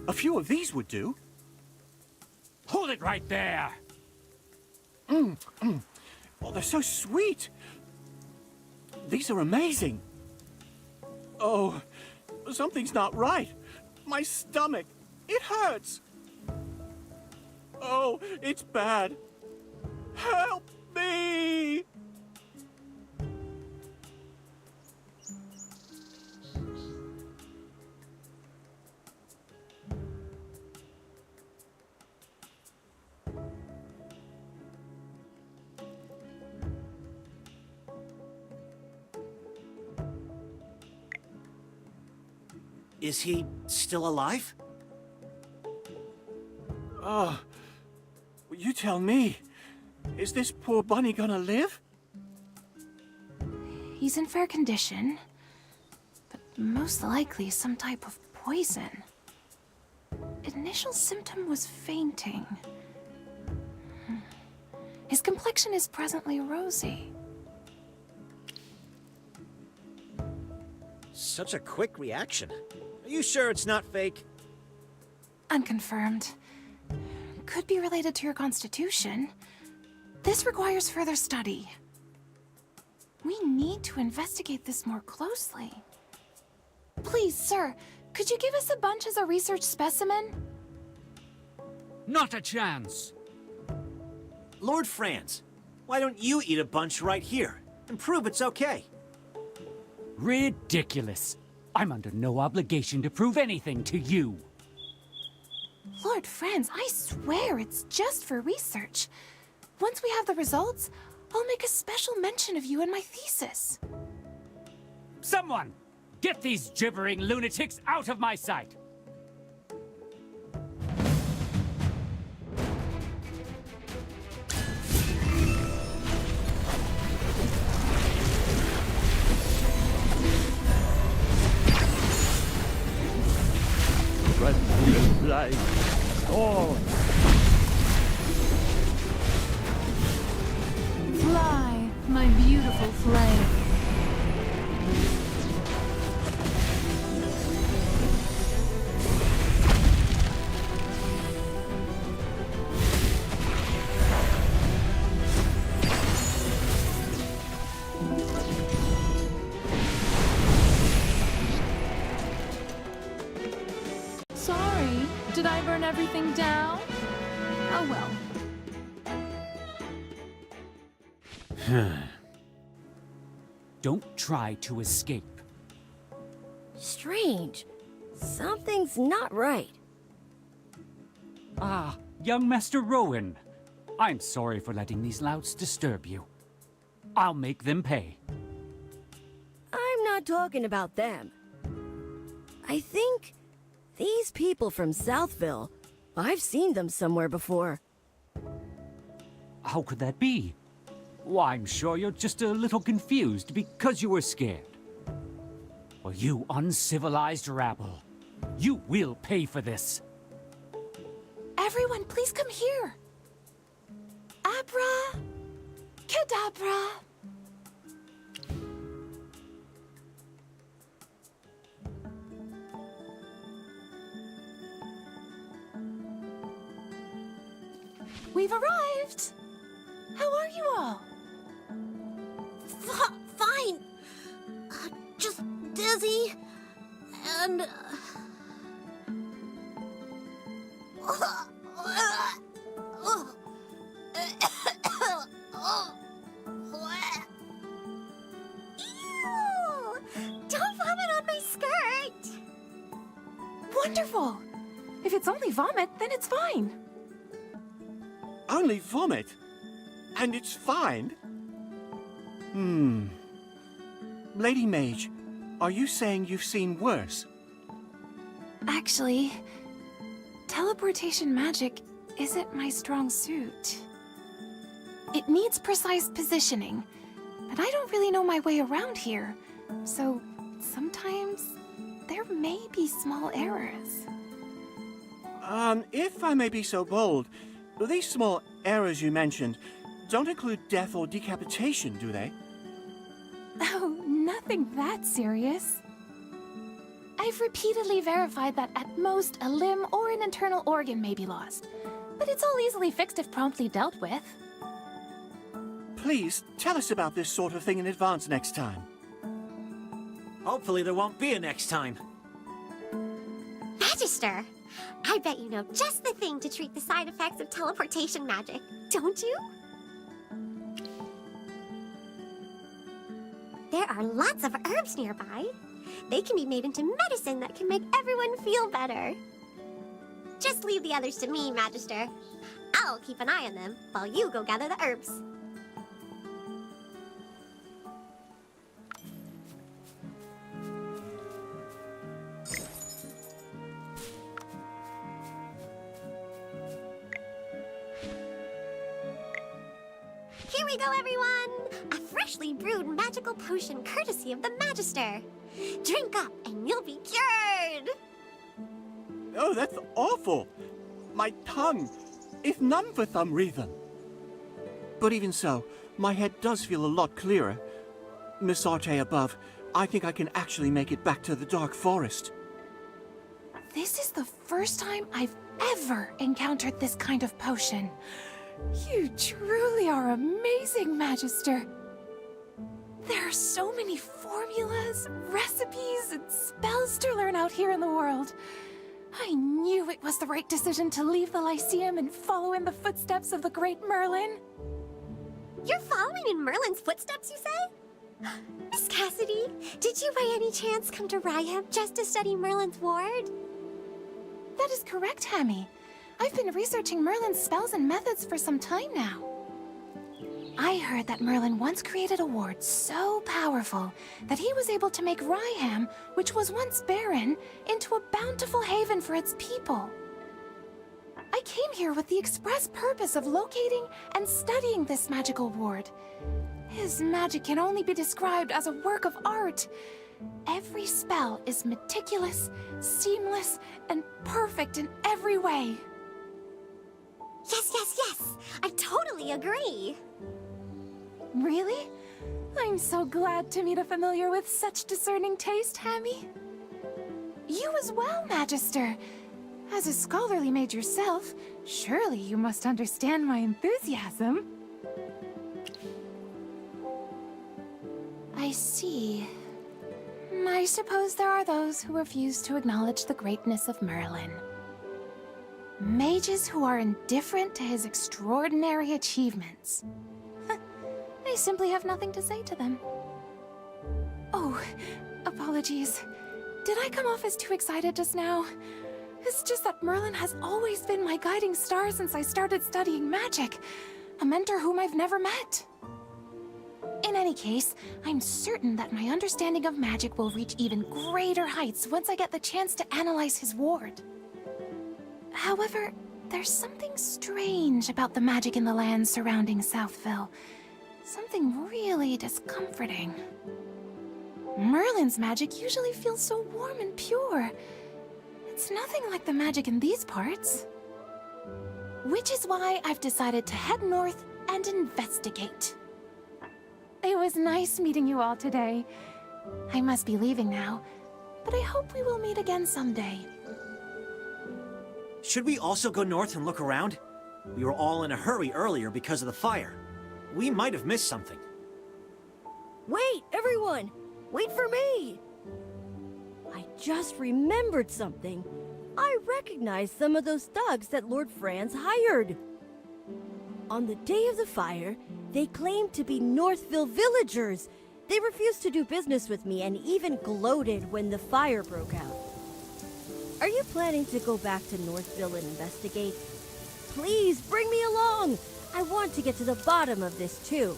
A few of these would do. Hold it right there! Oh, they're so sweet. These are amazing. Oh, something's not right. My stomach, it hurts. Oh, it's bad. Help me! Is he still alive? Oh, you tell me. Is this poor bunny gonna live? He's in fair condition, but most likely some type of poison. Initial symptom was fainting. His complexion is presently rosy. Such a quick reaction. Are you sure it's not fake? Unconfirmed. Could be related to your constitution. This requires further study. We need to investigate this more closely. Please, sir, could you give us a bunch as a research specimen? Not a chance! Lord Franz, why don't you eat a bunch right here and prove it's okay? Ridiculous. I'm under no obligation to prove anything to you. Lord Franz, I swear it's just for research. Once we have the results, I'll make a special mention of you in my thesis. Someone! Get these gibbering lunatics out of my sight! Restless life. Oh! Fly, my beautiful flame. Sorry, did I burn everything down? Oh well. Don't try to escape. Strange. Something's not right. Ah, young Master Rowan. I'm sorry for letting these louts disturb you. I'll make them pay. I'm not talking about them. I think these people from Southville, I've seen them somewhere before. How could that be? Why, I'm sure you're just a little confused because you were scared. Well, you uncivilized rabble. You will pay for this. Everyone, please come here. Abra... Cadabra. We've arrived! How are you all? Fine. Just dizzy. And... Ew! Don't vomit on my skirt! Wonderful! If it's only vomit, then it's fine. Only vomit? And it's fine? Lady Mage, are you saying you've seen worse? Actually, teleportation magic isn't my strong suit. It needs precise positioning, but I don't really know my way around here, so sometimes there may be small errors. If I may be so bold, these small errors you mentioned don't include death or decapitation, do they? Oh, nothing that serious. I've repeatedly verified that at most a limb or an internal organ may be lost, but it's all easily fixed if promptly dealt with. Please, tell us about this sort of thing in advance next time. Hopefully there won't be a next time. Magister, I bet you know just the thing to treat the side effects of teleportation magic, don't you? There are lots of herbs nearby. They can be made into medicine that can make everyone feel better. Just leave the others to me, Magister. I'll keep an eye on them while you go gather the herbs. Here we go, everyone! A freshly brewed magical potion courtesy of the Magister. Drink up and you'll be cured! Oh, that's awful! My tongue! If none for some reason. But even so, my head does feel a lot clearer. Miss Arte above, I think I can actually make it back to the Dark Forest. This is the first time I've ever encountered this kind of potion. You truly are amazing, Magister. There are so many formulas, recipes, and spells to learn out here in the world. I knew it was the right decision to leave the Lyceum and follow in the footsteps of the great Merlin. You're following in Merlin's footsteps, you say? Miss Cassidy, did you by any chance come to Ryham just to study Merlin's ward? That is correct, Hammy. I've been researching Merlin's spells and methods for some time now. I heard that Merlin once created a ward so powerful that he was able to make Ryham, which was once barren, into a bountiful haven for its people. I came here with the express purpose of locating and studying this magical ward. His magic can only be described as a work of art. Every spell is meticulous, seamless, and perfect in every way. Yes, yes, yes! I totally agree! Really? I'm so glad to meet a familiar with such discerning taste, Hammy. You as well, Magister. As a scholarly mage yourself, surely you must understand my enthusiasm. I see. I suppose there are those who refuse to acknowledge the greatness of Merlin. Mages who are indifferent to his extraordinary achievements. I simply have nothing to say to them. Oh, apologies. Did I come off as too excited just now? It's just that Merlin has always been my guiding star since I started studying magic. A mentor whom I've never met. In any case, I'm certain that my understanding of magic will reach even greater heights once I get the chance to analyze his ward. However, there's something strange about the magic in the lands surrounding Southville. Something really discomforting. Merlin's magic usually feels so warm and pure. It's nothing like the magic in these parts. Which is why I've decided to head north and investigate. It was nice meeting you all today. I must be leaving now, but I hope we will meet again someday. Should we also go north and look around? We were all in a hurry earlier because of the fire. We might have missed something. Wait, everyone! Wait for me! I just remembered something. I recognize some of those thugs that Lord Franz hired. On the day of the fire, they claimed to be Northville villagers. They refused to do business with me and even gloated when the fire broke out. Are you planning to go back to Northville and investigate? Please, bring me along! I want to get to the bottom of this, too.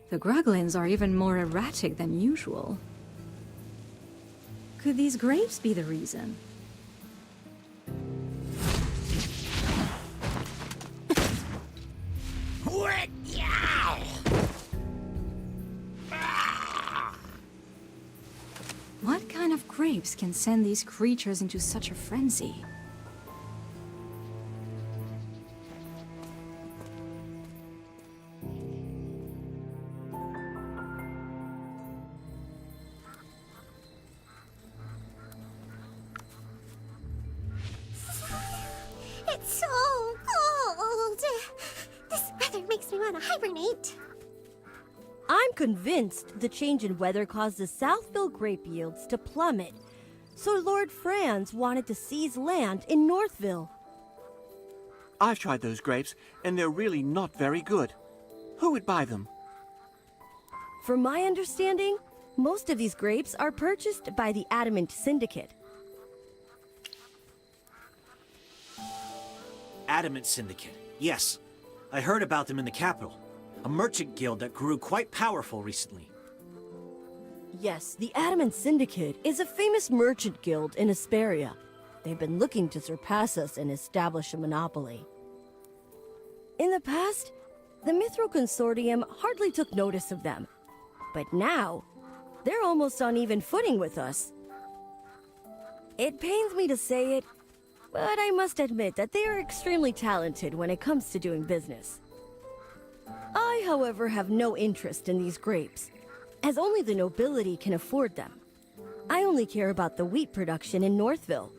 The Gruglins are even more erratic than usual. Could these grapes be the reason? What kind of grapes can send these creatures into such a frenzy? It's so cold. This weather makes me want to hibernate. I'm convinced the change in weather caused the Southville grape yields to plummet, so Lord Franz wanted to seize land in Northville. I've tried those grapes, and they're really not very good. Who would buy them? From my understanding, most of these grapes are purchased by the Adamant Syndicate. Adamant Syndicate. Yes. I heard about them in the capital. A merchant guild that grew quite powerful recently. Yes, the Adamant Syndicate is a famous merchant guild in Asperia. They've been looking to surpass us and establish a monopoly. In the past, the Mithril Consortium hardly took notice of them. But now, they're almost on even footing with us. It pains me to say it, but I must admit that they are extremely talented when it comes to doing business. I, however, have no interest in these grapes, as only the nobility can afford them. I only care about the wheat production in Northville.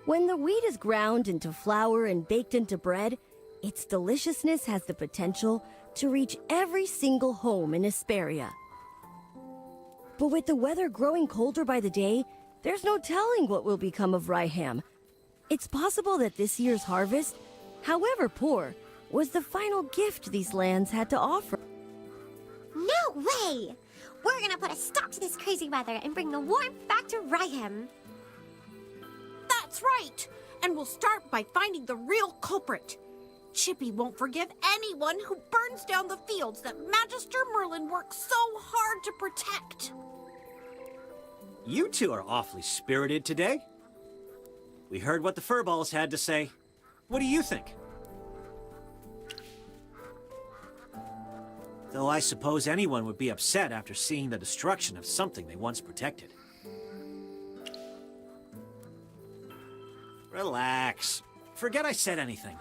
When the wheat is ground into flour and baked into bread, its deliciousness has the potential to reach every single home in Asperia. But with the weather growing colder by the day, there's no telling what will become of Ryham. It's possible that this year's harvest, however poor, was the final gift these lands had to offer. No way! We're gonna put a stop to this crazy weather and bring the warmth back to Ryham. That's right! And we'll start by finding the real culprit. Chippy won't forgive anyone who burns down the fields that Magister Merlin worked so hard to protect. You two are awfully spirited today. We heard what the Furballs had to say. What do you think? Though I suppose anyone would be upset after seeing the destruction of something they once protected. Relax. Forget I said anything.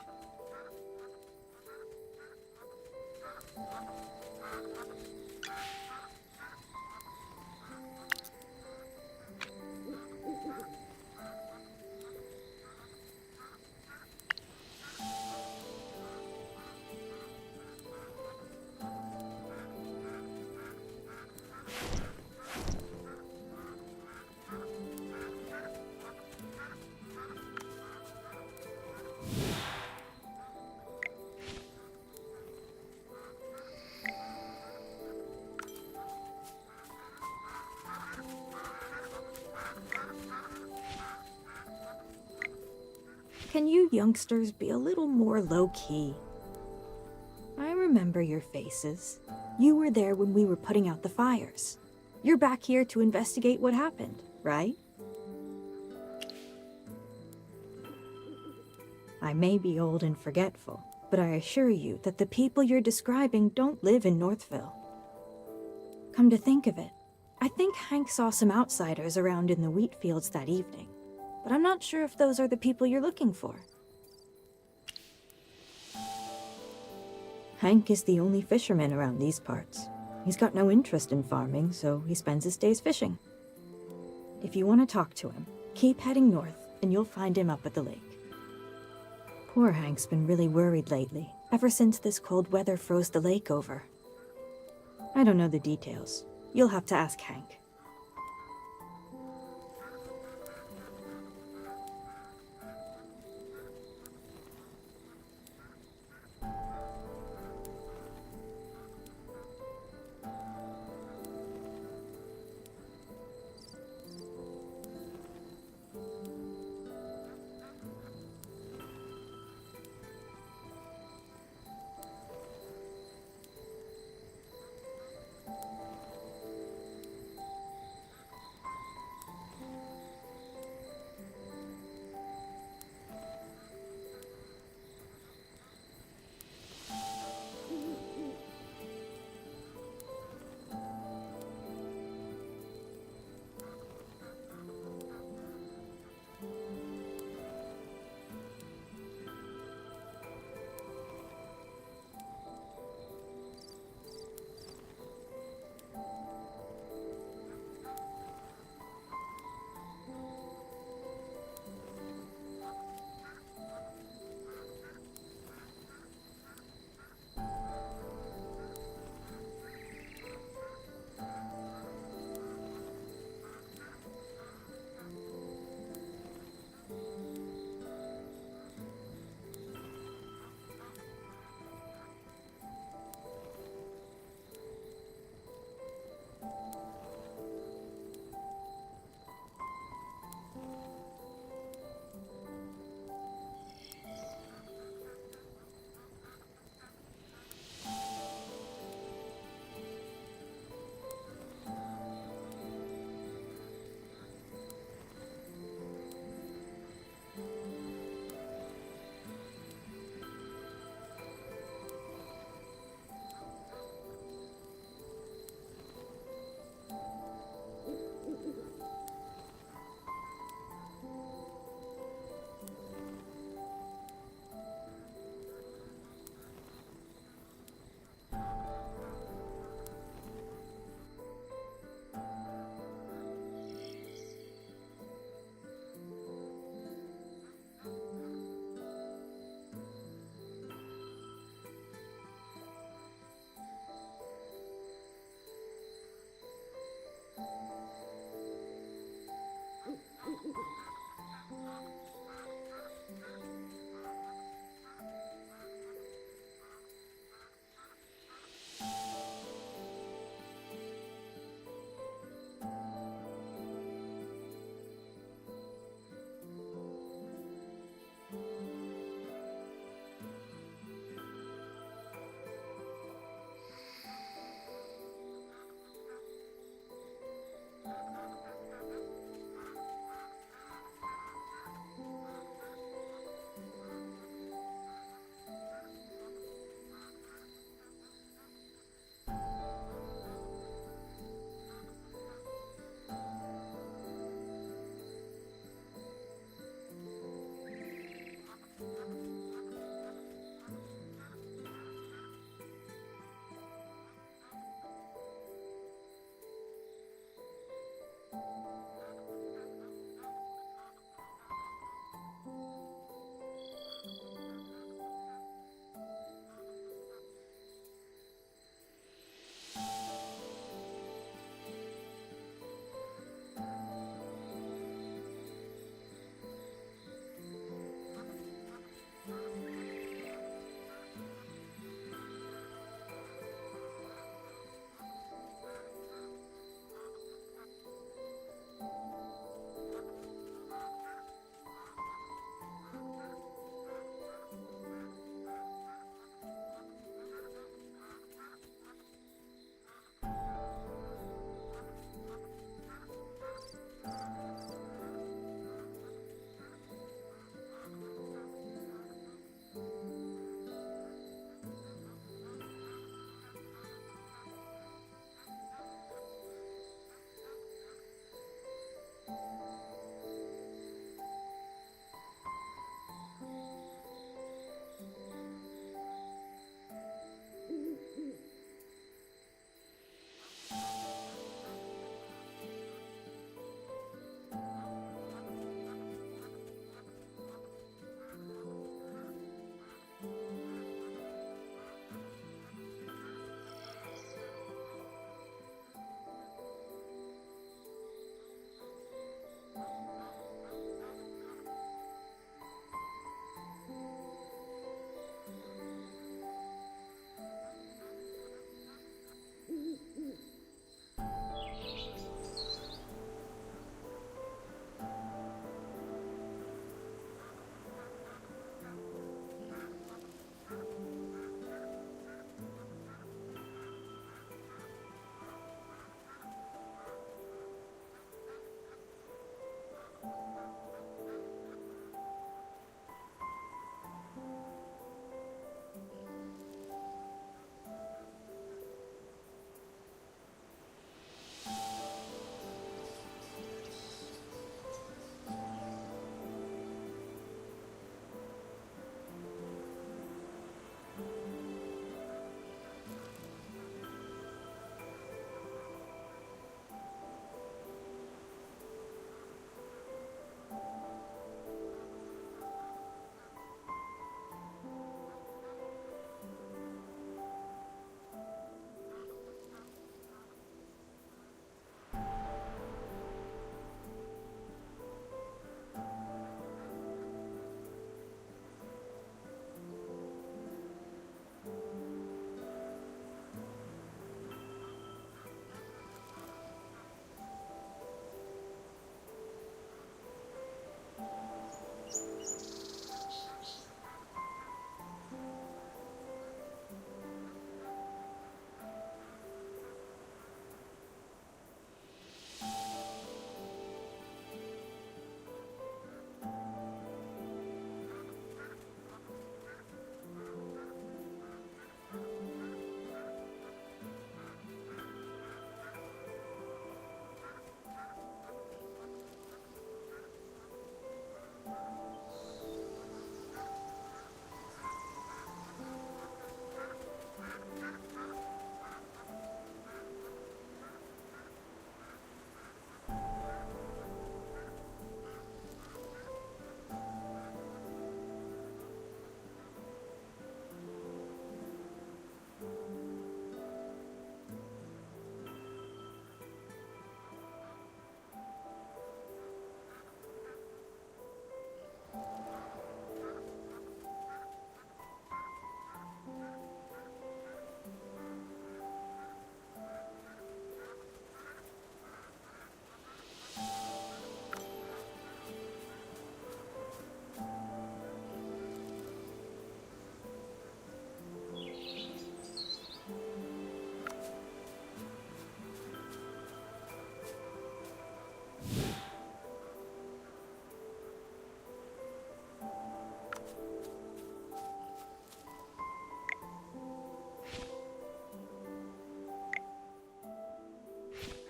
Can you youngsters be a little more low-key? I remember your faces. You were there when we were putting out the fires. You're back here to investigate what happened, right? I may be old and forgetful, but I assure you that the people you're describing don't live in Northville. Come to think of it, I think Hank saw some outsiders around in the wheat fields that evening, but I'm not sure if those are the people you're looking for. Hank is the only fisherman around these parts. He's got no interest in farming, so he spends his days fishing. If you want to talk to him, keep heading north, and you'll find him up at the lake. Poor Hank's been really worried lately, ever since this cold weather froze the lake over. I don't know the details. You'll have to ask Hank.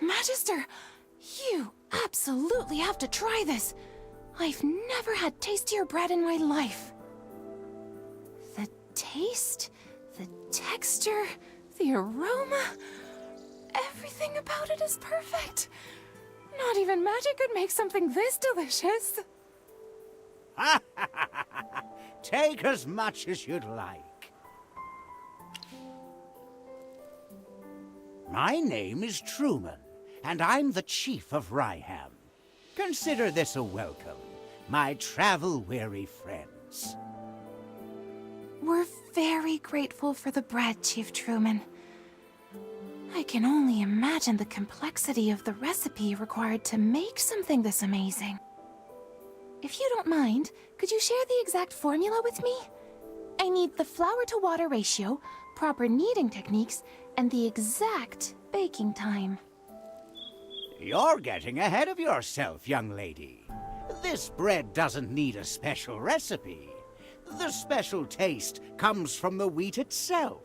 Magister, you absolutely have to try this. I've never had tastier bread in my life. The taste, the texture, the aroma, everything about it is perfect. Not even magic could make something this delicious. Take as much as you'd like. My name is Truman, and I'm the chief of Ryham. Consider this a welcome, my travel-weary friends. We're very grateful for the bread, Chief Truman. I can only imagine the complexity of the recipe required to make something this amazing. If you don't mind, could you share the exact formula with me? I need the flour-to-water ratio, proper kneading techniques, and the exact baking time. You're getting ahead of yourself, young lady. This bread doesn't need a special recipe. The special taste comes from the wheat itself.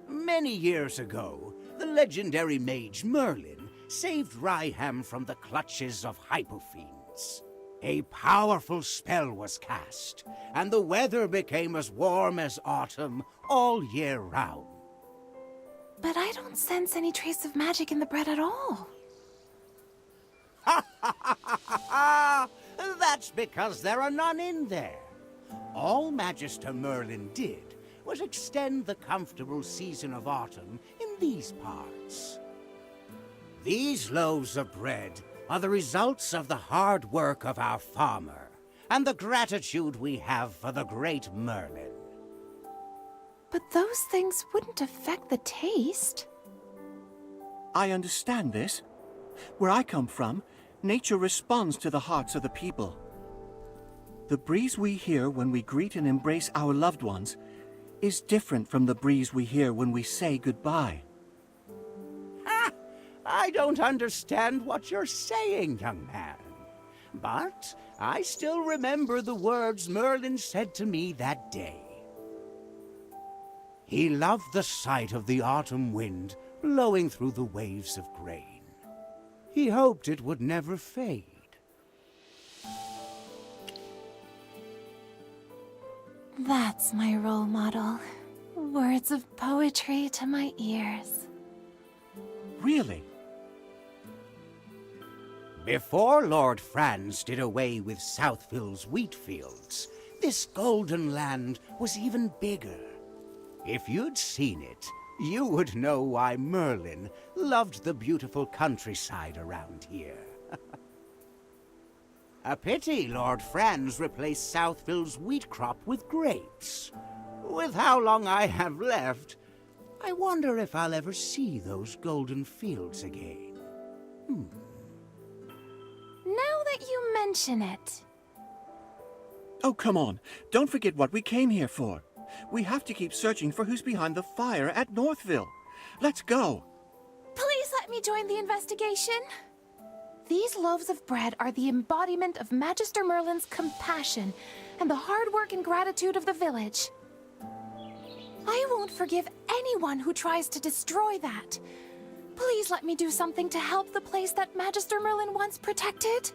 Many years ago, the legendary mage Merlin saved Ryham from the clutches of hypofiends. A powerful spell was cast, and the weather became as warm as autumn all year round. But I don't sense any trace of magic in the bread at all. That's because there are none in there. All Magister Merlin did was extend the comfortable season of autumn in these parts. These loaves of bread are the results of the hard work of our farmer and the gratitude we have for the great Merlin. But those things wouldn't affect the taste. I understand this. Where I come from, nature responds to the hearts of the people. The breeze we hear when we greet and embrace our loved ones is different from the breeze we hear when we say goodbye. I don't understand what you're saying, young man. But I still remember the words Merlin said to me that day. He loved the sight of the autumn wind blowing through the waves of grain. He hoped it would never fade. That's my role model. Words of poetry to my ears. Really? Before Lord Franz did away with Southville's wheat fields, this golden land was even bigger. If you'd seen it, you would know why Merlin loved the beautiful countryside around here. A pity Lord Franz replaced Southville's wheat crop with grapes. With how long I have left, I wonder if I'll ever see those golden fields again. Now that you mention it. Oh, come on. Don't forget what we came here for. We have to keep searching for who's behind the fire at Northville. Let's go. Please let me join the investigation. These loaves of bread are the embodiment of Magister Merlin's compassion and the hard work and gratitude of the village. I won't forgive anyone who tries to destroy that. Please let me do something to help the place that Magister Merlin once protected.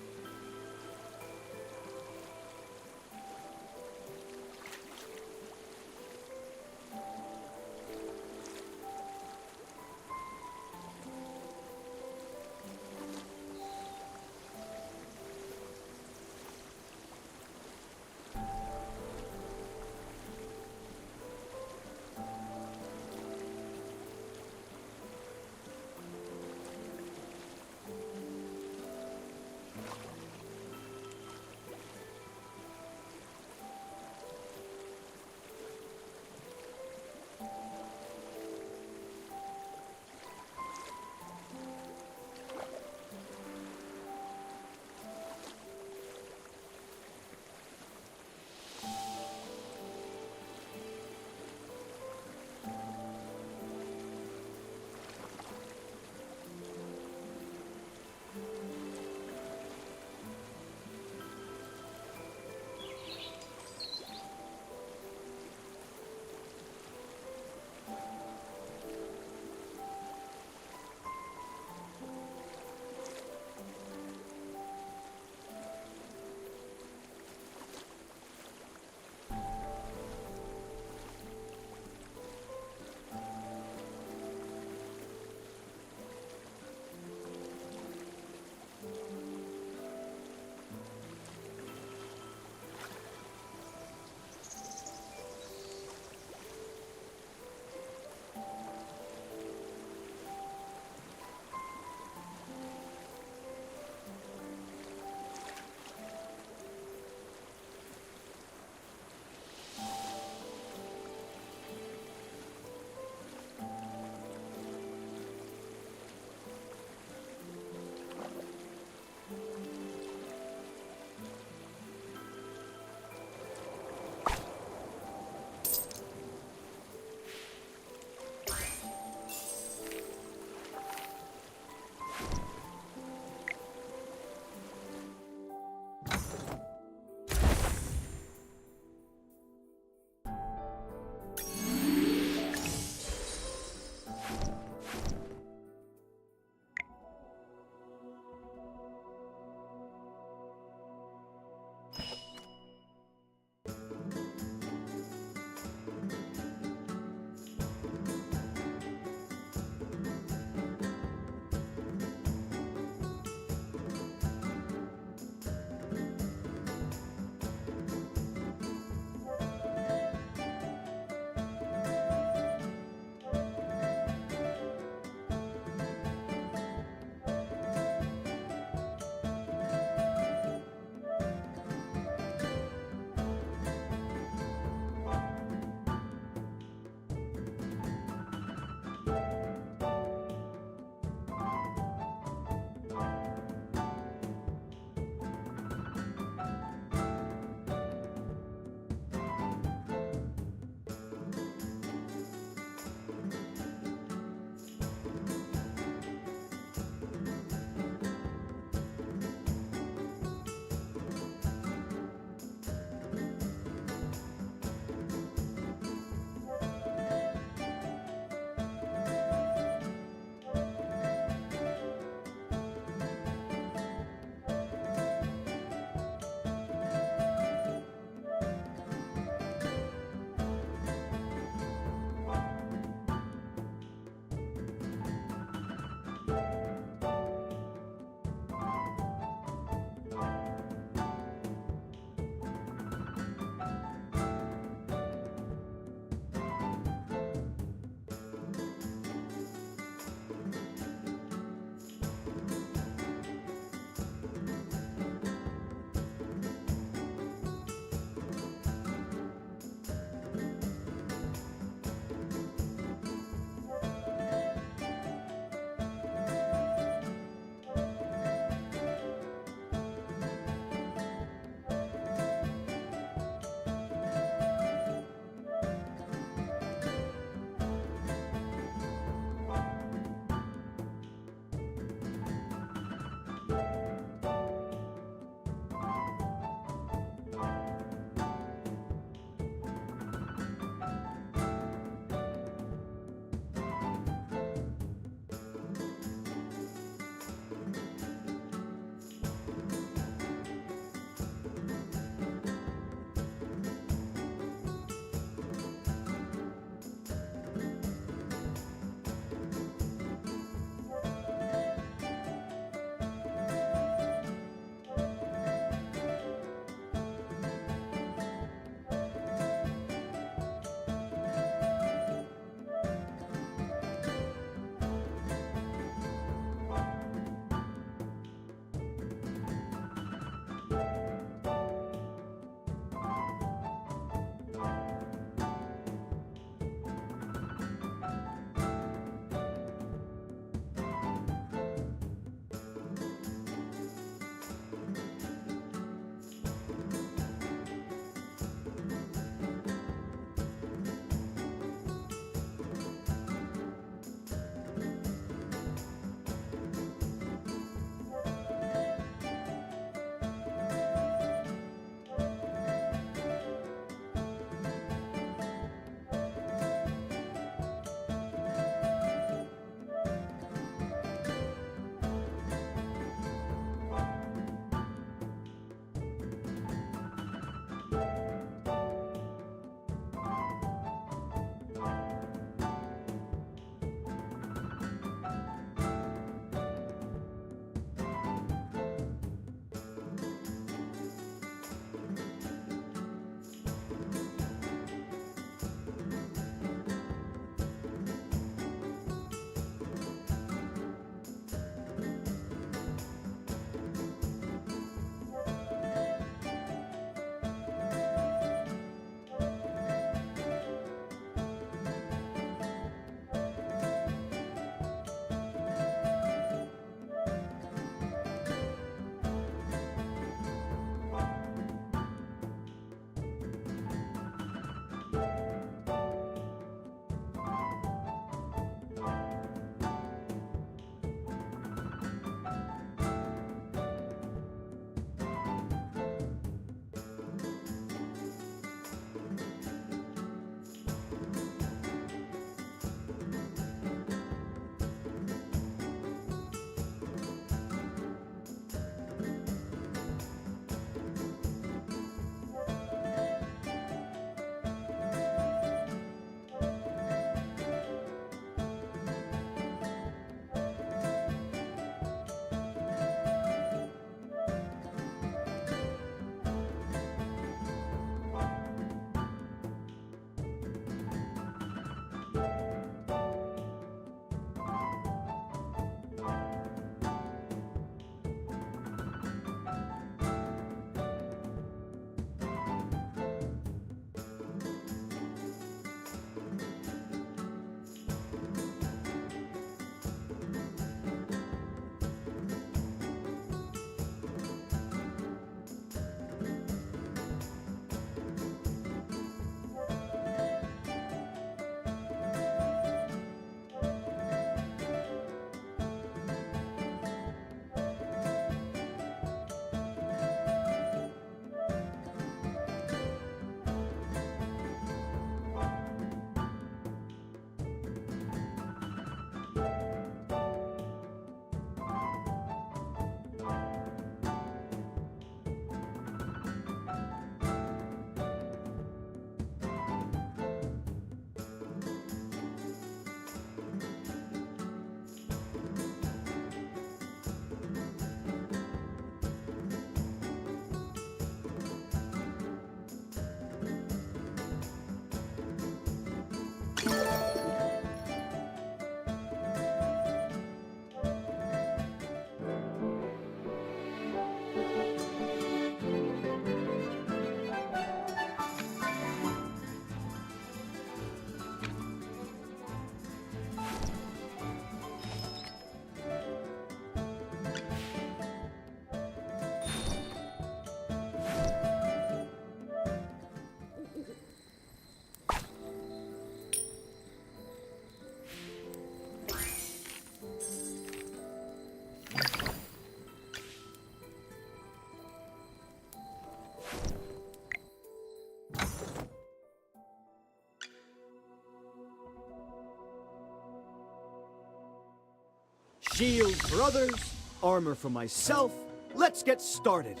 Shield for others, armor for myself. Let's get started.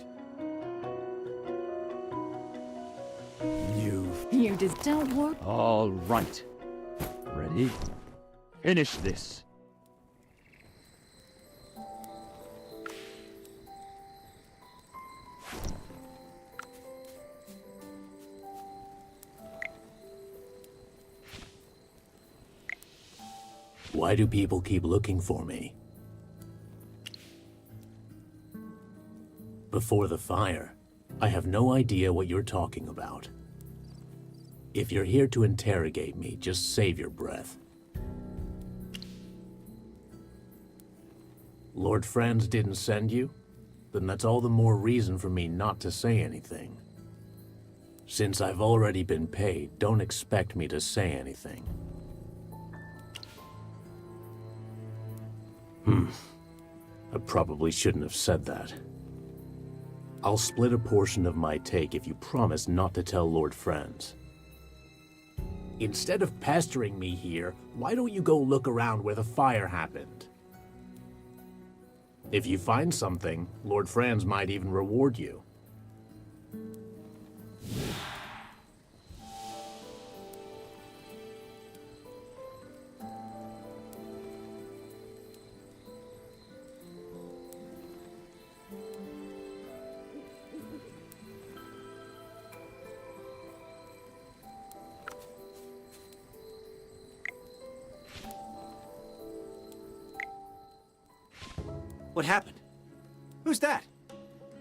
You just don't work. All right. Ready? Finish this. Why do people keep looking for me? Before the fire, I have no idea what you're talking about. If you're here to interrogate me, just save your breath. Lord Franz didn't send you? Then that's all the more reason for me not to say anything. Since I've already been paid, don't expect me to say anything. I probably shouldn't have said that. I'll split a portion of my take if you promise not to tell Lord Franz. Instead of pestering me here, why don't you go look around where the fire happened? If you find something, Lord Franz might even reward you. What happened? Who's that?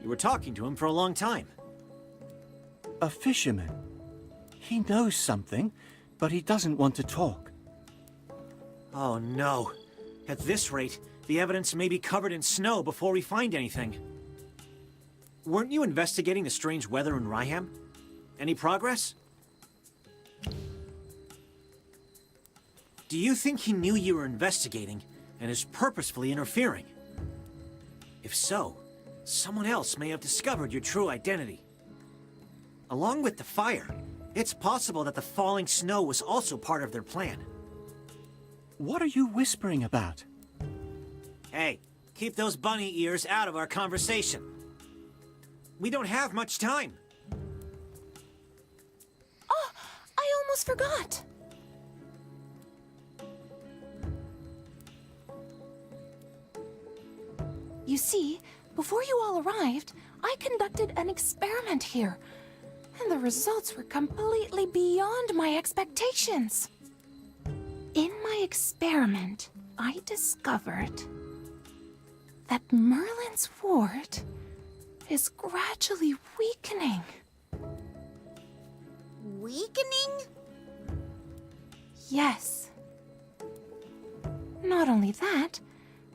You were talking to him for a long time. A fisherman. He knows something, but he doesn't want to talk. Oh no. At this rate, the evidence may be covered in snow before we find anything. Weren't you investigating the strange weather in Ryham? Any progress? Do you think he knew you were investigating and is purposefully interfering? If so, someone else may have discovered your true identity. Along with the fire, it's possible that the falling snow was also part of their plan. What are you whispering about? Hey, keep those bunny ears out of our conversation. We don't have much time. Oh, I almost forgot. You see, before you all arrived, I conducted an experiment here, and the results were completely beyond my expectations. In my experiment, I discovered that Merlin's ward is gradually weakening. Weakening? Yes. Not only that,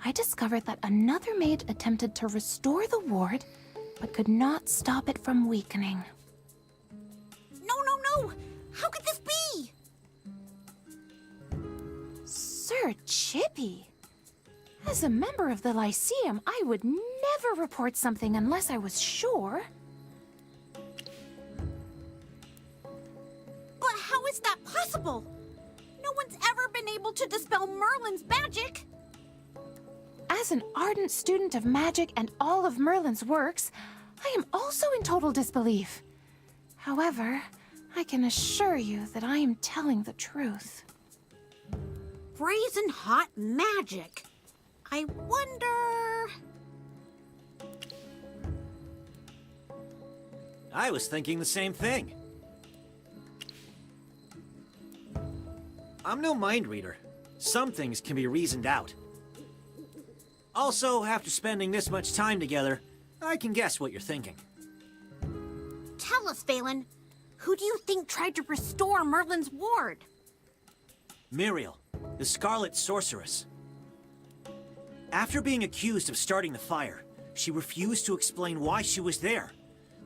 I discovered that another maid attempted to restore the ward, but could not stop it from weakening. No! How could this be? Sir Chippy, as a member of the Lyceum, I would never report something unless I was sure. But how is that possible? No one's ever been able to dispel Merlin's magic. As an ardent student of magic and all of Merlin's works, I am also in total disbelief. However, I can assure you that I am telling the truth. Brazen hot magic. I wonder... I was thinking the same thing. I'm no mind reader. Some things can be reasoned out. Also, after spending this much time together, I can guess what you're thinking. Tell us, Phelan. Who do you think tried to restore Merlin's ward? Muriel, the Scarlet Sorceress. After being accused of starting the fire, she refused to explain why she was there.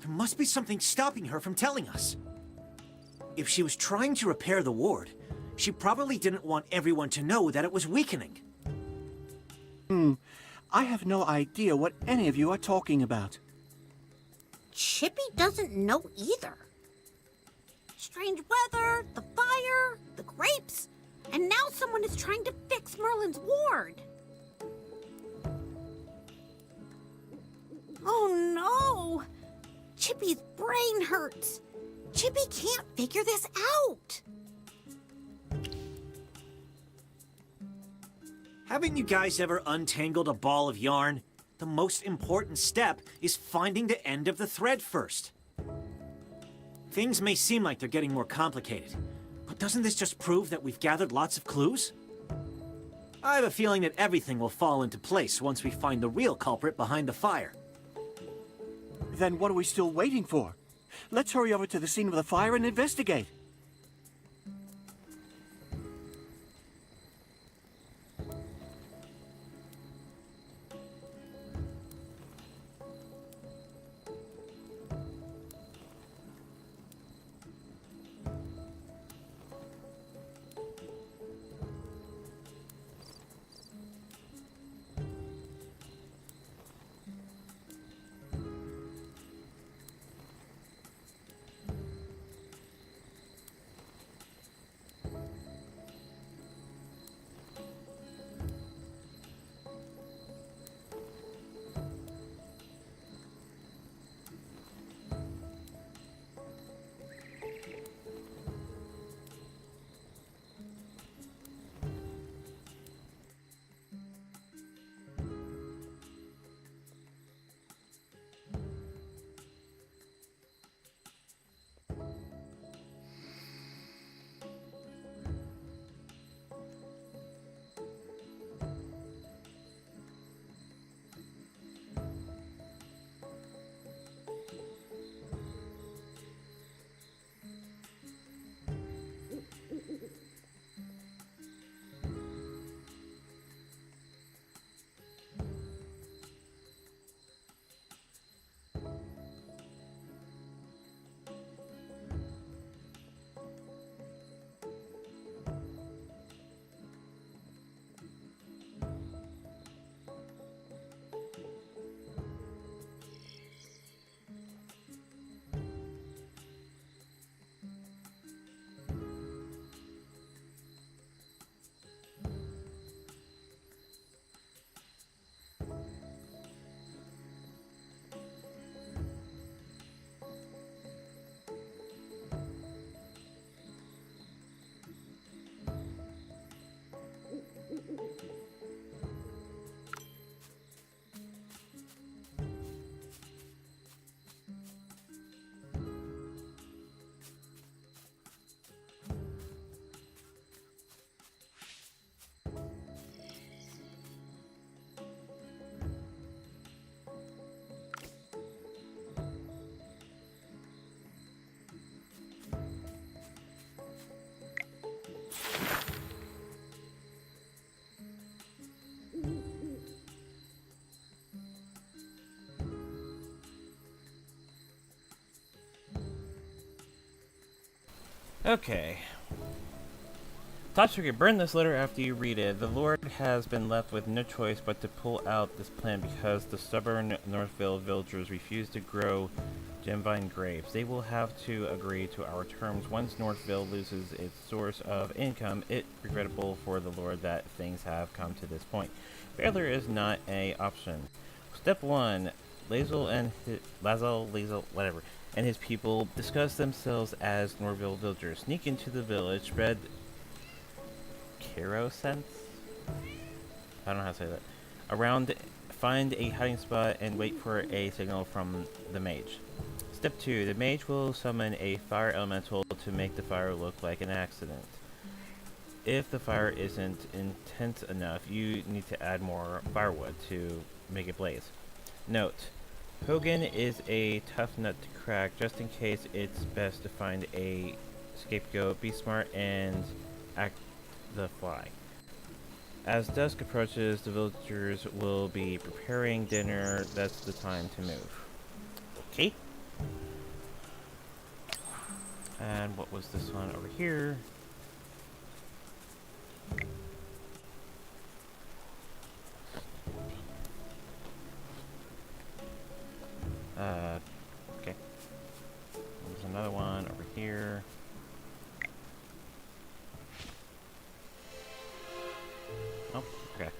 There must be something stopping her from telling us. If she was trying to repair the ward, she probably didn't want everyone to know that it was weakening. I have no idea what any of you are talking about. Chippy doesn't know either. Strange weather, the fire, the grapes, and now someone is trying to fix Merlin's ward. Chippy's brain hurts. Chippy can't figure this out. Haven't you guys ever untangled a ball of yarn? The most important step is finding the end of the thread first. Things may seem like they're getting more complicated, but doesn't this just prove that we've gathered lots of clues? I have a feeling that everything will fall into place once we find the real culprit behind the fire. Then what are we still waiting for? Let's hurry over to the scene of the fire and investigate. Okay. Top secret, burn this letter after you read it. The Lord has been left with no choice but to pull out this plan because the stubborn Northville villagers refuse to grow gemvine grapes. They will have to agree to our terms. Once Northville loses its source of income, it's regrettable for the Lord that things have come to this point. Failure is not an option. Step 1. Lazel, whatever, and his people disguise themselves as Northville villagers. Sneak into the village, spread Caro sense? I don't know how to say that. Around, find a hiding spot and wait for a signal from the mage. Step 2. The mage will summon a fire elemental to make the fire look like an accident. If the fire isn't intense enough, you need to add more firewood to make it blaze. Note: Hogan is a tough nut to crack. Just in case, it's best to find a scapegoat. Be smart and act the fly. As dusk approaches, the villagers will be preparing dinner. That's the time to move. Okay. And what was this one over here? Okay. There's another one over here. Oh, okay.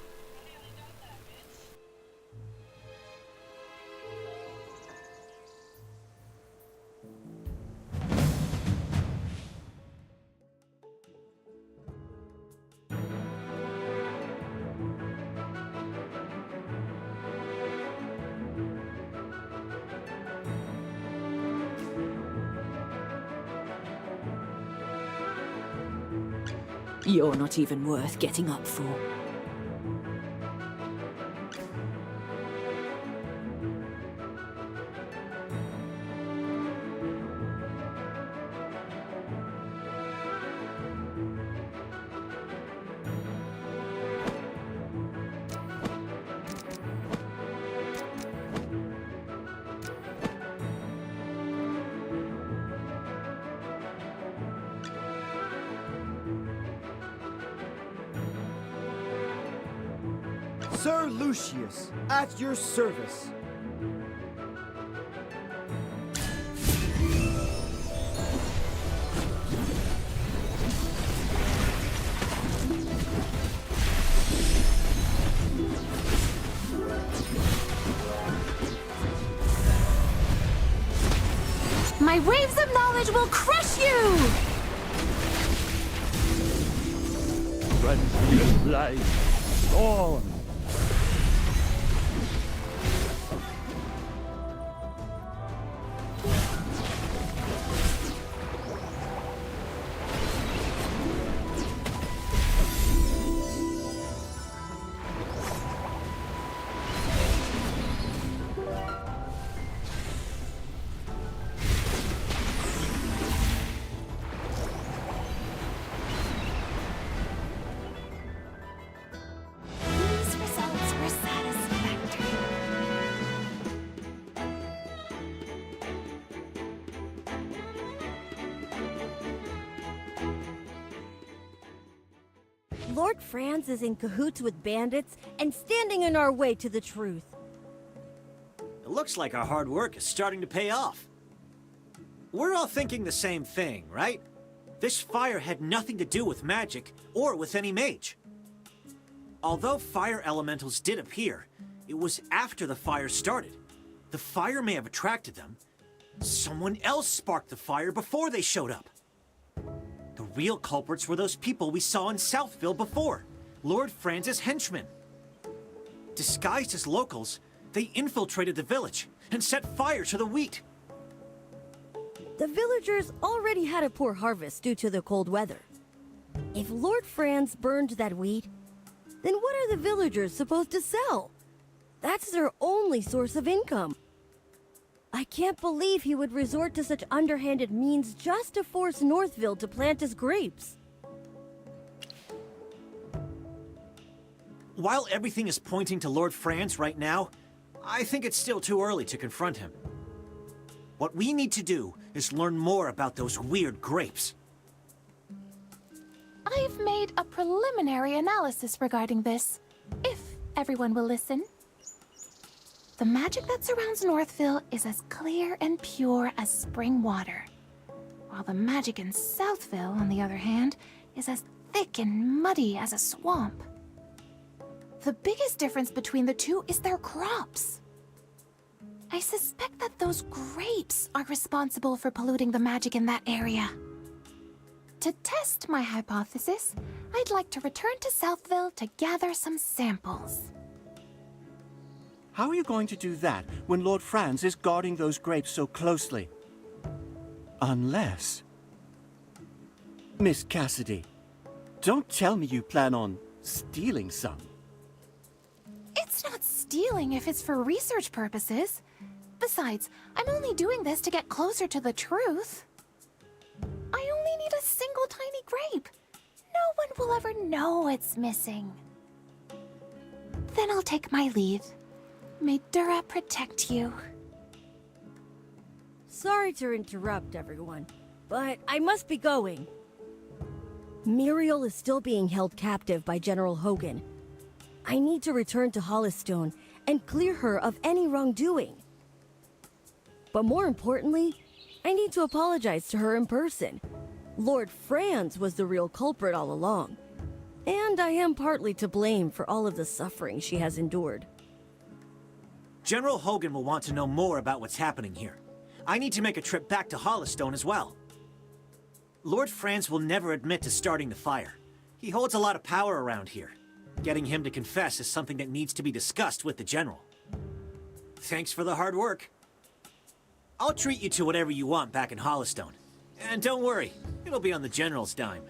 You're not even worth getting up for. Sir Lucius, at your service. My waves of knowledge will crush you! Frenzy light, storm. These results were satisfactory. Lord Franz is in cahoots with bandits and standing in our way to the truth. It looks like our hard work is starting to pay off. We're all thinking the same thing, right? This fire had nothing to do with magic or with any mage. Although fire elementals did appear, it was after the fire started. The fire may have attracted them. Someone else sparked the fire before they showed up. The real culprits were those people we saw in Southville before, Lord Franz's henchmen. Disguised as locals, they infiltrated the village and set fire to the wheat. The villagers already had a poor harvest due to the cold weather. If Lord Franz burned that wheat, then what are the villagers supposed to sell? That's their only source of income. I can't believe he would resort to such underhanded means just to force Northville to plant his grapes. While everything is pointing to Lord Franz right now, I think it's still too early to confront him. What we need to do is learn more about those weird grapes. I've made a preliminary analysis regarding this, if everyone will listen. The magic that surrounds Northville is as clear and pure as spring water, while the magic in Southville, on the other hand, is as thick and muddy as a swamp. The biggest difference between the two is their crops. I suspect that those grapes are responsible for polluting the magic in that area. To test my hypothesis, I'd like to return to Southville to gather some samples. How are you going to do that when Lord Franz is guarding those grapes so closely? Unless... Miss Cassidy, don't tell me you plan on stealing some. It's not stealing if it's for research purposes. Besides, I'm only doing this to get closer to the truth. I only need a single tiny grape. No one will ever know it's missing. Then I'll take my leave. May Dura protect you. Sorry to interrupt, everyone, but I must be going. Muriel is still being held captive by General Hogan. I need to return to Hollistone and clear her of any wrongdoing. But more importantly, I need to apologize to her in person. Lord Franz was the real culprit all along, and I am partly to blame for all of the suffering she has endured. General Hogan will want to know more about what's happening here. I need to make a trip back to Hollistone as well. Lord Franz will never admit to starting the fire. He holds a lot of power around here. Getting him to confess is something that needs to be discussed with the General. Thanks for the hard work. I'll treat you to whatever you want back in Hollistone. And don't worry, it'll be on the General's dime.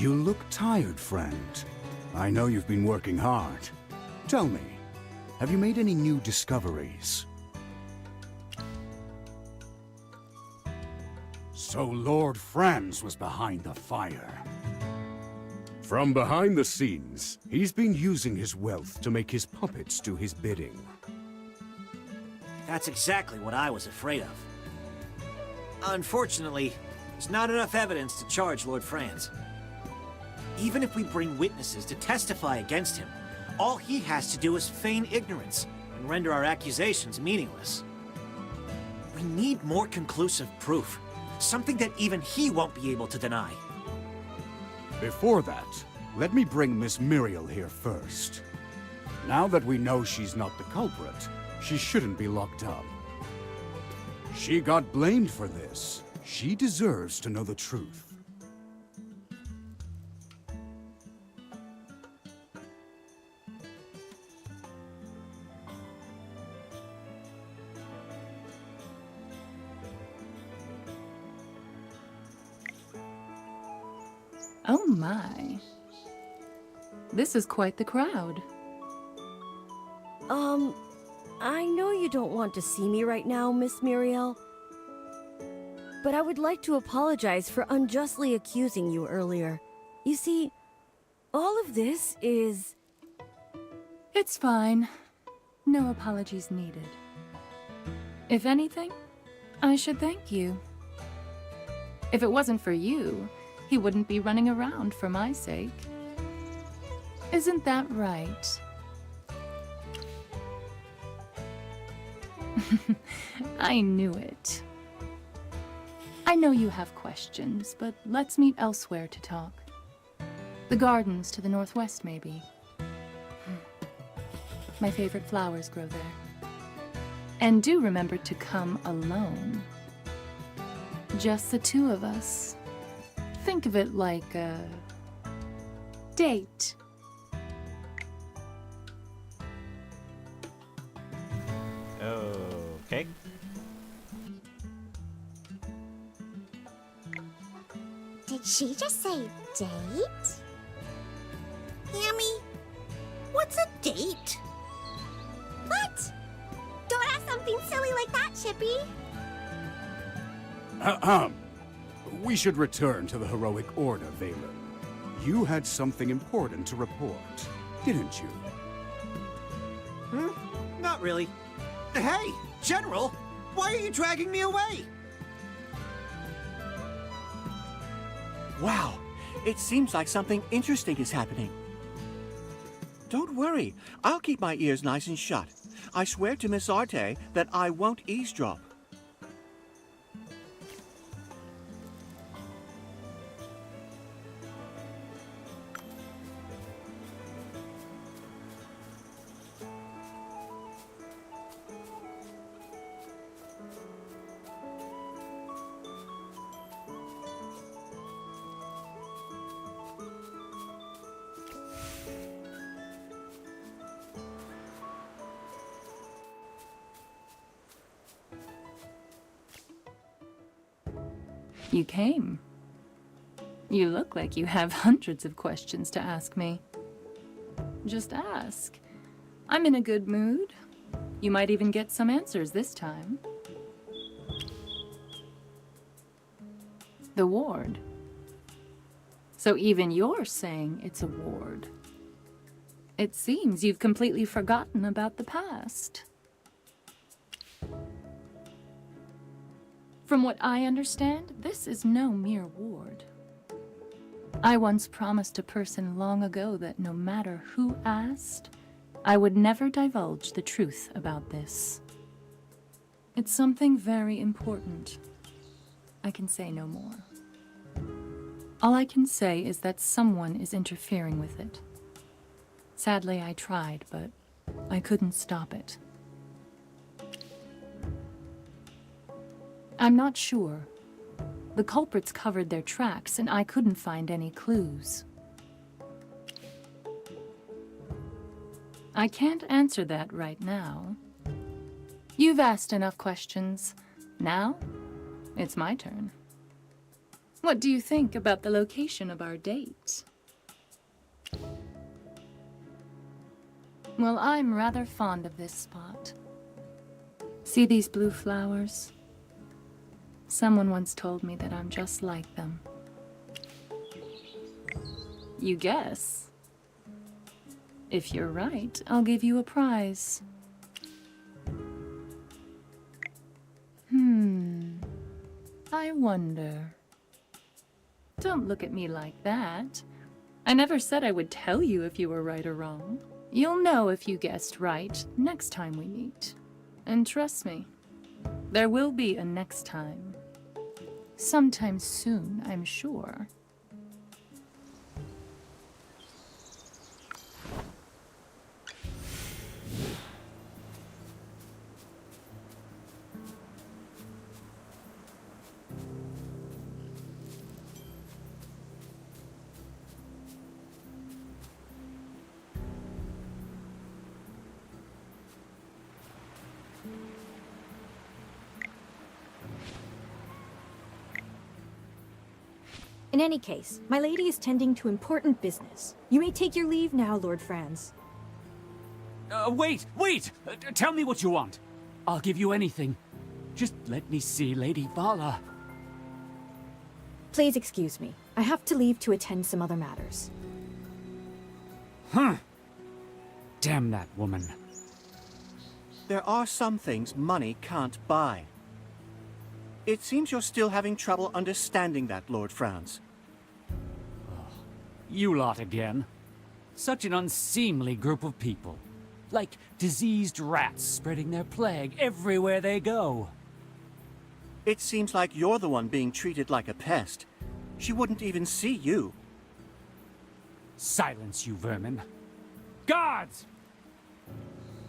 You look tired, friend. I know you've been working hard. Tell me, have you made any new discoveries? So Lord Franz was behind the fire. From behind the scenes, he's been using his wealth to make his puppets do his bidding. That's exactly what I was afraid of. Unfortunately, there's not enough evidence to charge Lord Franz. Even if we bring witnesses to testify against him, all he has to do is feign ignorance and render our accusations meaningless. We need more conclusive proof, something that even he won't be able to deny. Before that, let me bring Miss Muriel here first. Now that we know she's not the culprit, she shouldn't be locked up. She got blamed for this. She deserves to know the truth. Oh my. This is quite the crowd. I know you don't want to see me right now, Miss Muriel. But I would like to apologize for unjustly accusing you earlier. You see, all of this is... It's fine. No apologies needed. If anything, I should thank you. If it wasn't for you, he wouldn't be running around for my sake. Isn't that right? I knew it. I know you have questions, but let's meet elsewhere to talk. The gardens to the northwest, maybe. My favorite flowers grow there. And do remember to come alone. Just the two of us. Think of it like a date. Okay. Did she just say date? Hammy, what's a date? What? Don't ask something silly like that, Chippy. We should return to the heroic order, Valen. You had something important to report, didn't you? Not really. Hey, General! Why are you dragging me away? Wow, it seems like something interesting is happening. Don't worry, I'll keep my ears nice and shut. I swear to Miss Arte that I won't eavesdrop. You came. You look like you have hundreds of questions to ask me. Just ask. I'm in a good mood. You might even get some answers this time. The ward. So even you're saying it's a ward. It seems you've completely forgotten about the past. From what I understand, this is no mere ward. I once promised a person long ago that no matter who asked, I would never divulge the truth about this. It's something very important. I can say no more. All I can say is that someone is interfering with it. Sadly, I tried, but I couldn't stop it. I'm not sure. The culprits covered their tracks, and I couldn't find any clues. I can't answer that right now. You've asked enough questions. Now, it's my turn. What do you think about the location of our date? Well, I'm rather fond of this spot. See these blue flowers? Someone once told me that I'm just like them. You guess? If you're right, I'll give you a prize. I wonder. Don't look at me like that. I never said I would tell you if you were right or wrong. You'll know if you guessed right next time we meet. And trust me, there will be a next time. Sometime soon, I'm sure. In any case, my lady is tending to important business. You may take your leave now, Lord Franz. Wait! Tell me what you want. I'll give you anything. Just let me see Lady Vala. Please excuse me. I have to leave to attend some other matters. Damn that woman. There are some things money can't buy. It seems you're still having trouble understanding that, Lord Franz. You lot again. Such an unseemly group of people. Like diseased rats spreading their plague everywhere they go. It seems like you're the one being treated like a pest. She wouldn't even see you. Silence, you vermin. Guards!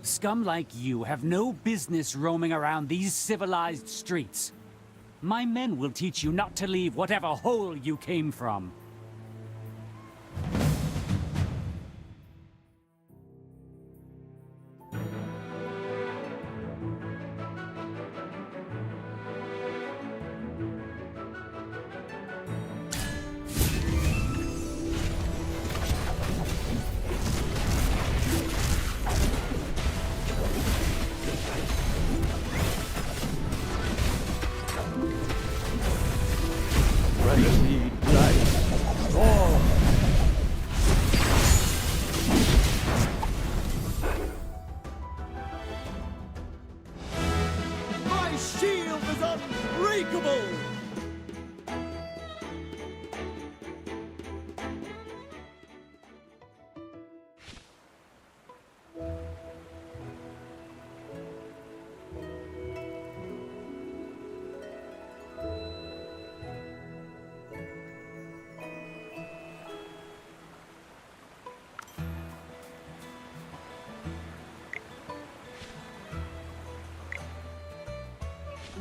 Scum like you have no business roaming around these civilized streets. My men will teach you not to leave whatever hole you came from. My shield is unbreakable!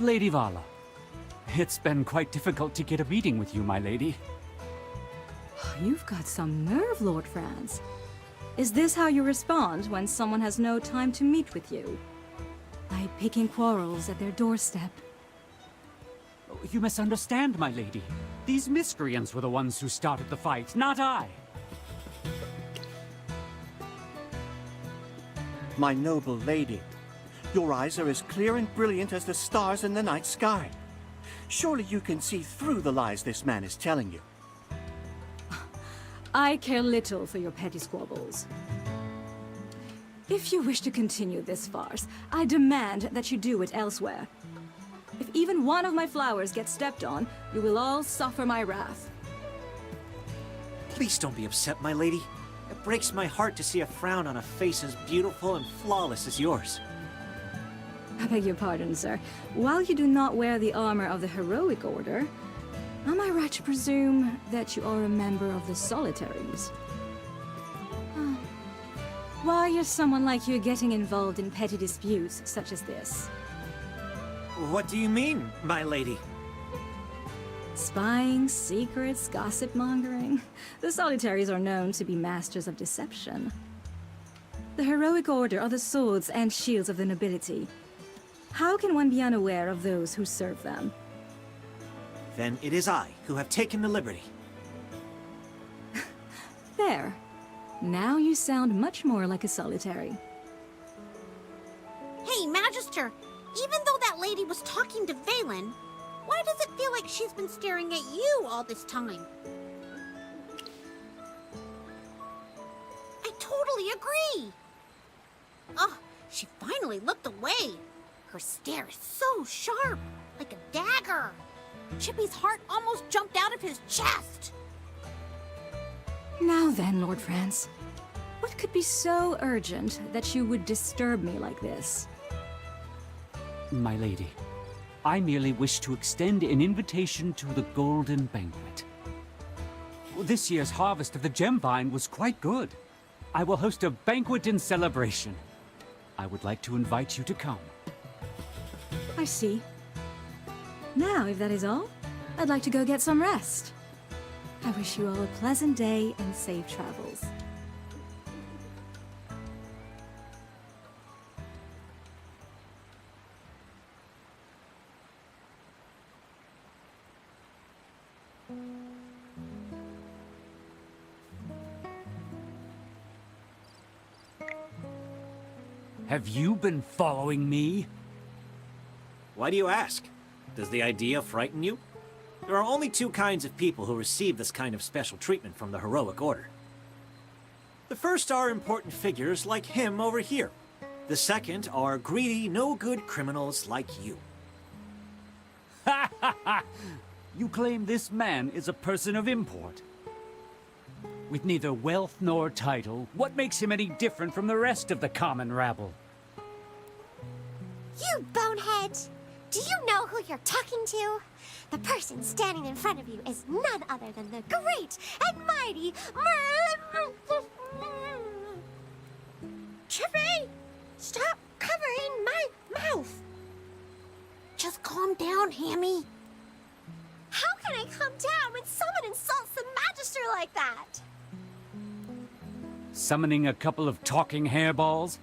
Lady Vala, it's been quite difficult to get a meeting with you, my lady. You've got some nerve, Lord Franz. Is this how you respond when someone has no time to meet with you? By picking quarrels at their doorstep? You misunderstand, my lady. These miscreants were the ones who started the fight, not I. My noble lady, your eyes are as clear and brilliant as the stars in the night sky. Surely you can see through the lies this man is telling you. I care little for your petty squabbles. If you wish to continue this farce, I demand that you do it elsewhere. If even one of my flowers gets stepped on, you will all suffer my wrath. Please don't be upset, my lady. It breaks my heart to see a frown on a face as beautiful and flawless as yours. I beg your pardon, sir. While you do not wear the armor of the Heroic Order, am I right to presume that you are a member of the Solitaries? Why is someone like you getting involved in petty disputes such as this? What do you mean, my lady? Spying, secrets, gossip-mongering. The Solitaries are known to be masters of deception. The Heroic Order are the swords and shields of the nobility. How can one be unaware of those who serve them? then it is I who have taken the liberty. There. Now you sound much more like a solitary. Hey, Magister, even though that lady was talking to Valen, why does it feel like she's been staring at you all this time? I totally agree. Oh, she finally looked away. Her stare is so sharp, like a dagger. Chippy's heart almost jumped out of his chest. Now then, Lord France. What could be so urgent that you would disturb me like this? My lady, I merely wish to extend an invitation to the Golden Banquet. This year's harvest of the gem vine was quite good. I will host a banquet in celebration. I would like to invite you to come. I see. Now, if that is all, I'd like to go get some rest. I wish you all a pleasant day and safe travels. Have you been following me? Why do you ask? Does the idea frighten you? There are only two kinds of people who receive this kind of special treatment from the heroic order. The first are important figures like him over here. The second are greedy, no-good criminals like you. Ha ha ha! You claim this man is a person of import. With neither wealth nor title, what makes him any different from the rest of the common rabble? You bonehead! Do you know who you're talking to? The person standing in front of you is none other than the great and mighty Chippy! Stop covering my mouth! Just calm down, Hammy. How can I calm down when someone insults the Magister like that? Summoning a couple of talking hairballs?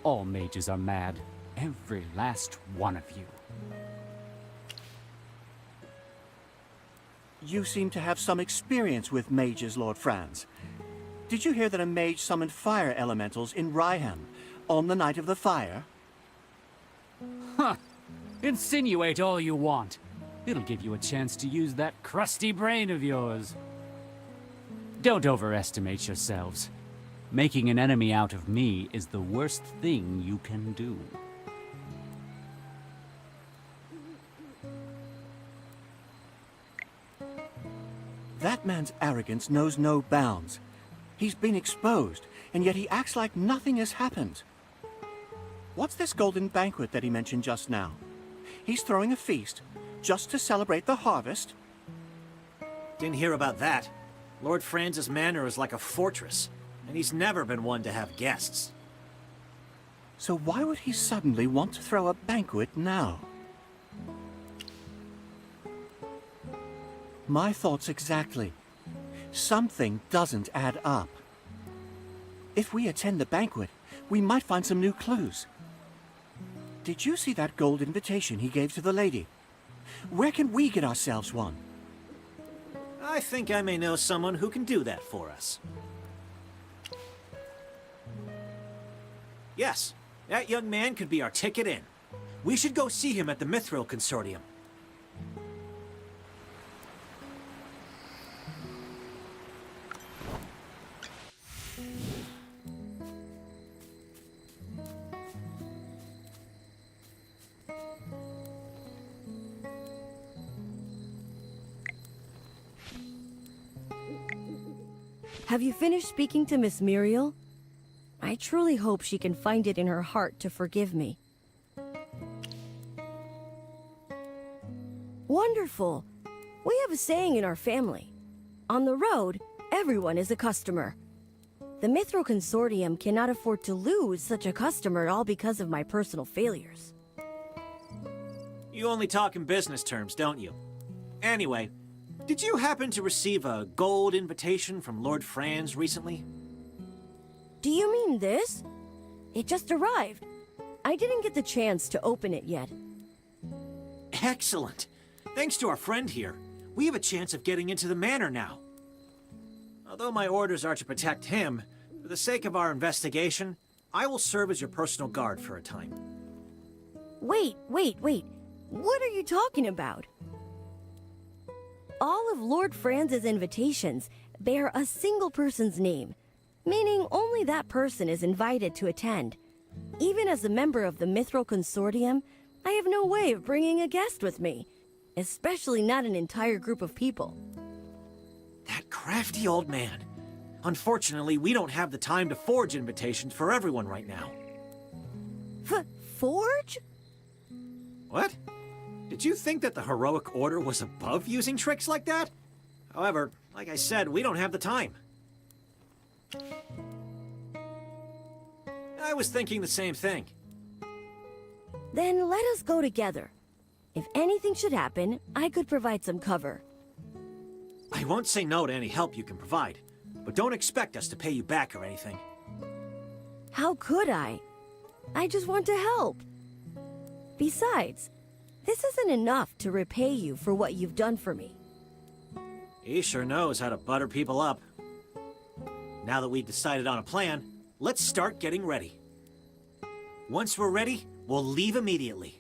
All mages are mad. Every last one of you. You seem to have some experience with mages, Lord Franz. Did you hear that a mage summoned fire elementals in Ryham on the night of the fire? Huh! Insinuate all you want. It'll give you a chance to use that crusty brain of yours. Don't overestimate yourselves. Making an enemy out of me is the worst thing you can do. That man's arrogance knows no bounds. He's been exposed, and yet he acts like nothing has happened. What's this golden banquet that he mentioned just now? He's throwing a feast just to celebrate the harvest? Didn't hear about that. Lord Franz's manor is like a fortress, and he's never been one to have guests. So why would he suddenly want to throw a banquet now? My thoughts exactly. Something doesn't add up. If we attend the banquet, we might find some new clues. Did you see that gold invitation he gave to the lady? Where can we get ourselves one? I think I may know someone who can do that for us. Yes, that young man could be our ticket in. We should go see him at the Mithril Consortium. Have you finished speaking to Miss Muriel? I truly hope she can find it in her heart to forgive me. Wonderful! We have a saying in our family. On the road, everyone is a customer. The Mithril Consortium cannot afford to lose such a customer all because of my personal failures. You only talk in business terms, don't you? Anyway, did you happen to receive a gold invitation from Lord Franz recently? Do you mean this? It just arrived. I didn't get the chance to open it yet. Excellent. Thanks to our friend here, we have a chance of getting into the manor now. Although my orders are to protect him, for the sake of our investigation, I will serve as your personal guard for a time. Wait. What are you talking about? All of Lord Franz's invitations bear a single person's name, meaning only that person is invited to attend. Even as a member of the Mithril Consortium, I have no way of bringing a guest with me, especially not an entire group of people. That crafty old man. Unfortunately, we don't have the time to forge invitations for everyone right now. Forge? What? Did you think that the heroic order was above using tricks like that? However, like I said, we don't have the time. I was thinking the same thing. Then let us go together. If anything should happen, I could provide some cover. I won't say no to any help you can provide, but don't expect us to pay you back or anything. How could I? I just want to help. Besides, this isn't enough to repay you for what you've done for me. He sure knows how to butter people up. Now that we've decided on a plan, let's start getting ready. Once we're ready, we'll leave immediately.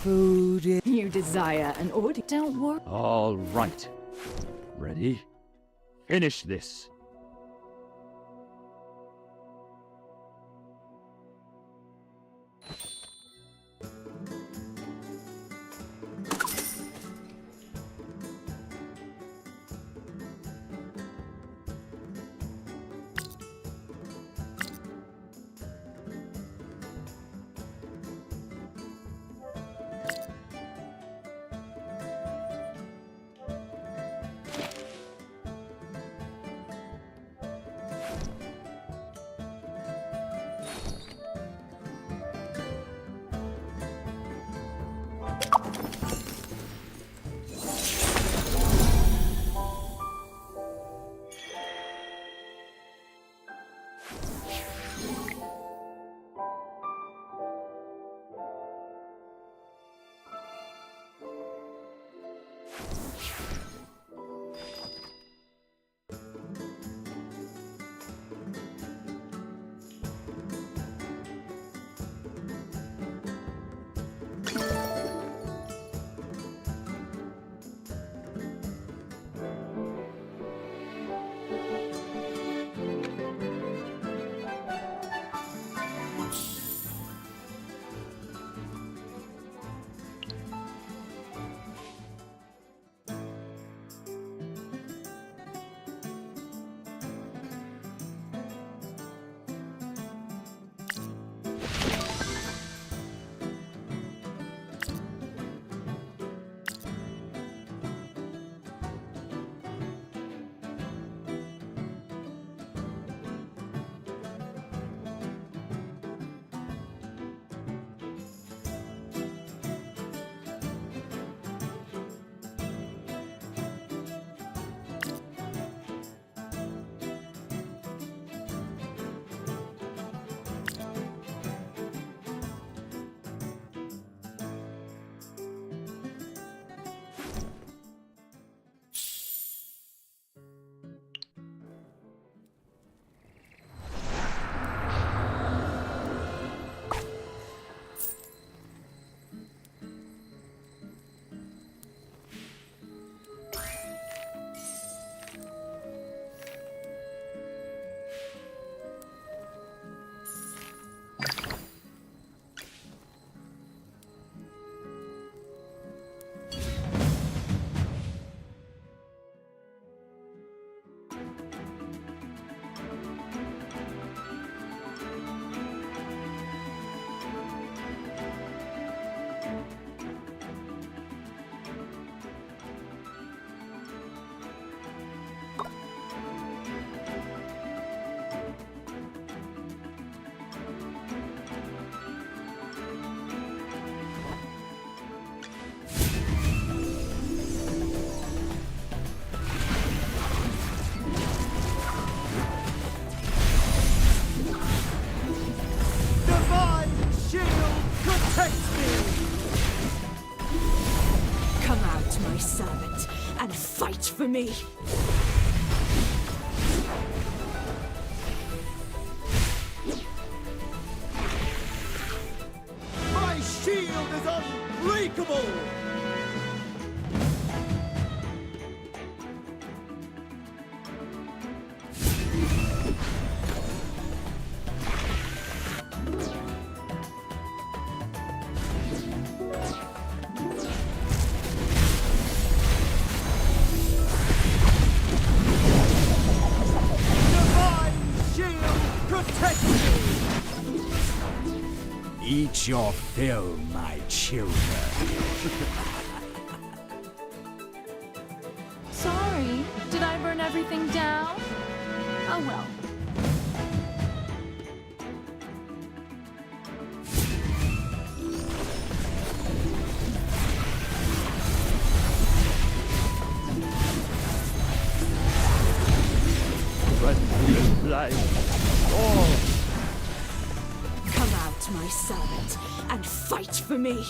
Food. You desire an order. Don't worry. All right. Ready? Finish this. for me. My shield is unbreakable! Eat your fill, my children. Sorry, did I burn everything down? Oh well. Friendly life. Oh! Come out, my servant, and fight for me.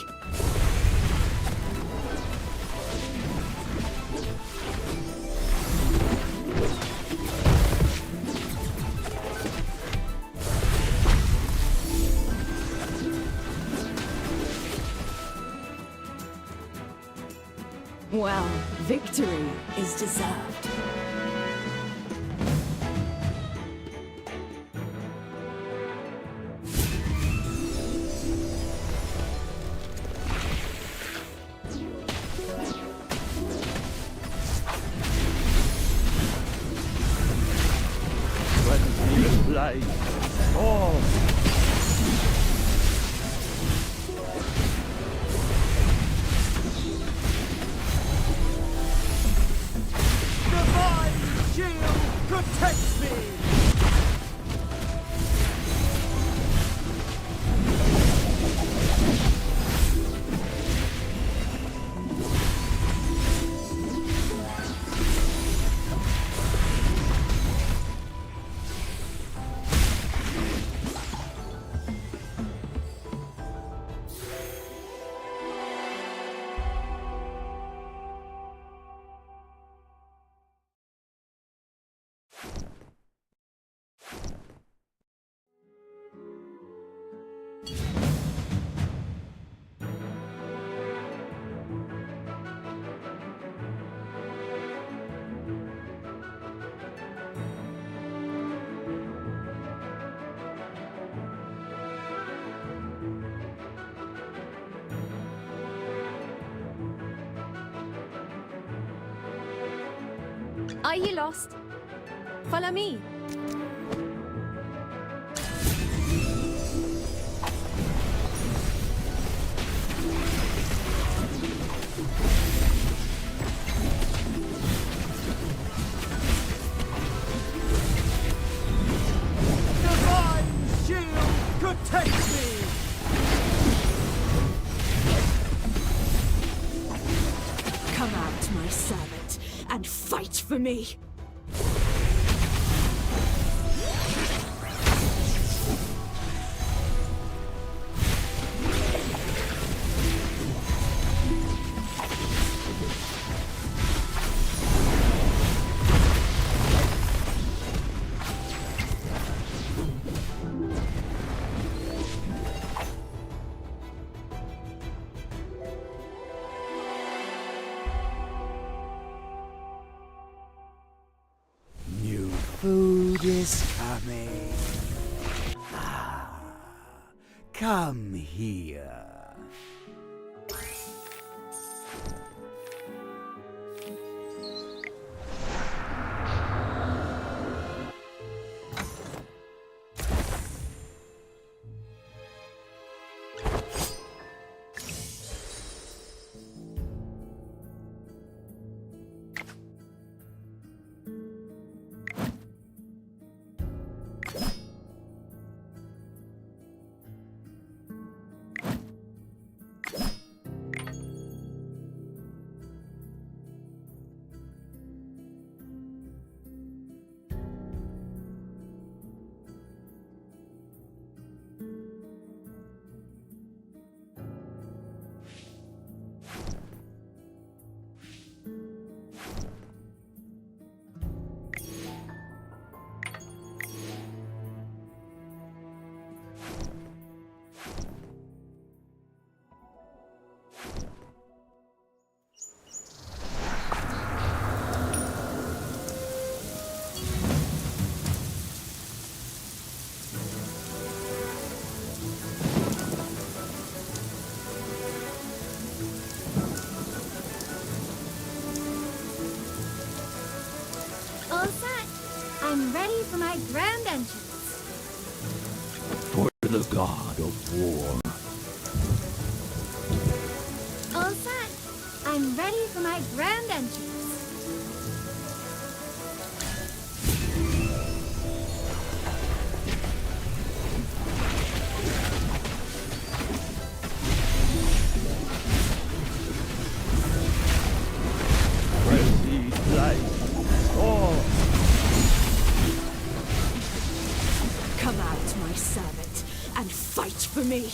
Well, victory is deserved. Friendly life. Oh! Divine shield protects me! Are you lost? Follow me. Divine shield protects me! Come out, my servant, and fight for me. New food is coming. Come here. I'm ready for my grand entrance. For the god of war. All set. I'm ready for my grand entrance. Frenzied light. Oh! Come out, my servant, and fight for me.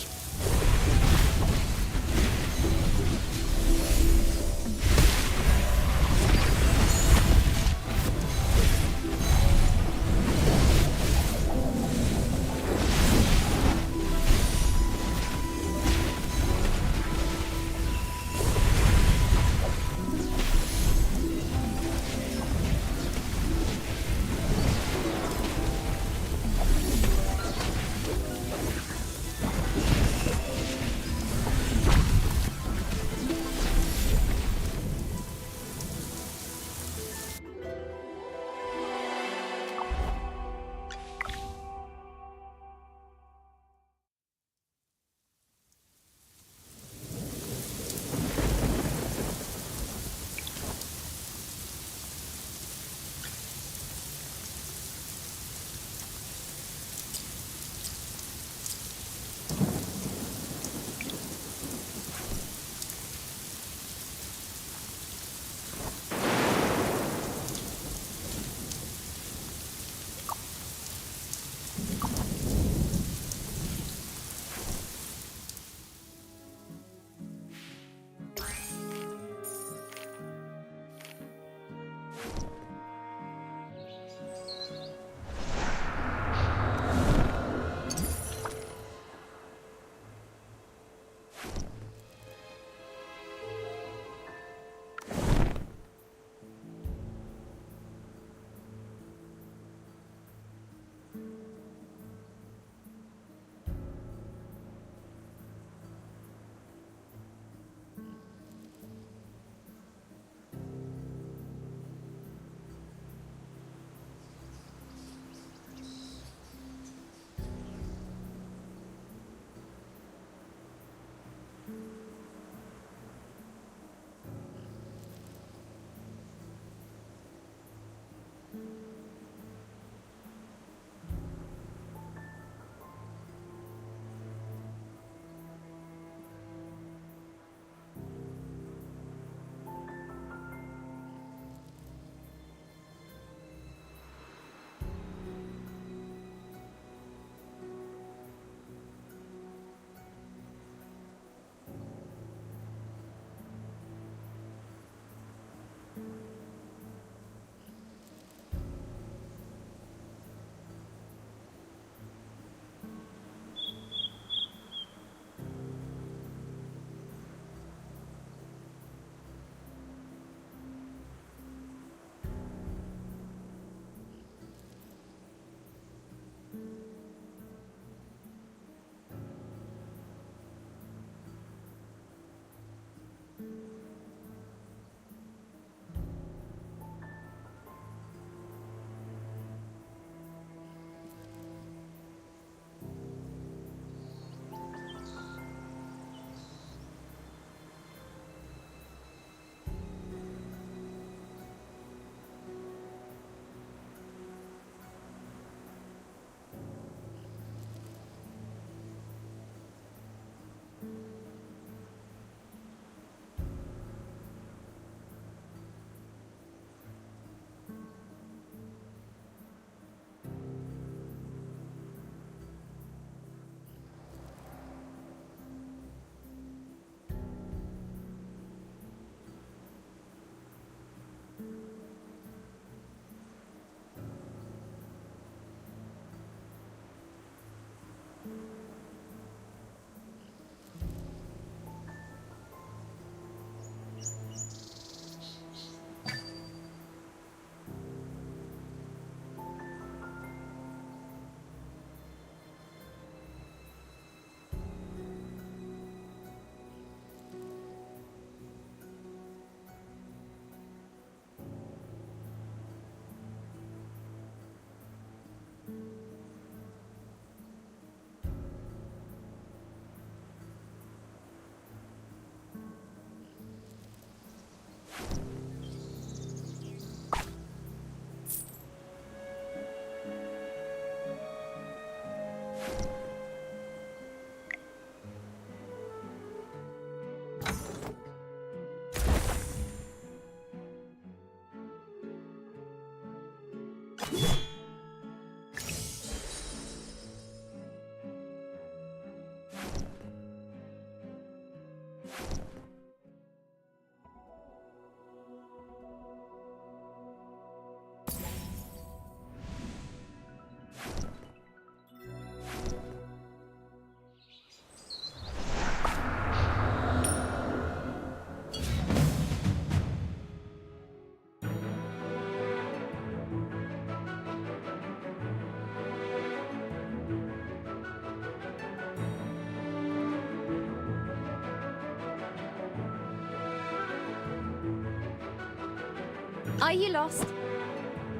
Are you lost?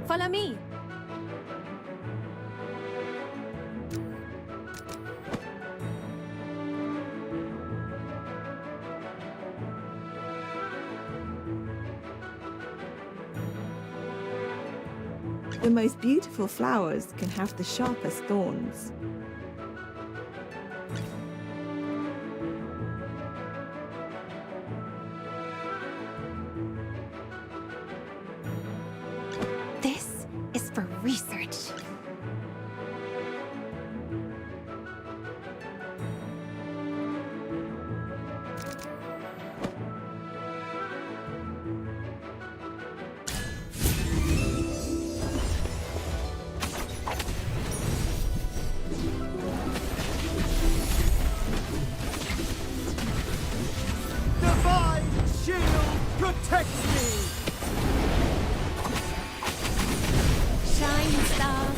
Follow me. The most beautiful flowers can have the sharpest thorns. This is for research. Divine shield protects me! Shine, stars.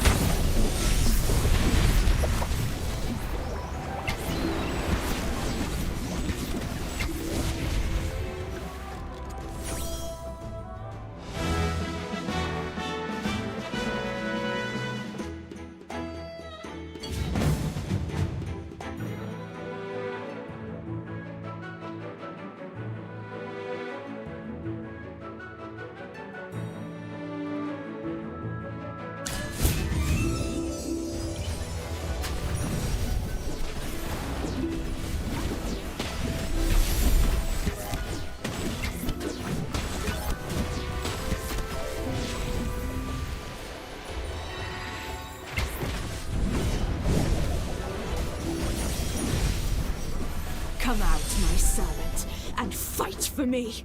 Come out, my servant, and fight for me!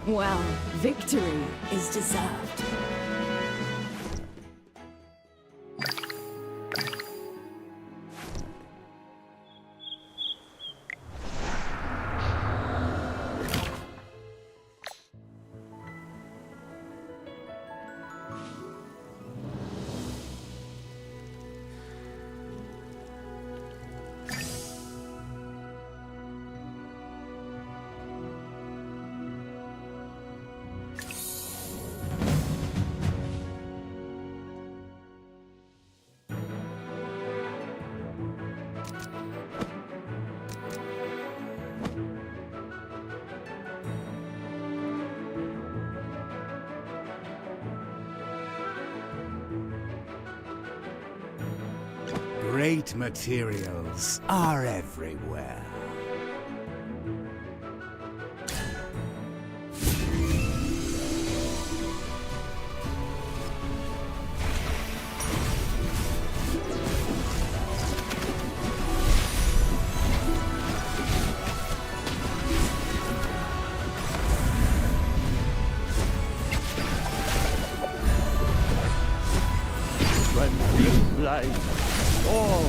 Well, victory is deserved. Great materials are everywhere. When light, all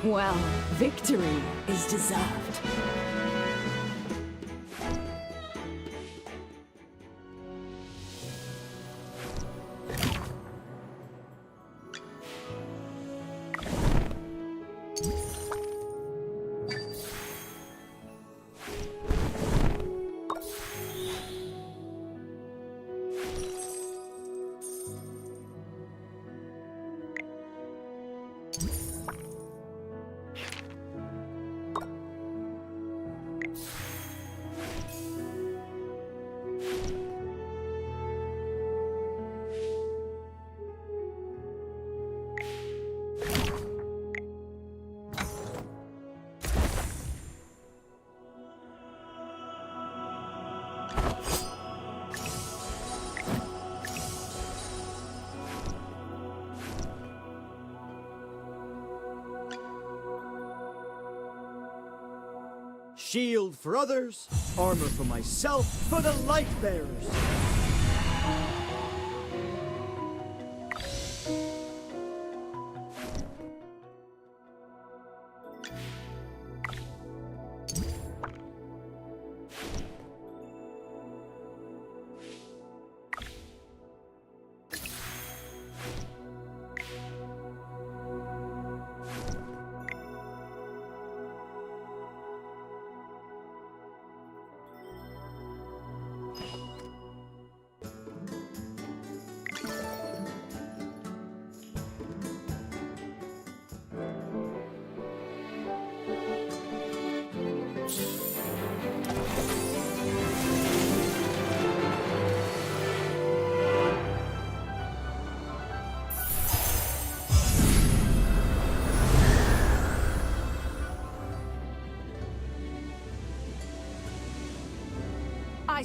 Well, victory is deserved. Shield for others, armor for myself, for the light bearers.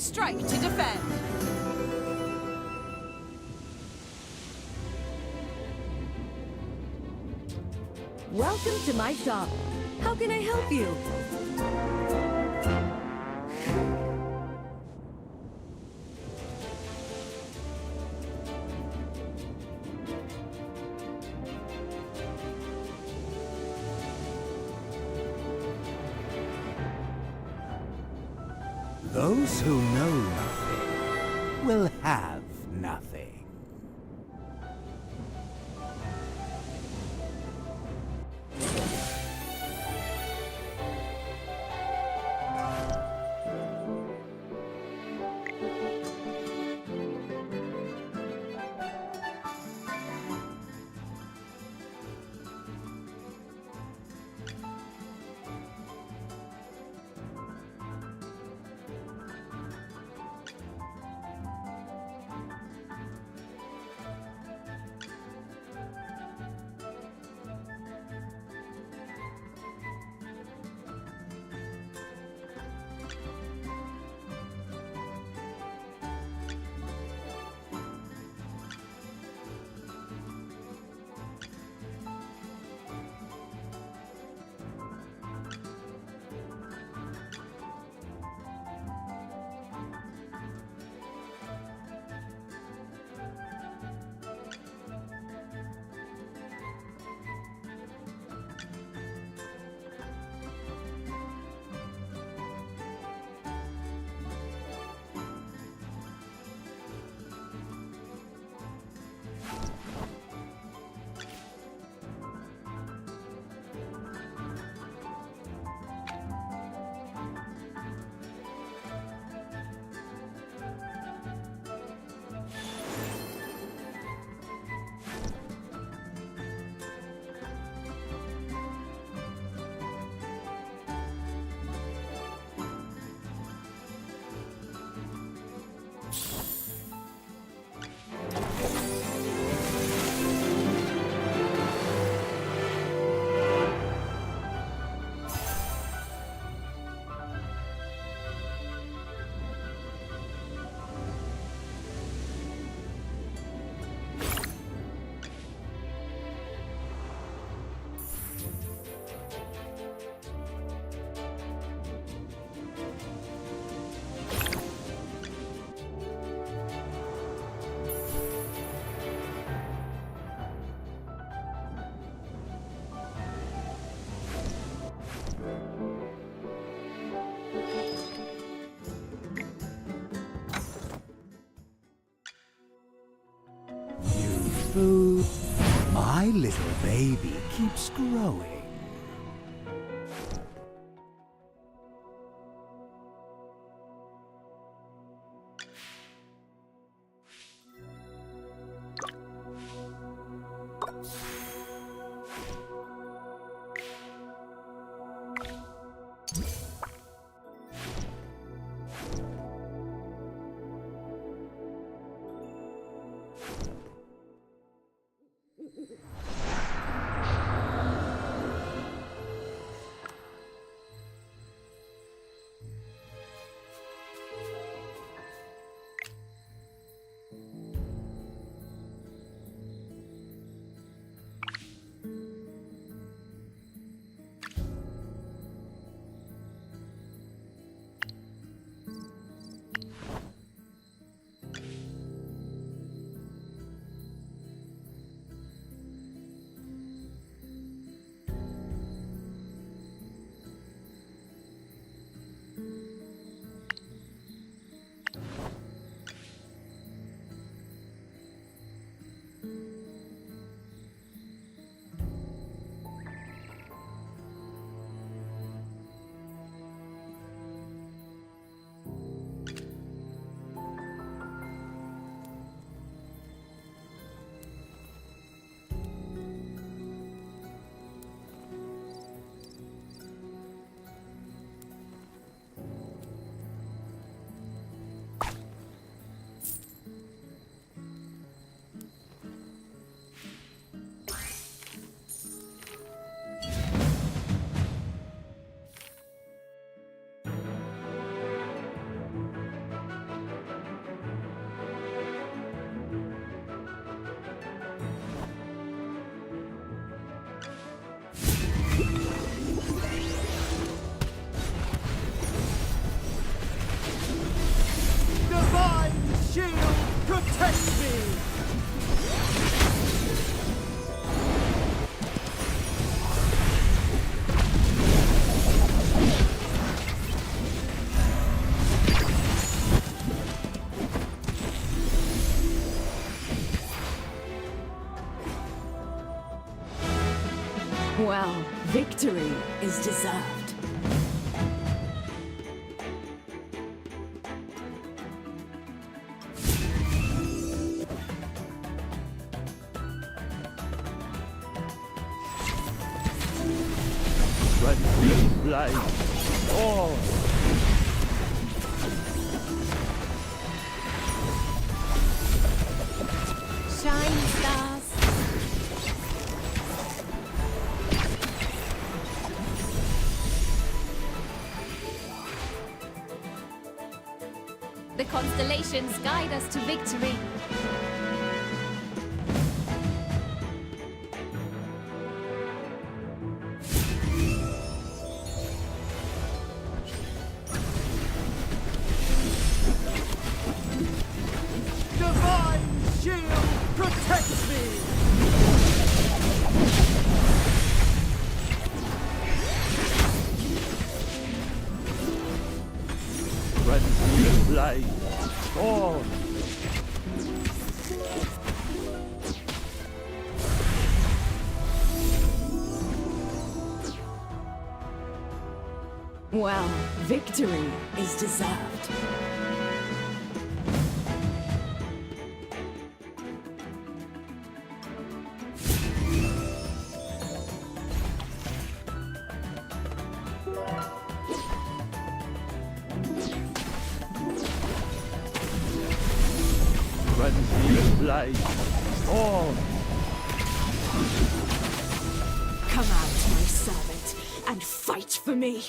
strike to defend. Welcome to my shop. How can I help you? Those who know nothing will have nothing. Food. My little baby keeps growing. Well, victory is deserved. Friendly light. Oh! Shine, stars. The constellations guide us to victory. Divine shield protects me! Friendly light. Oh! Well, victory is deserved. Friendly light. Oh! Come out, my servant, and fight for me.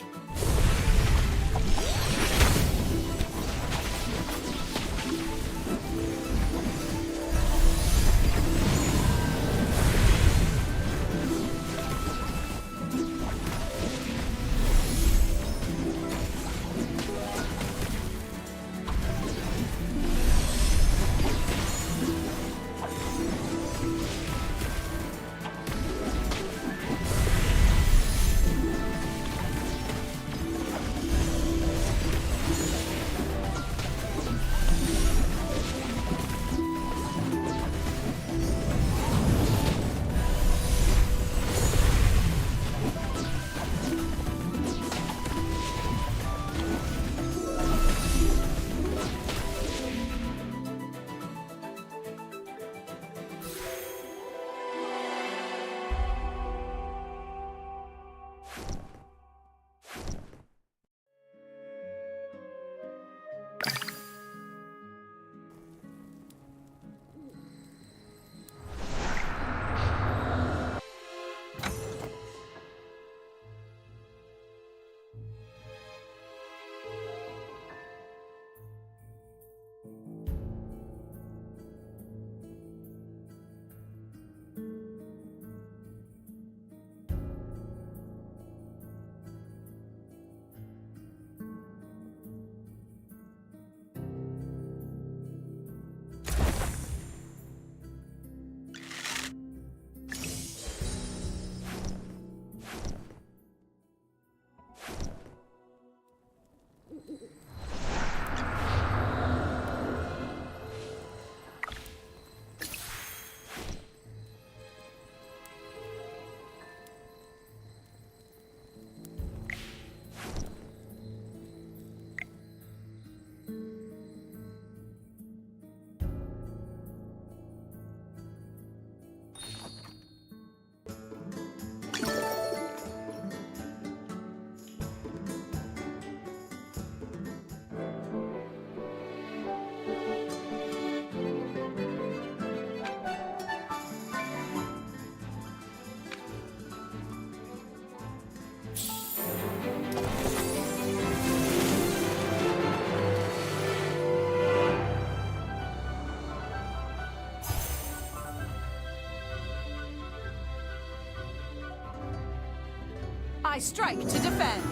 I strike to defend.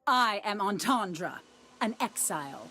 I am Entendre, an exile.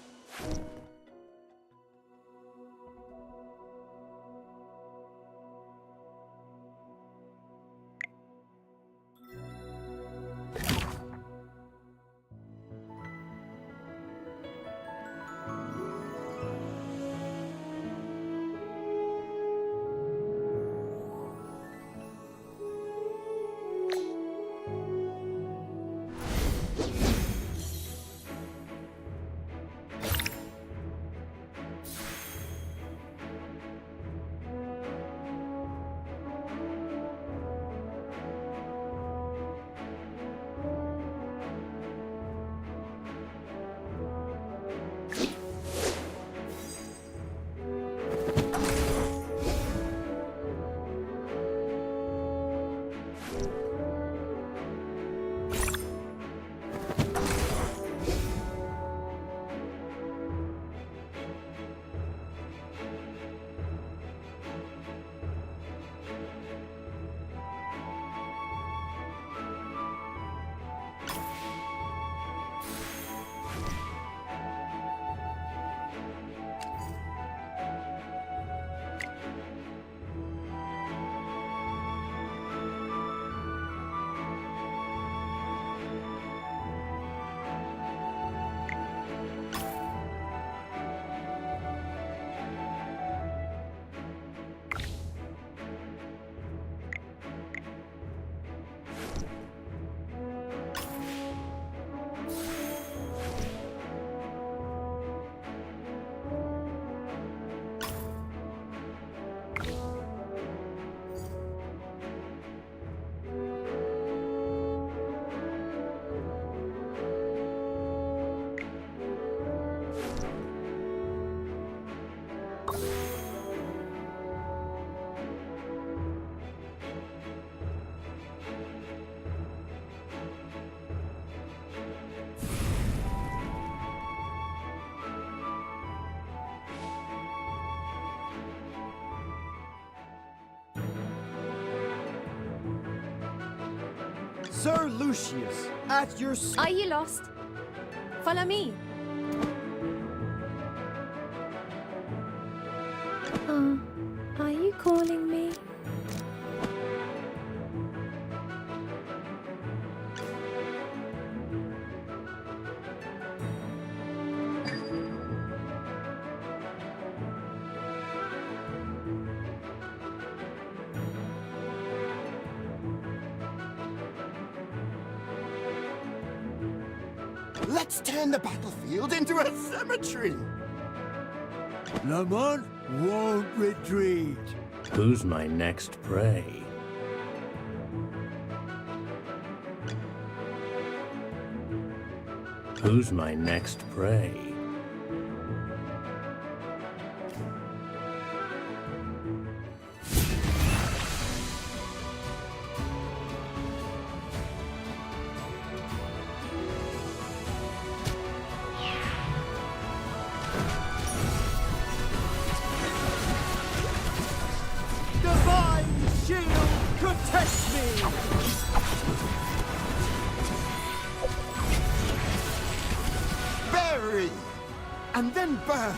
Sir Lucius, at your... Are you lost? Follow me. Are you calling me? Let's turn the battlefield into a cemetery! Lamont won't retreat. Who's my next prey? Who's my next prey? Divine shield protects me! Bury! And then burn!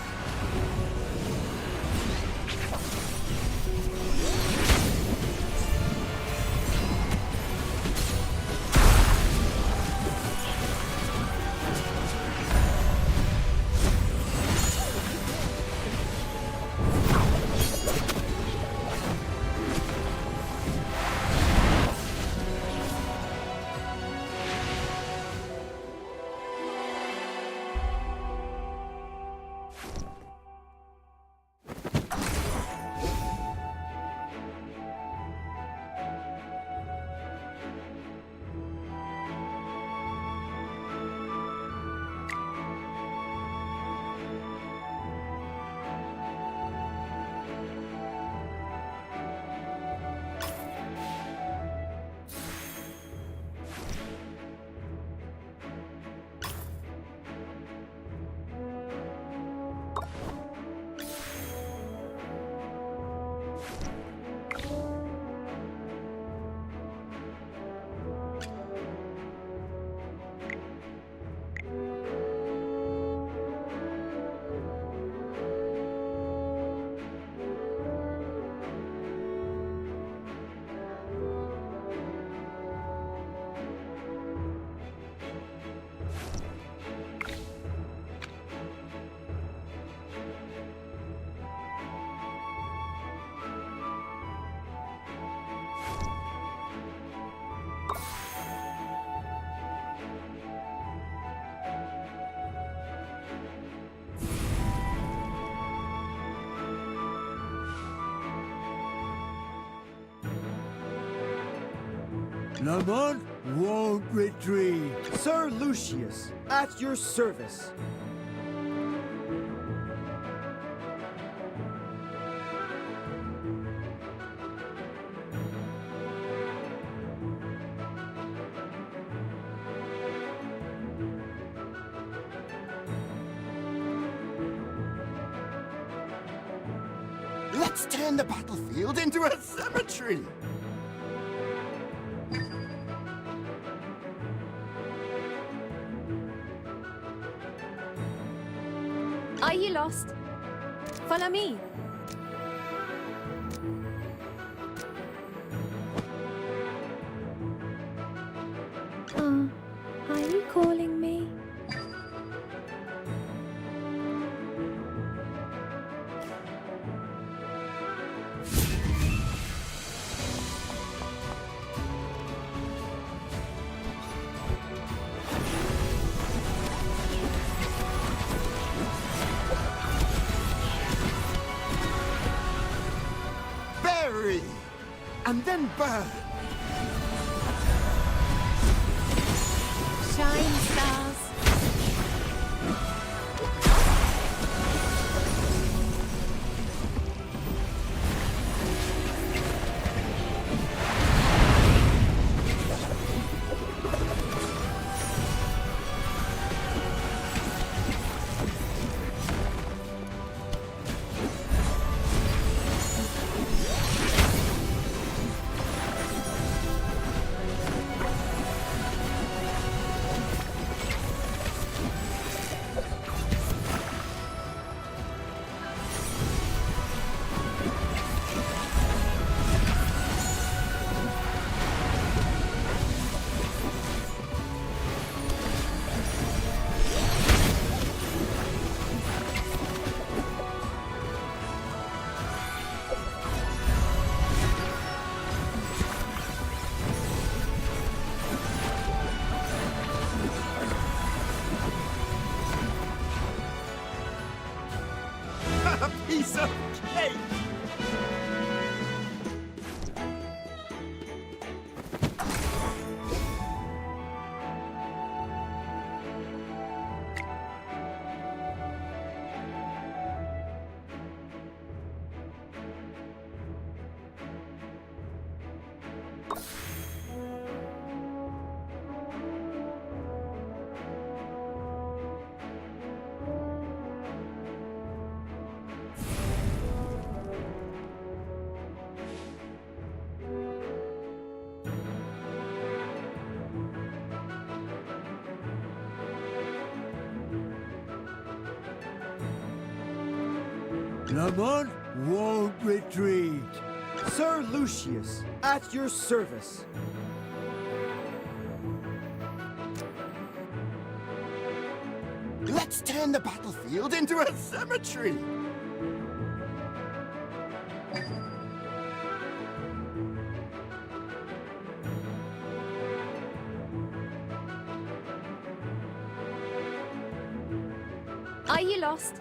Lamont won't retreat. Sir Lucius, at your service. Let's turn the battlefield into a cemetery! Are you lost? Follow me. Are you calling me? Bury! And then burn! Shine, stars. piece of cake! Lamont won't retreat. Sir Lucius, at your service. Let's turn the battlefield into a cemetery! Are you lost?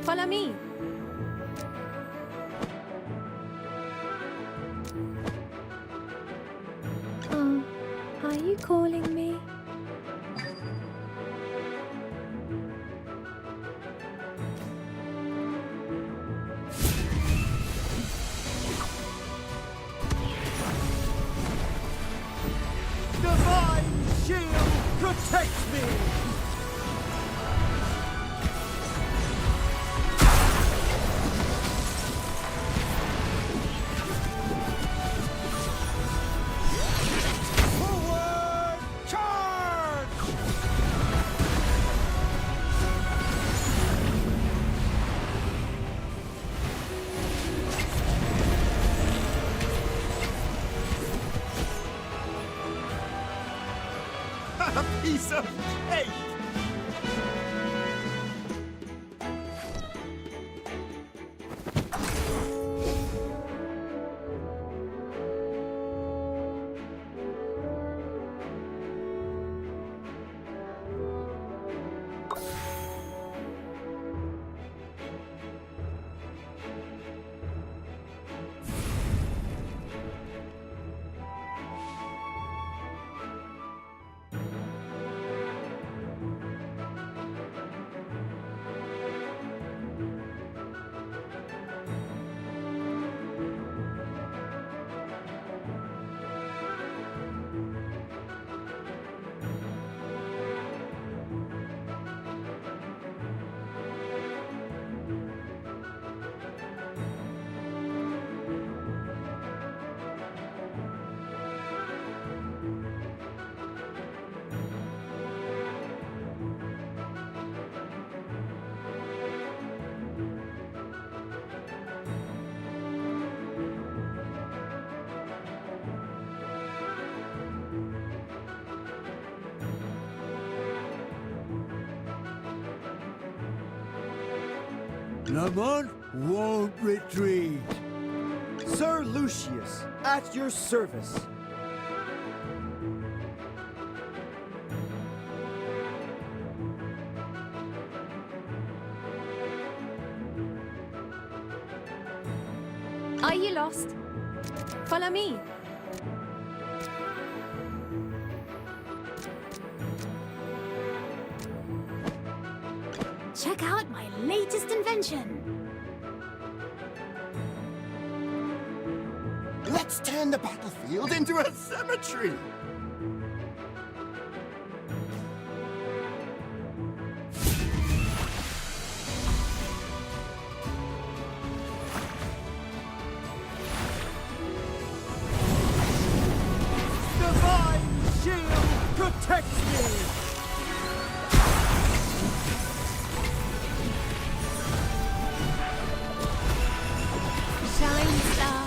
Follow me. Oh, are you calling me? Divine shield protects me! Forward charge! A piece of cake! Lamont won't retreat. Sir Lucius, at your service. Are you lost? Follow me. Check out my latest invention. Let's turn the battlefield into a cemetery! Divine shield protects me! Shine stars.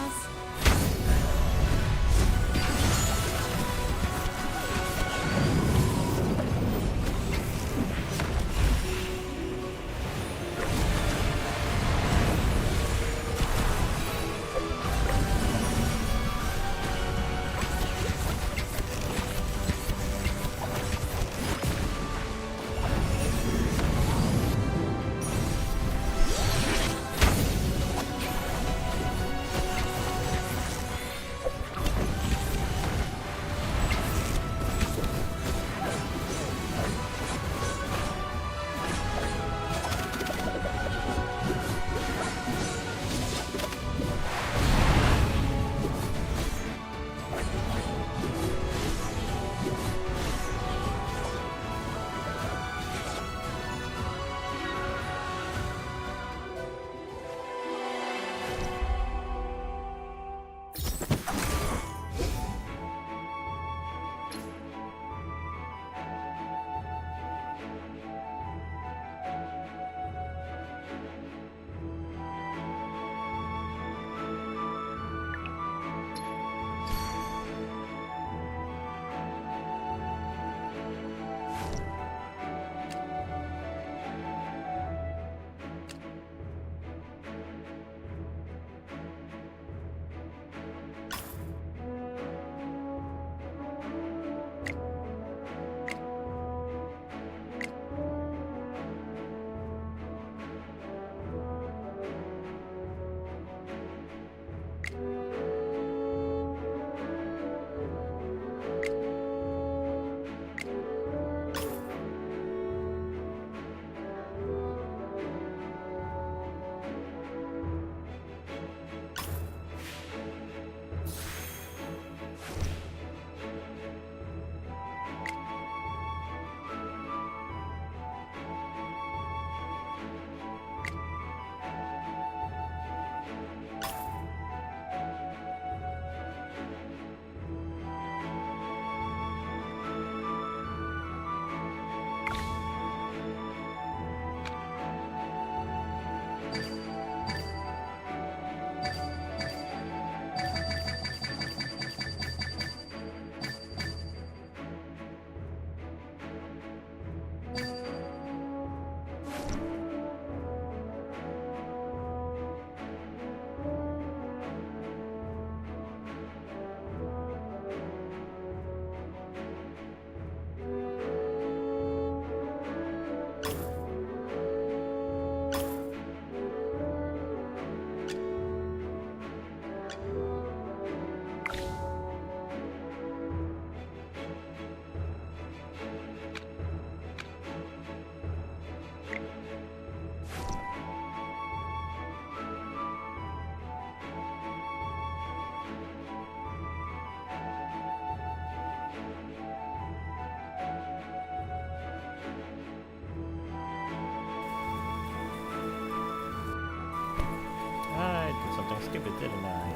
believe it, didn't I?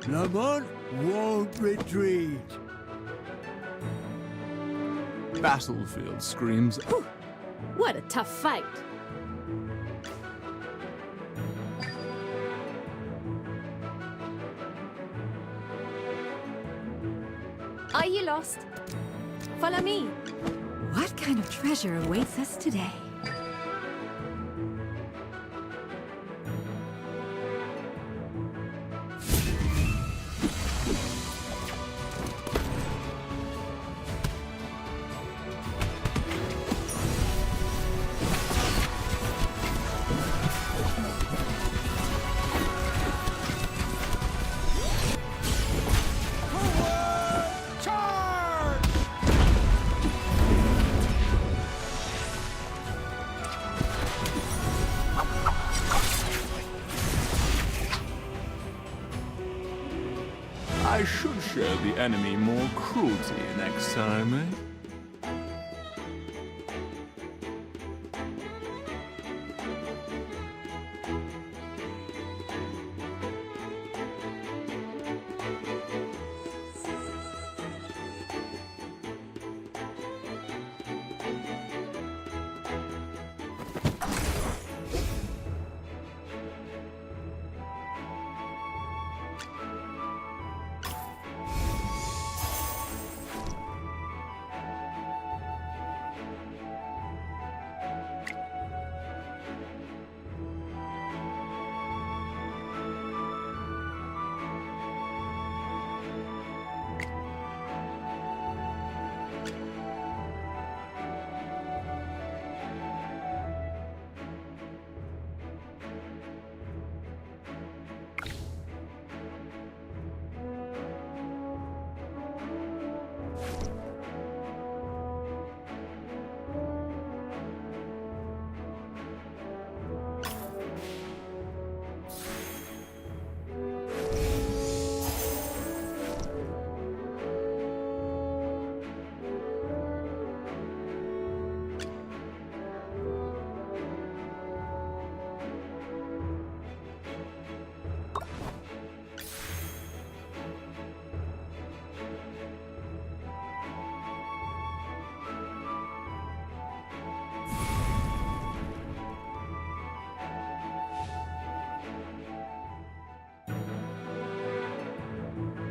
Lamont won't retreat. Battlefield screams. What a tough fight. Are you lost? Follow me. What kind of treasure awaits us today? I should show the enemy more cruelty next time, eh?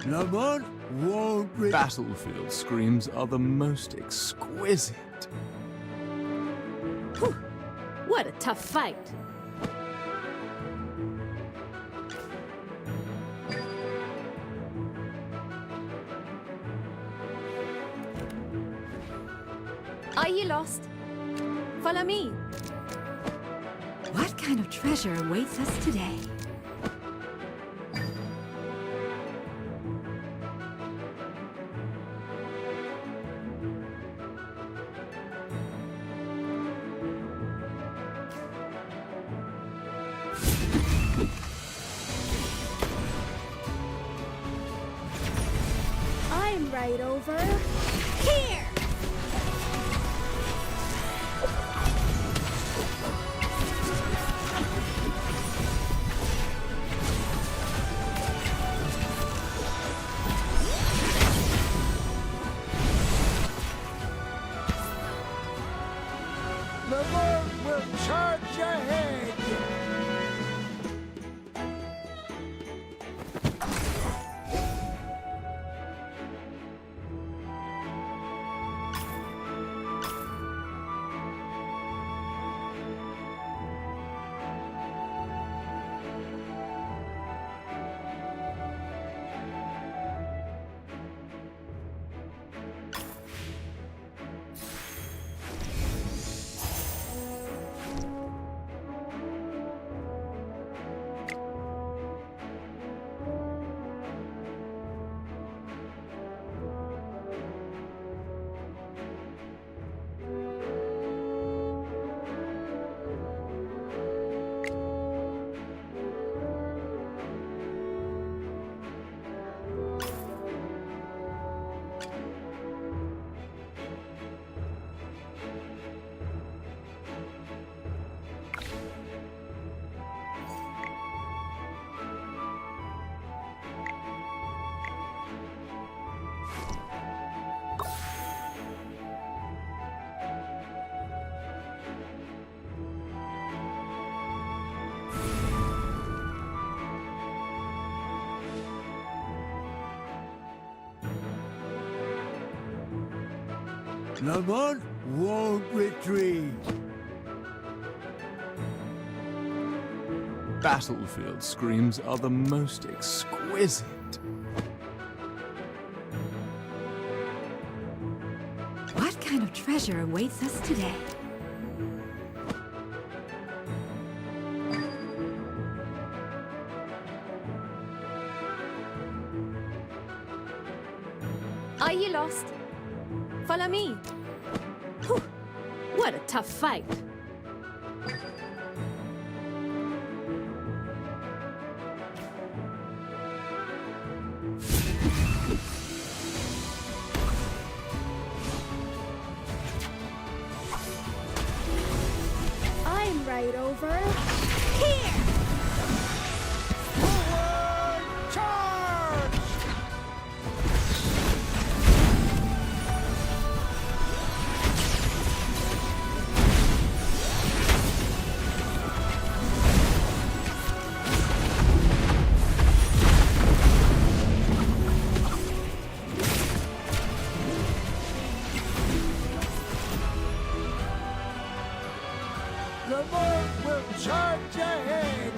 Lamont won't retreat. Battlefield screams are the most exquisite. Whew. What a tough fight. Are you lost? Follow me. What kind of treasure awaits us today? I'm right over here. Lamont will charge ahead. Lamont won't retreat. Battlefield screams are the most exquisite. What kind of treasure awaits us today? Are you lost? Follow me. Whew. What a tough fight. I'm right over here. Forward charge! Lamont will charge ahead!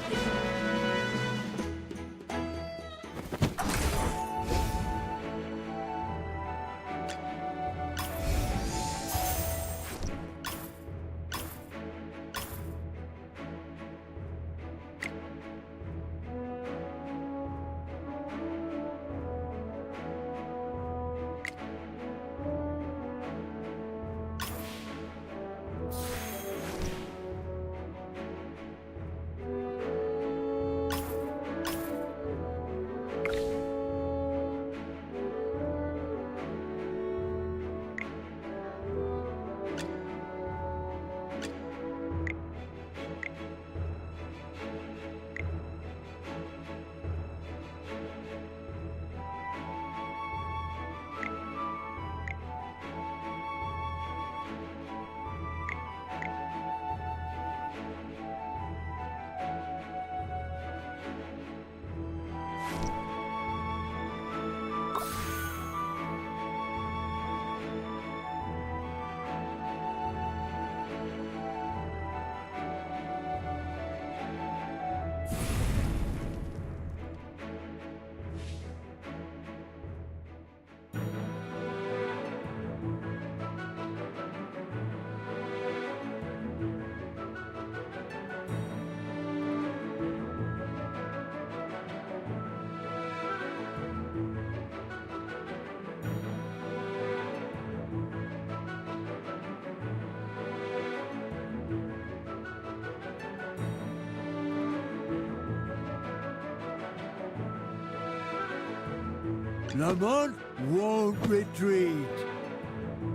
Lamont won't retreat.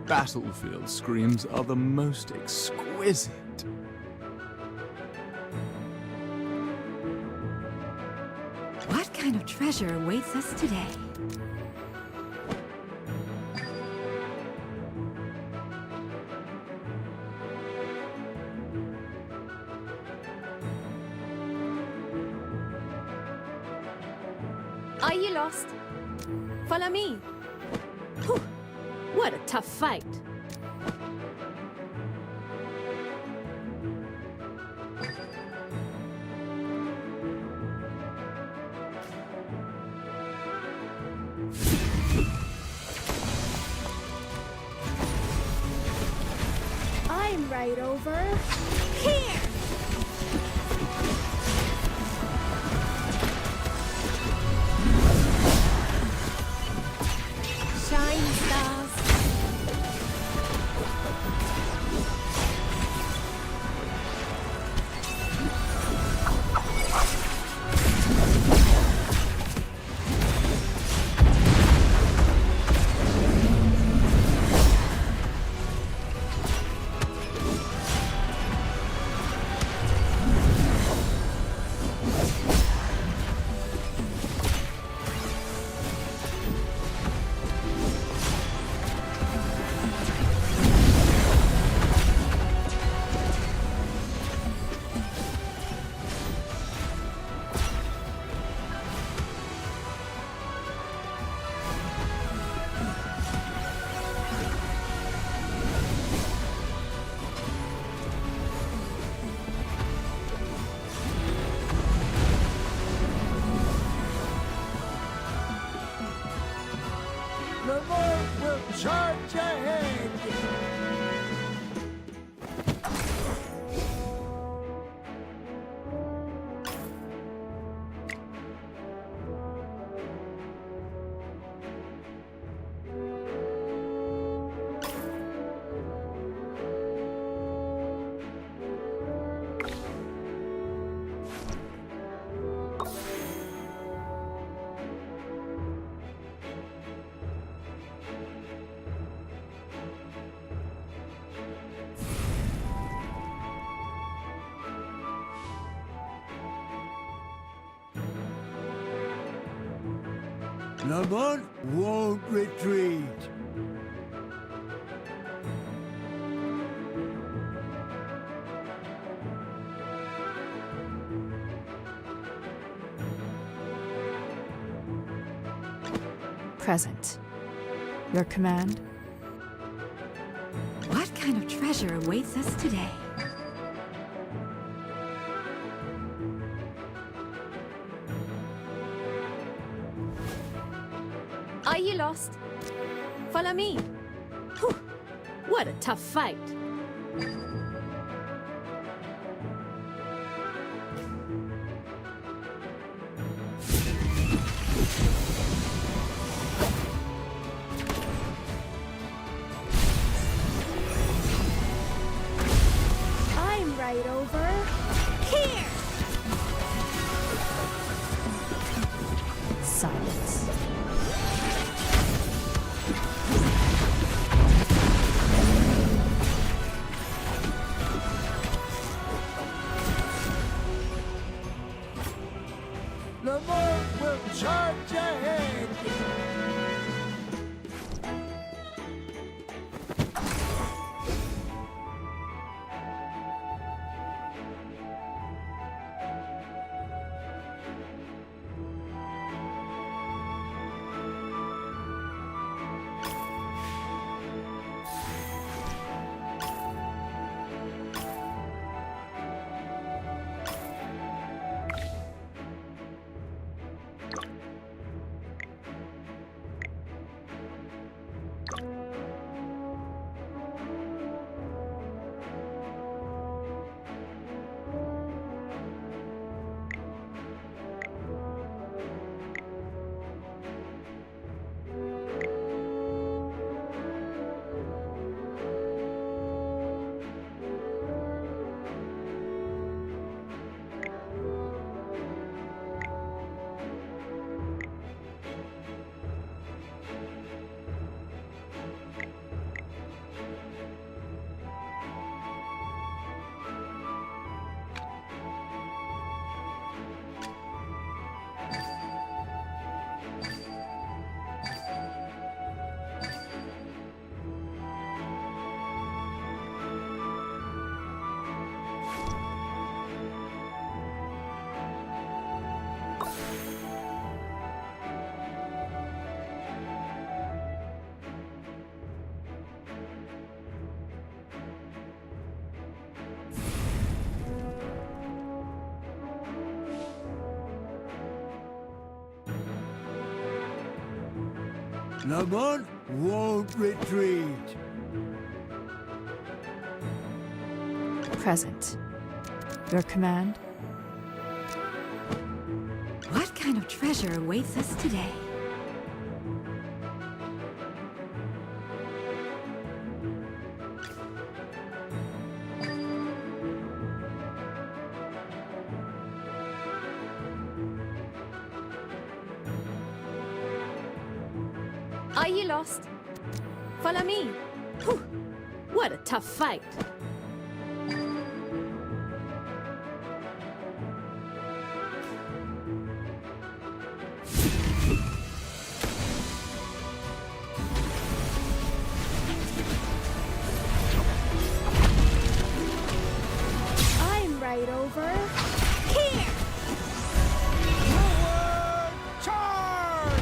Battlefield screams are the most exquisite. What kind of treasure awaits us today? Are you lost? Follow me. Whew. What a tough fight. I'm right over here. Shine stars. Lamont will charge ahead! Lamont won't retreat. Present. Your command? What kind of treasure awaits us today? Are you lost? Follow me. Whew. What a tough fight. I'm right over here! Silence. Lamont will charge ahead! Lamont won't retreat. Present. Your command? What kind of treasure awaits us today? Are you lost? Follow me. Whew. What a tough fight. I'm right over here! Charge!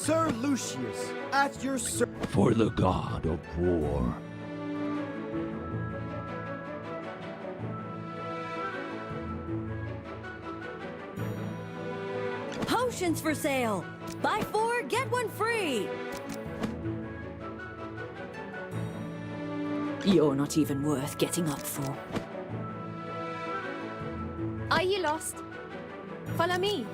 Sir Lucius, at your For the god of war. Potions for sale! Buy 4, get 1 free! You're not even worth getting up for. Are you lost? Follow me.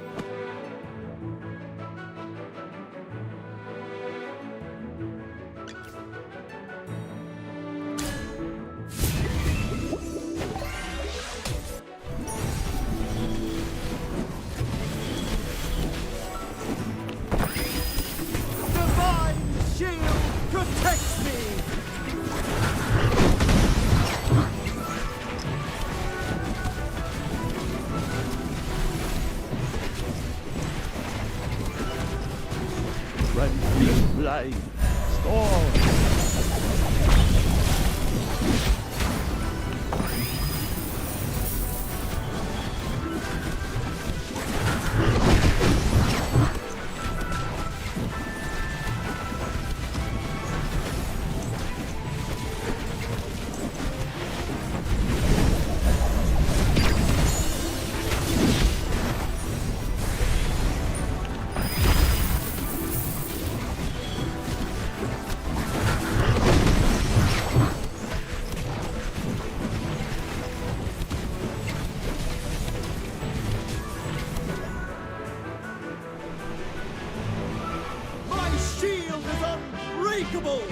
divine shield protects me! Friendly light. Storm. My shield is unbreakable!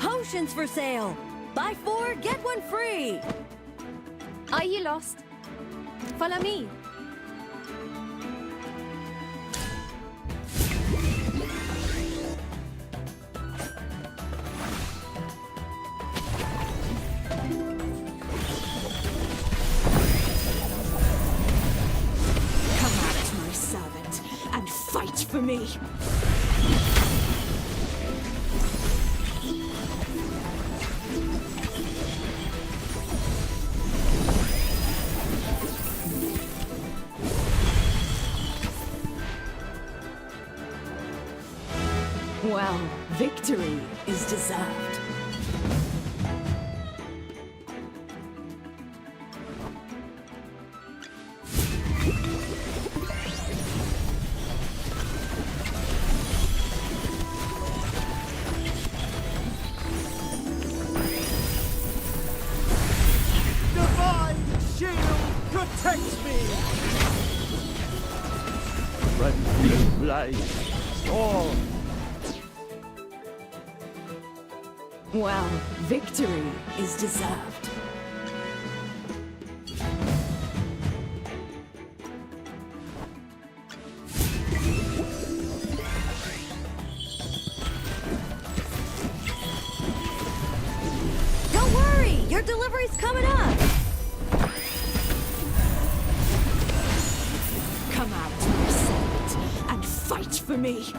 Potions for sale! Buy 4, get 1 free! Are you lost? Follow me. Come out, my servant, and fight for me. Well, victory is deserved. Divine shield protects me! Friendly light. All. Well, victory is deserved. Don't worry, your delivery's coming up! Come out, my servant, and fight for me.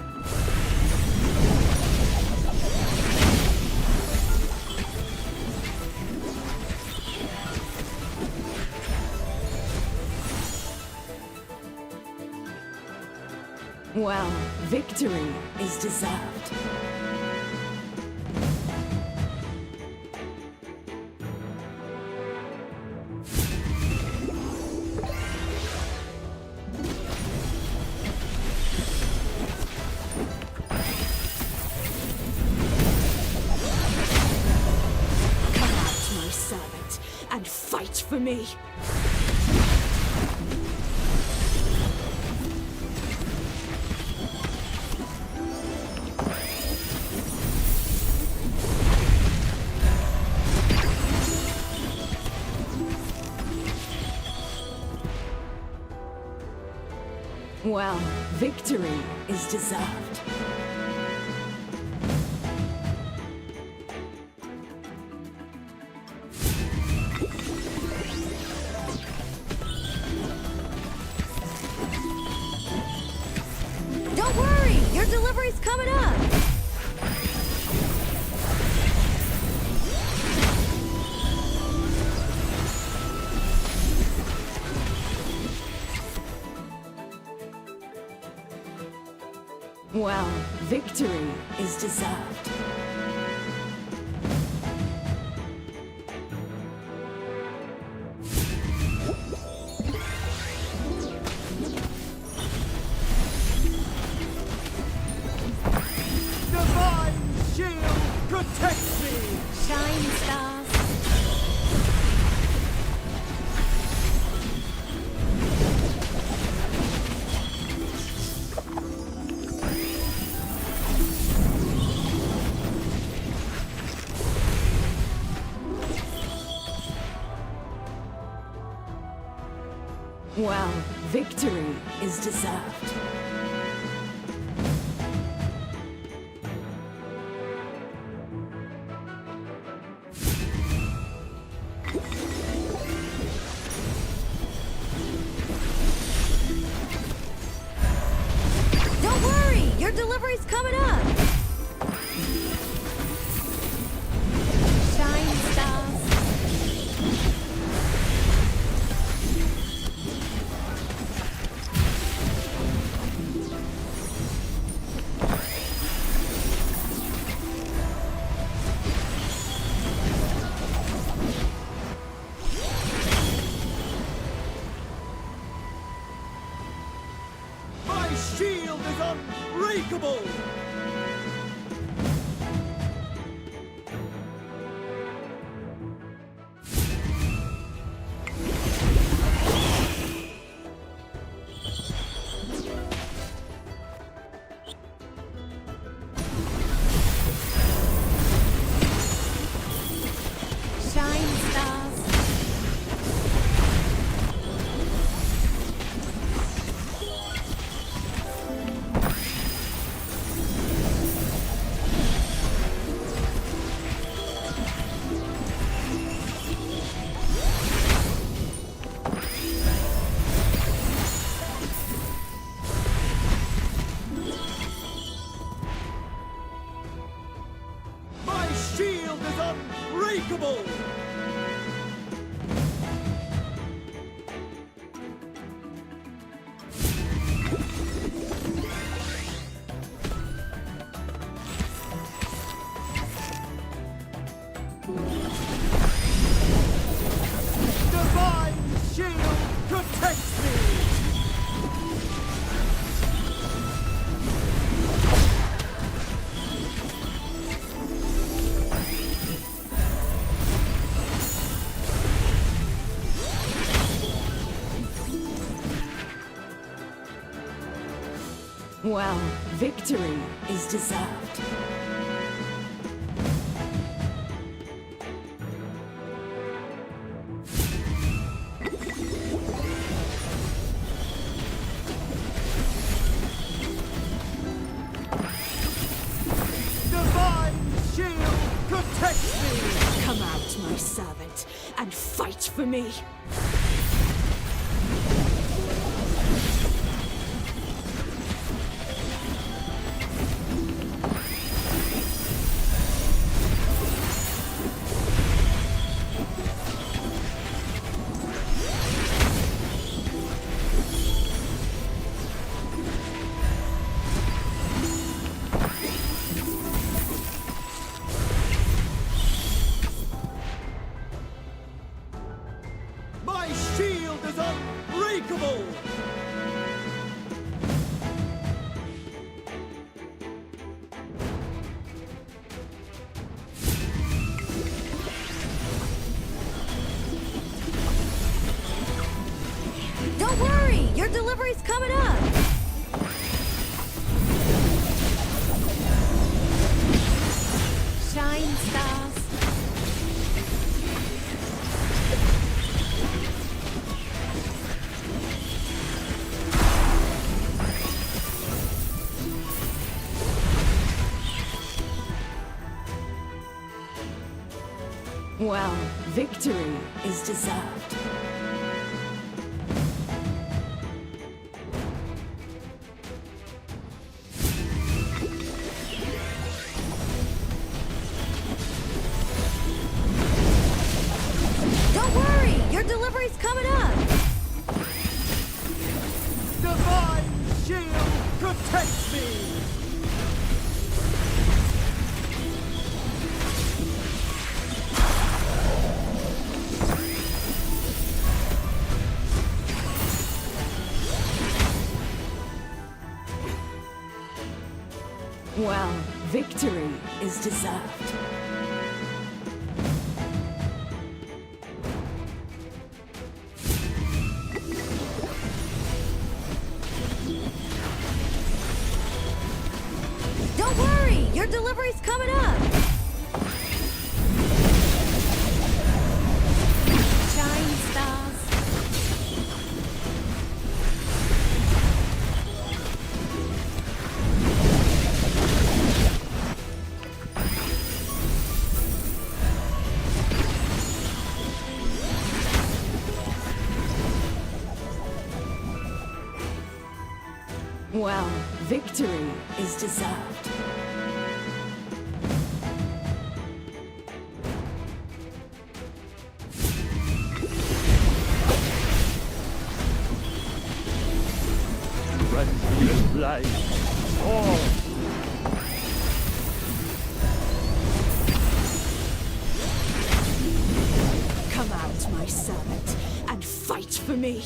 Well, victory is deserved. Come out, my servant, and fight for me. Well, victory is deserved. Don't worry, your delivery's coming up! Well, victory is deserved. Divine shield protects me! Shine, stars. Well, victory is deserved. Don't worry, your delivery's coming up. Shine stars. My shield is unbreakable! Shine stars. My shield is unbreakable! Divine shield protects me! Well, victory is deserved. Divine shield protects me! Come out, my servant, and fight for me. My shield is unbreakable! Don't worry, your delivery's coming up. Shine stars. Well, victory is deserved. Don't worry, your delivery's coming up. Divine shield protects me! Well, victory is deserved. Don't worry, your delivery's coming up. Shine stars. Well, victory is deserved. Restless life. Oh! Come out, my servant, and fight for me.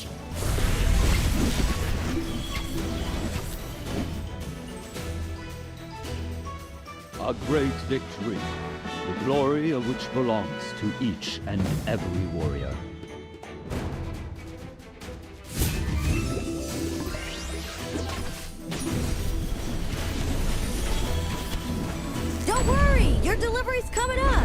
A great victory, the glory of which belongs to each and every warrior. Don't worry, your delivery's coming up.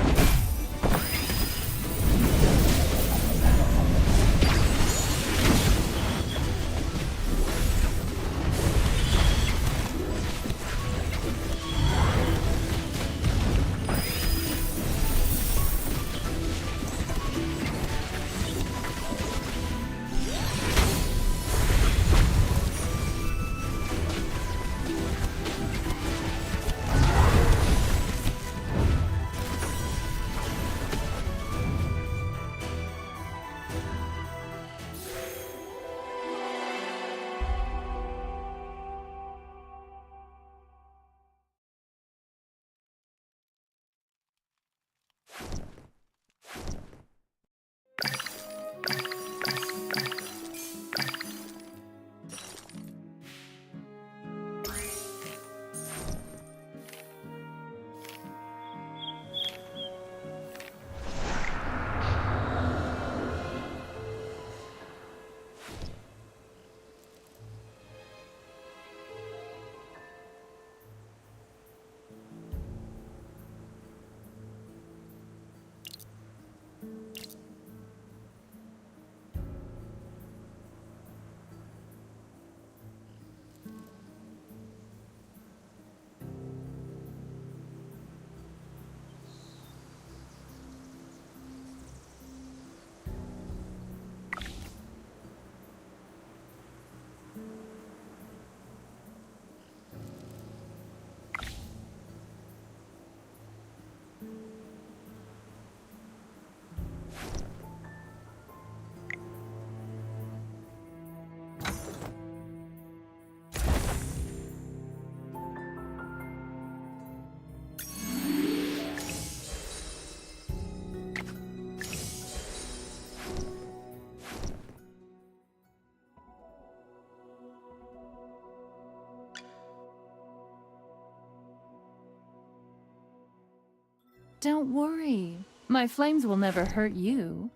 Don't worry. My flames will never hurt you.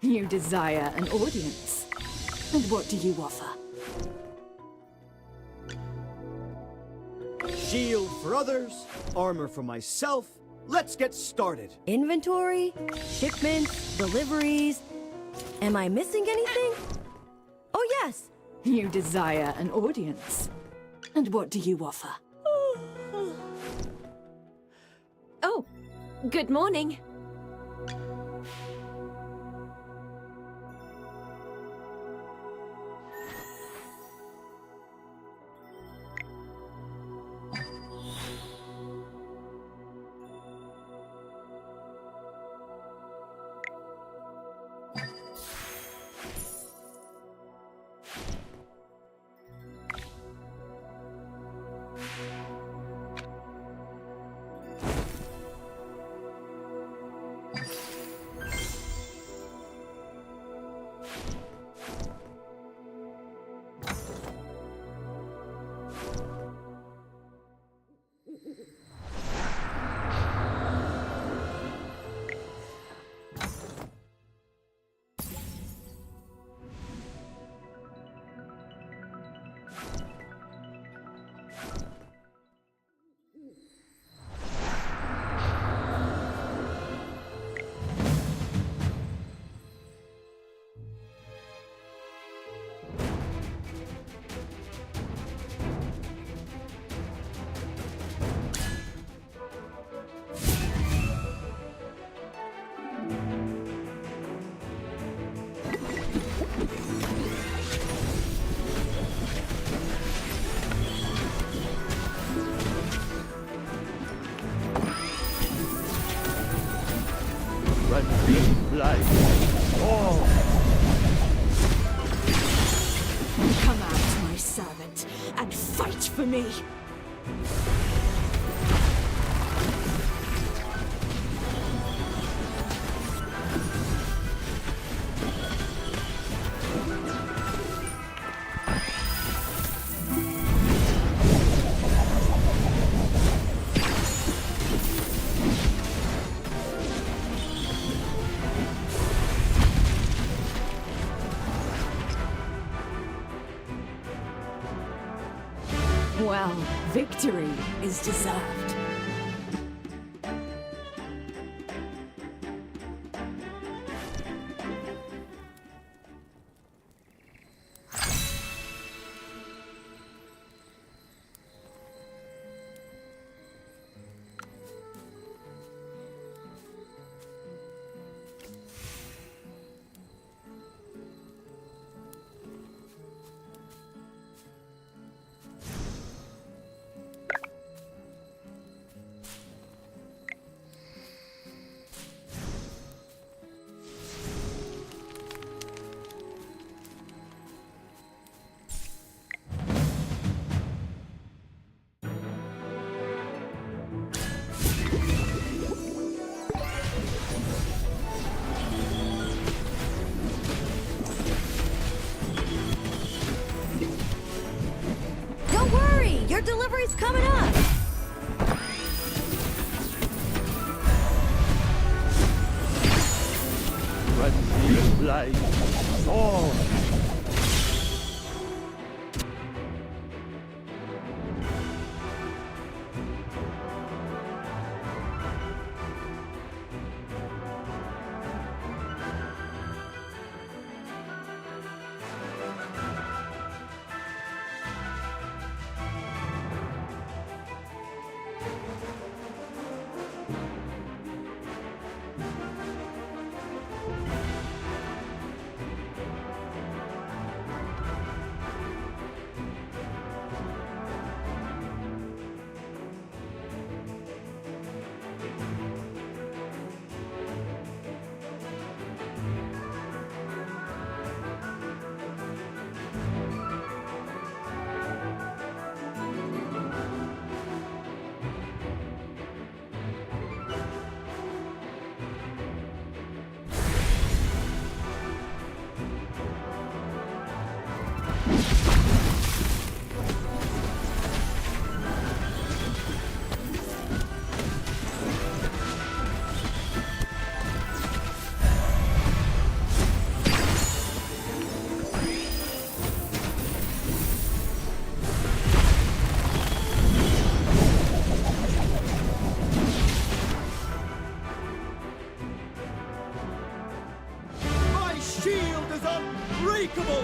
You desire an audience. And what do you offer? Shield for others, armor for myself. Let's get started. Inventory, shipments, deliveries. Am I missing anything? Oh, yes. You desire an audience. And what do you offer? Oh, good morning. Come out, my servant, and fight for me. Well, victory is deserved. Don't worry, your delivery's coming up. Frenzy light. Sword. My shield is unbreakable!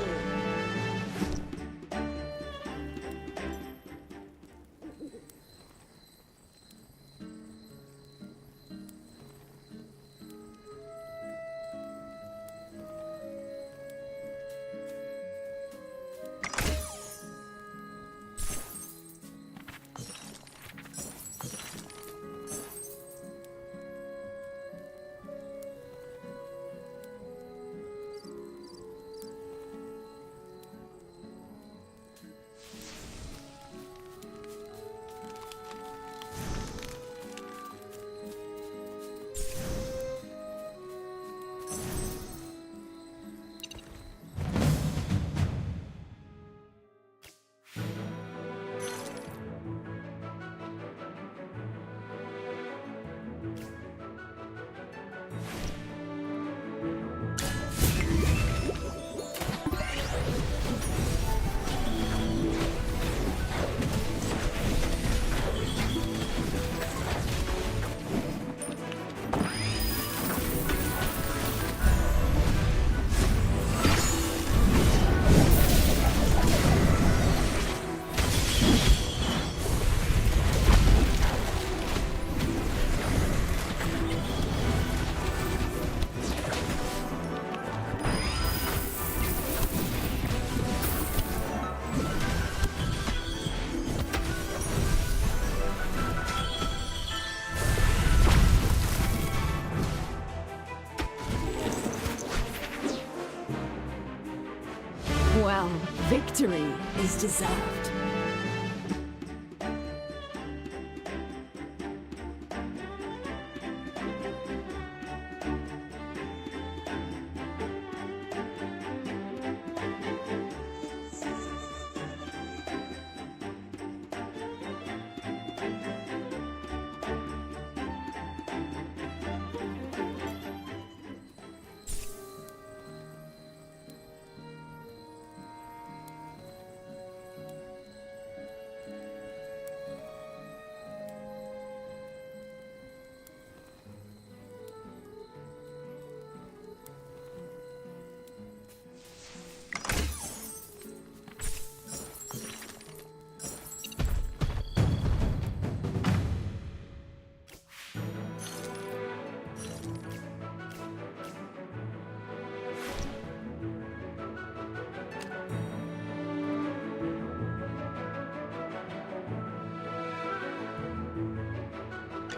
Well, victory is deserved.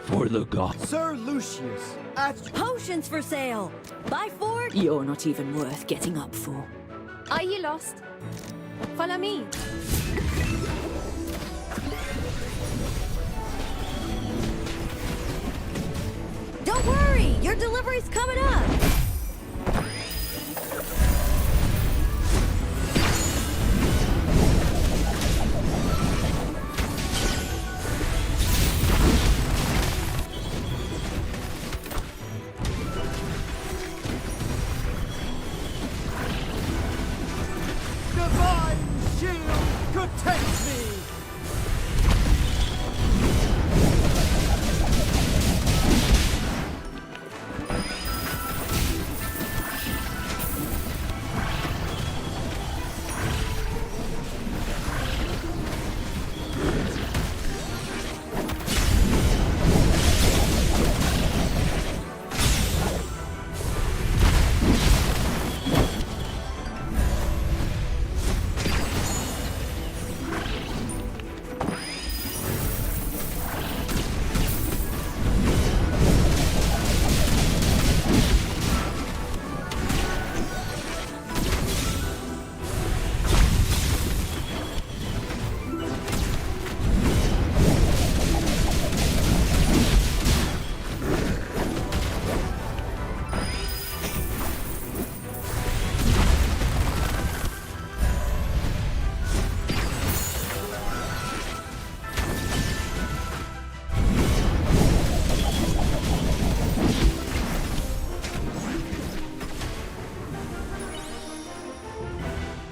For the gods. Sir Lucius, at Potions for sale! Buy 4. You're not even worth getting up for. Are you lost? Follow me. Don't worry, your delivery's coming up. divine shield protects me!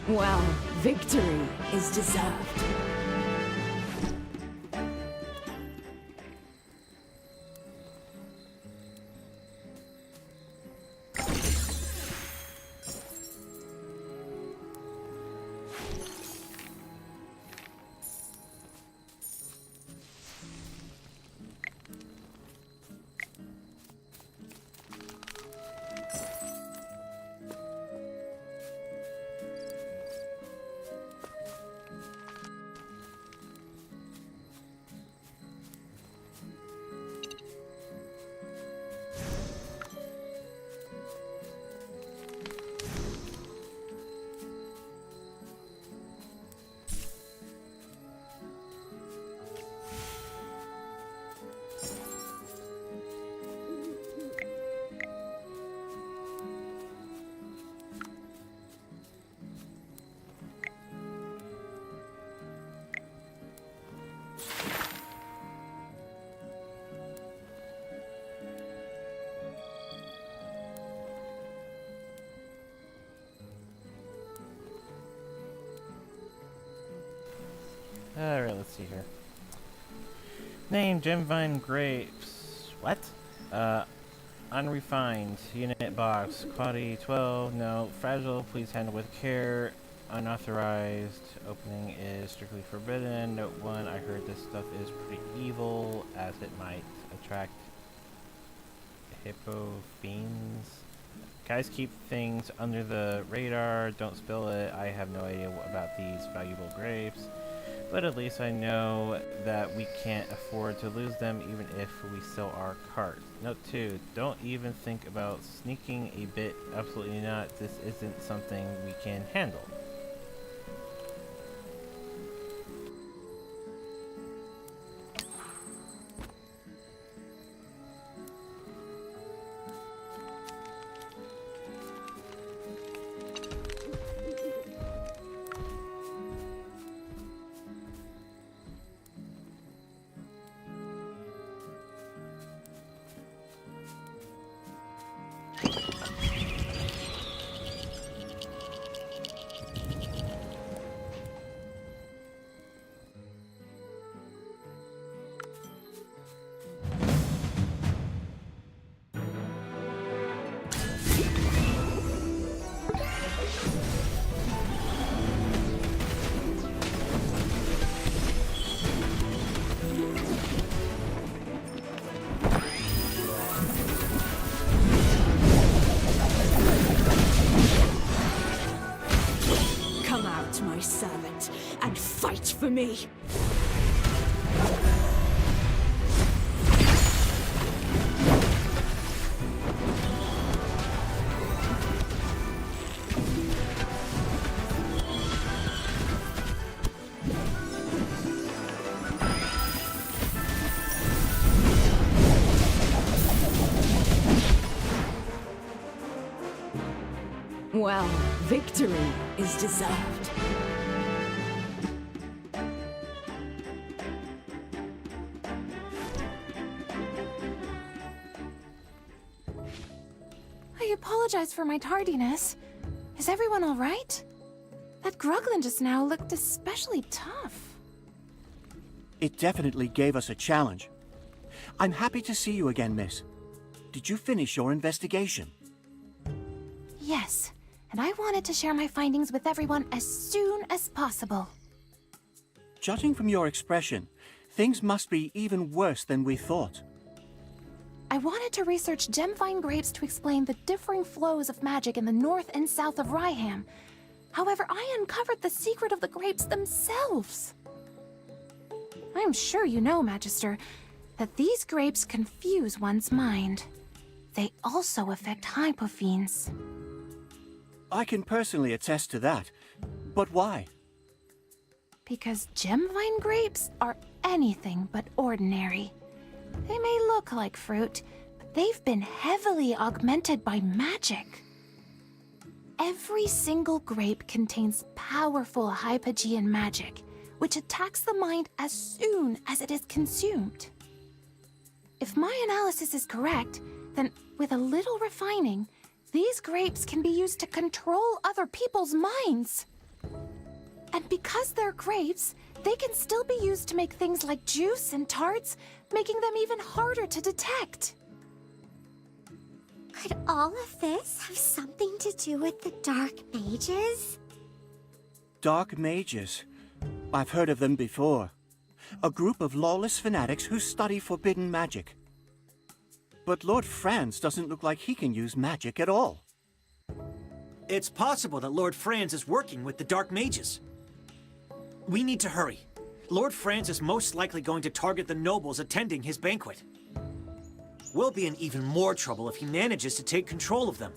Well, victory is deserved. Alright, let's see here. Name, Gemvine Grapes. What? Unrefined. Unit box. Quality 12. No. Fragile. Please handle with care. Unauthorized. Opening is strictly forbidden. Note 1. I heard this stuff is pretty evil, as it might attract hippo fiends. Guys, keep things under the radar. Don't spill it. I have no idea about these valuable grapes. But at least I know that we can't afford to lose them even if we sell our cart. Note 2, don't even think about sneaking a bit. Absolutely not. This isn't something we can handle. out, my servant, and fight for me. Well, victory is deserved. I apologize for my tardiness. Is everyone all right? That Gruglin just now looked especially tough. It definitely gave us a challenge. I'm happy to see you again, miss. Did you finish your investigation? Yes, and I wanted to share my findings with everyone as soon as possible. Judging from your expression, things must be even worse than we thought. I wanted to research gemvine grapes to explain the differing flows of magic in the north and south of Ryham. However, I uncovered the secret of the grapes themselves. I am sure you know, Magister, that these grapes confuse one's mind. They also affect hypophines. I can personally attest to that. But why? Because gemvine grapes are anything but ordinary. They may look like fruit, but they've been heavily augmented by magic. Every single grape contains powerful hypogean magic, which attacks the mind as soon as it is consumed. If my analysis is correct, then with a little refining, these grapes can be used to control other people's minds. And because they're grapes, they can still be used to make things like juice and tarts, making them even harder to detect. Could all of this have something to do with the Dark Mages? Dark Mages. I've heard of them before. A group of lawless fanatics who study forbidden magic. But Lord Franz doesn't look like he can use magic at all. It's possible that Lord Franz is working with the Dark Mages. We need to hurry. Lord Franz is most likely going to target the nobles attending his banquet. We'll be in even more trouble if he manages to take control of them.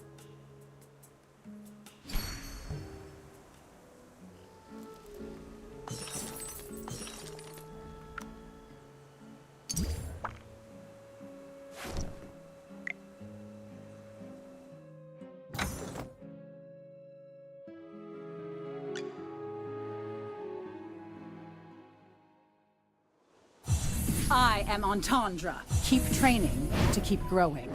I am Entendre. Keep training to keep growing.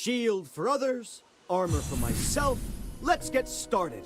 Shield for others, armor for myself. Let's get started.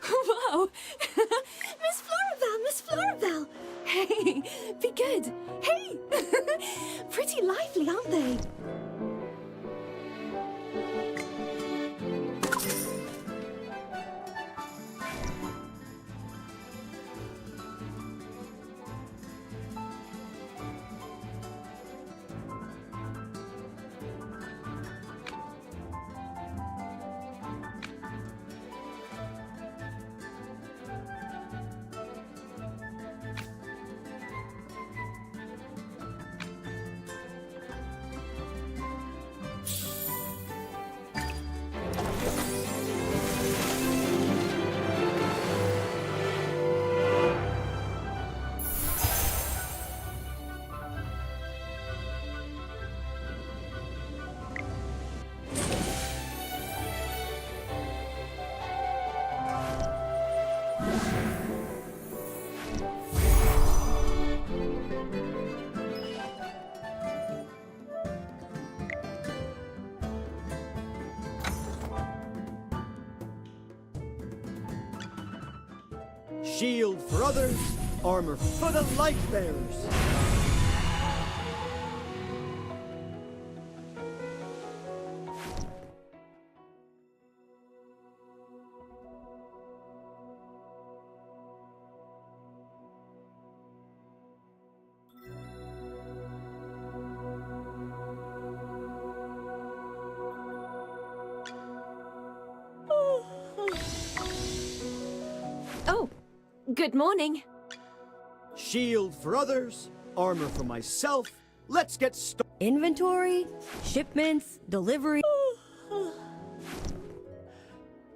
Wow! Miss Florabelle! Miss Florabelle! Hey, be good. Hey! Pretty lively, aren't they? Shield for others, armor for the light bearers. Oh, good morning. Shield for others, armor for myself. Let's get started. Inventory, shipments, delivery.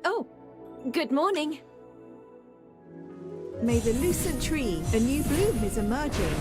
Oh, good morning. May the lucent tree, a new bloom is emerging.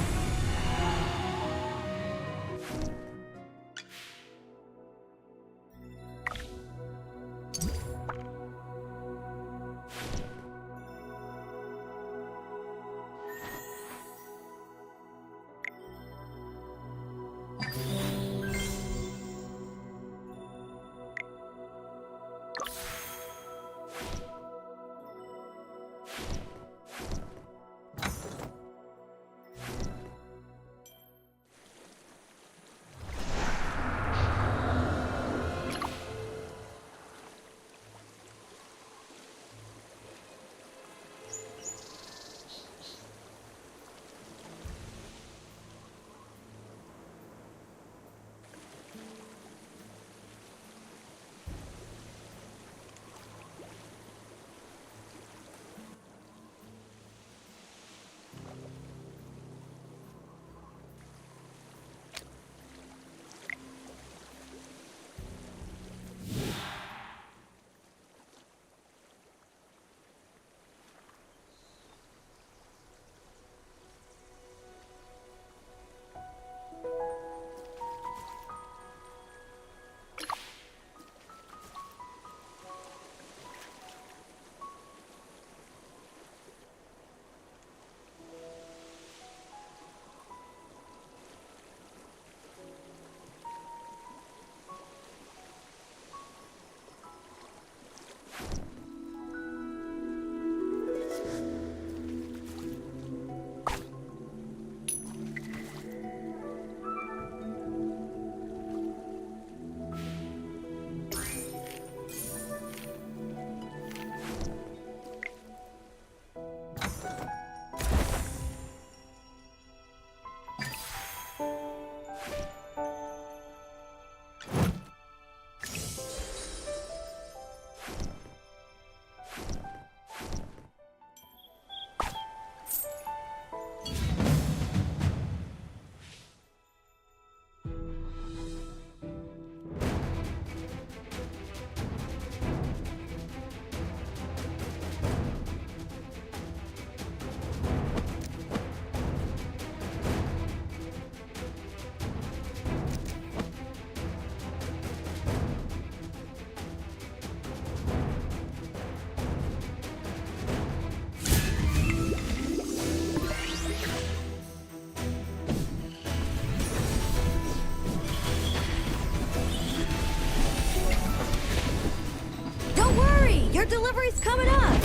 Your delivery's coming up!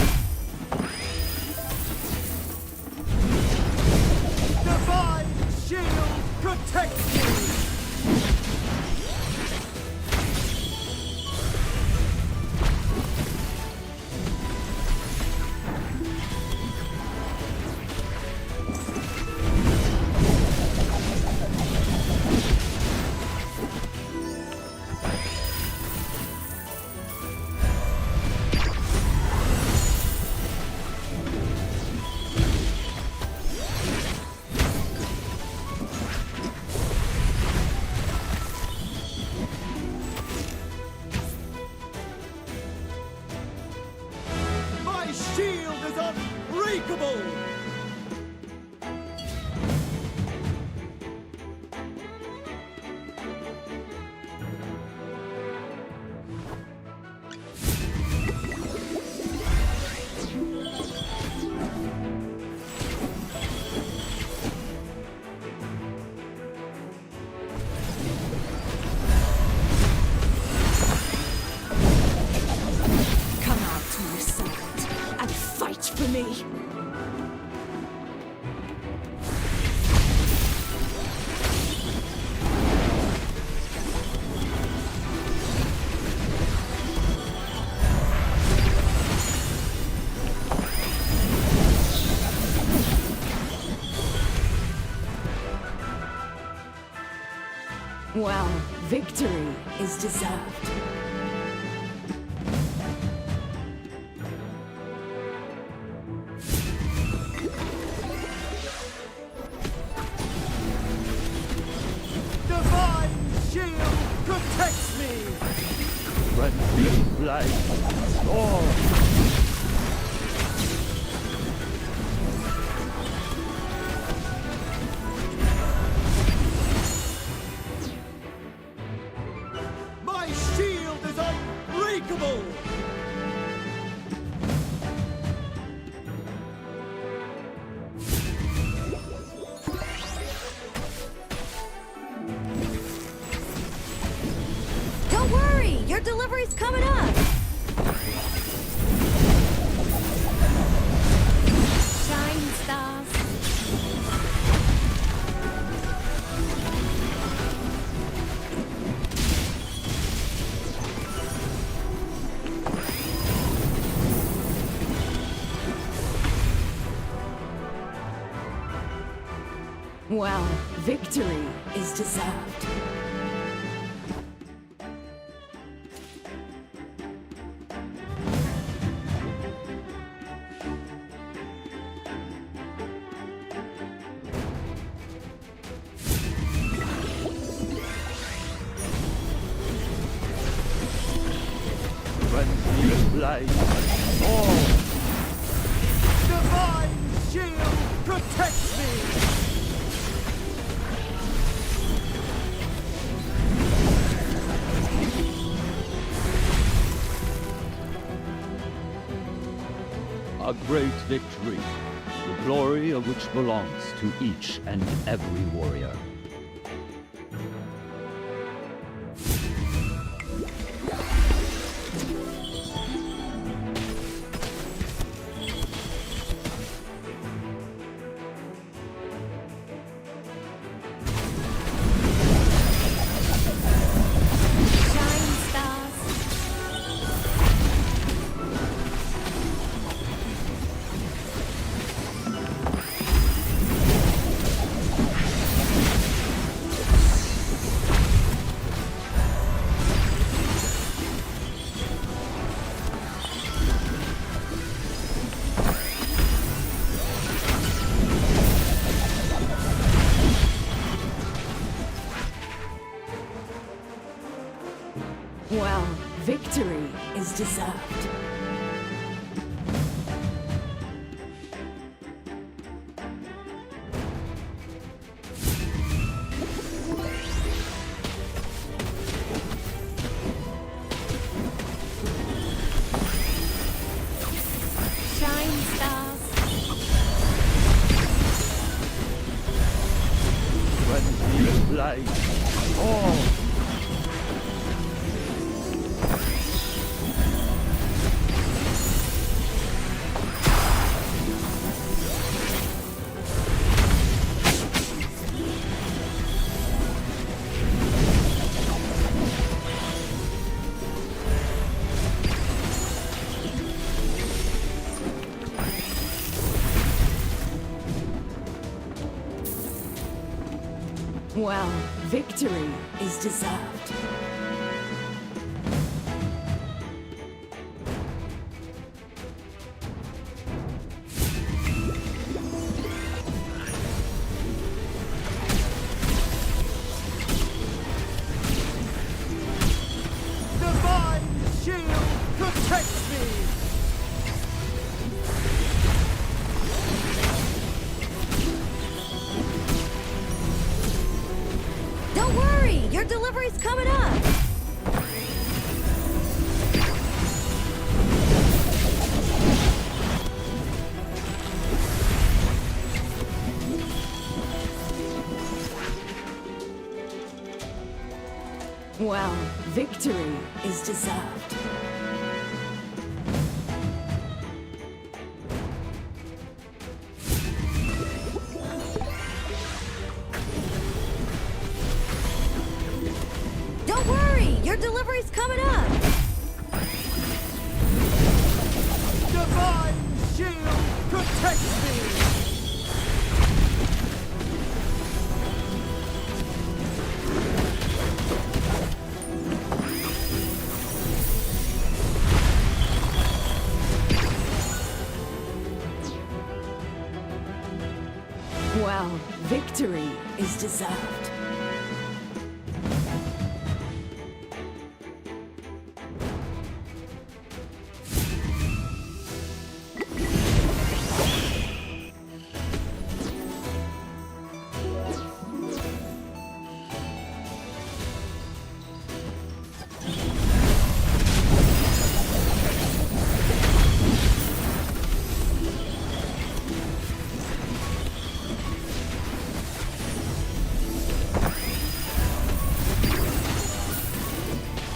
Well, victory is deserved. Divine shield protects me! Frenzy light. Storm. My shield is unbreakable! Don't worry, your delivery's coming up. Shine stars. Well, victory is deserved. Frenzy light. Storm. Divine shield protects me! A great victory, the glory of which belongs to each and every warrior. Shine stars. Well, victory is deserved. Shine stars. Frenzy light. Storm. Well, victory is deserved. Divine shield protects me! Don't worry, your delivery's coming up. Well, victory is deserved. Don't worry, your delivery's coming up. Divine shield protects me! Well, victory is deserved.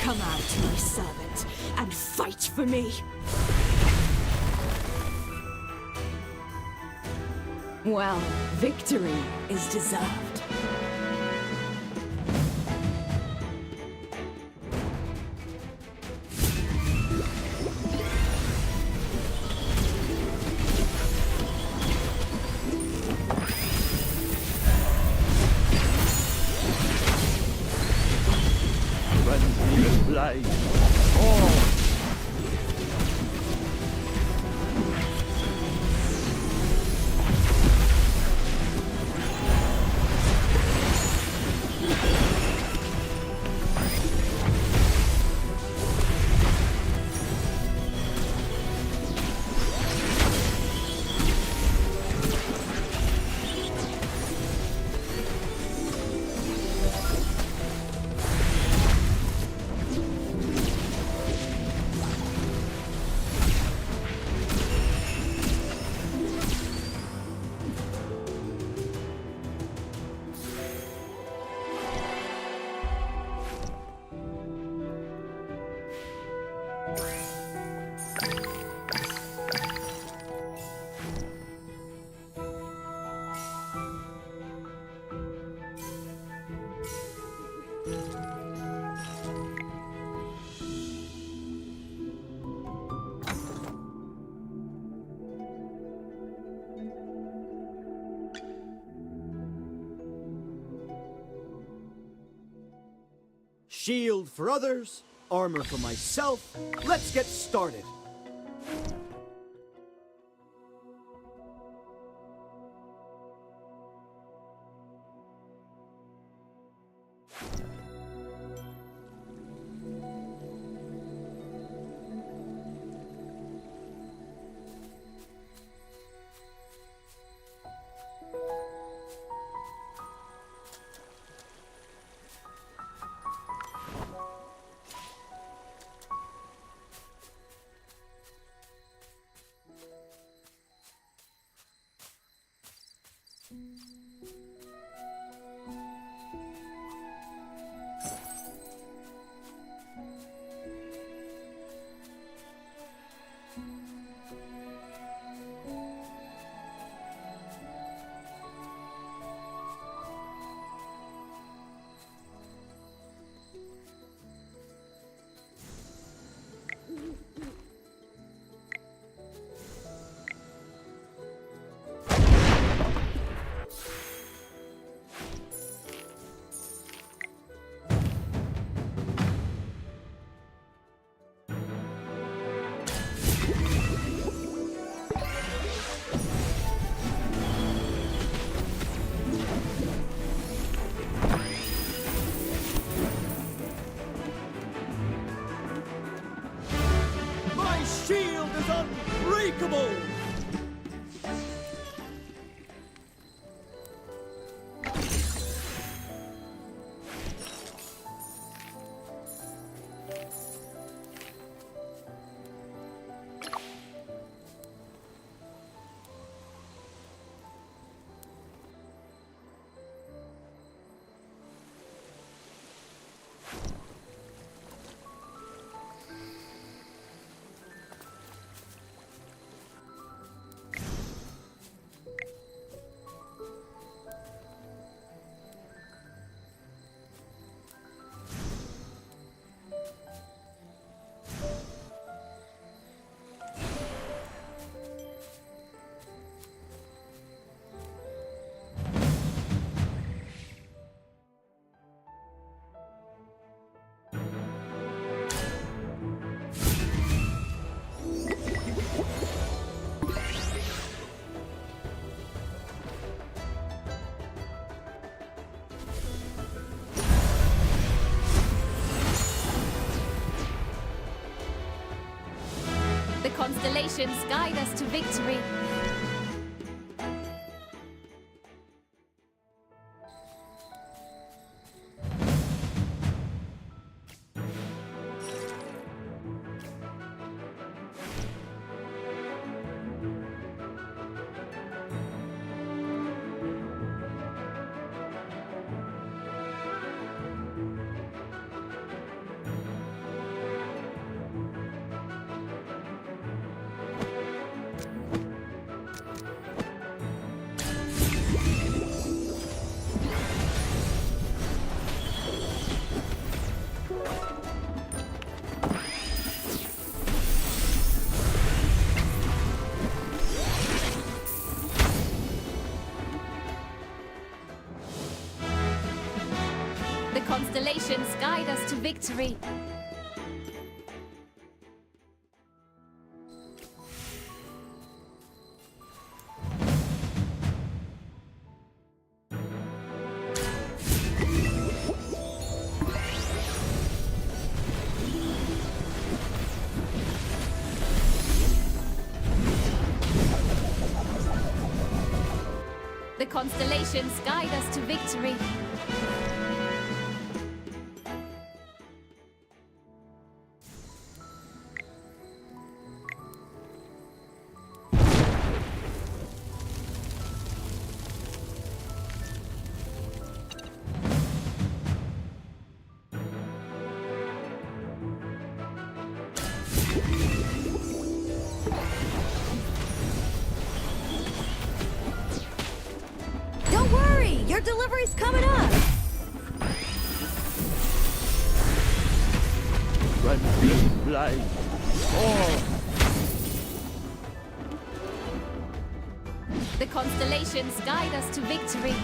Come out, my servant, and fight for me. Well, victory is deserved. Frenzy blade. Oh! Shield for others, armor for myself. Let's get started. constellations guide us to victory. The constellations guide us to victory. The constellations guide us to victory. Don't worry, your delivery's coming up. Run, be blind. Oh. The constellations guide us to victory.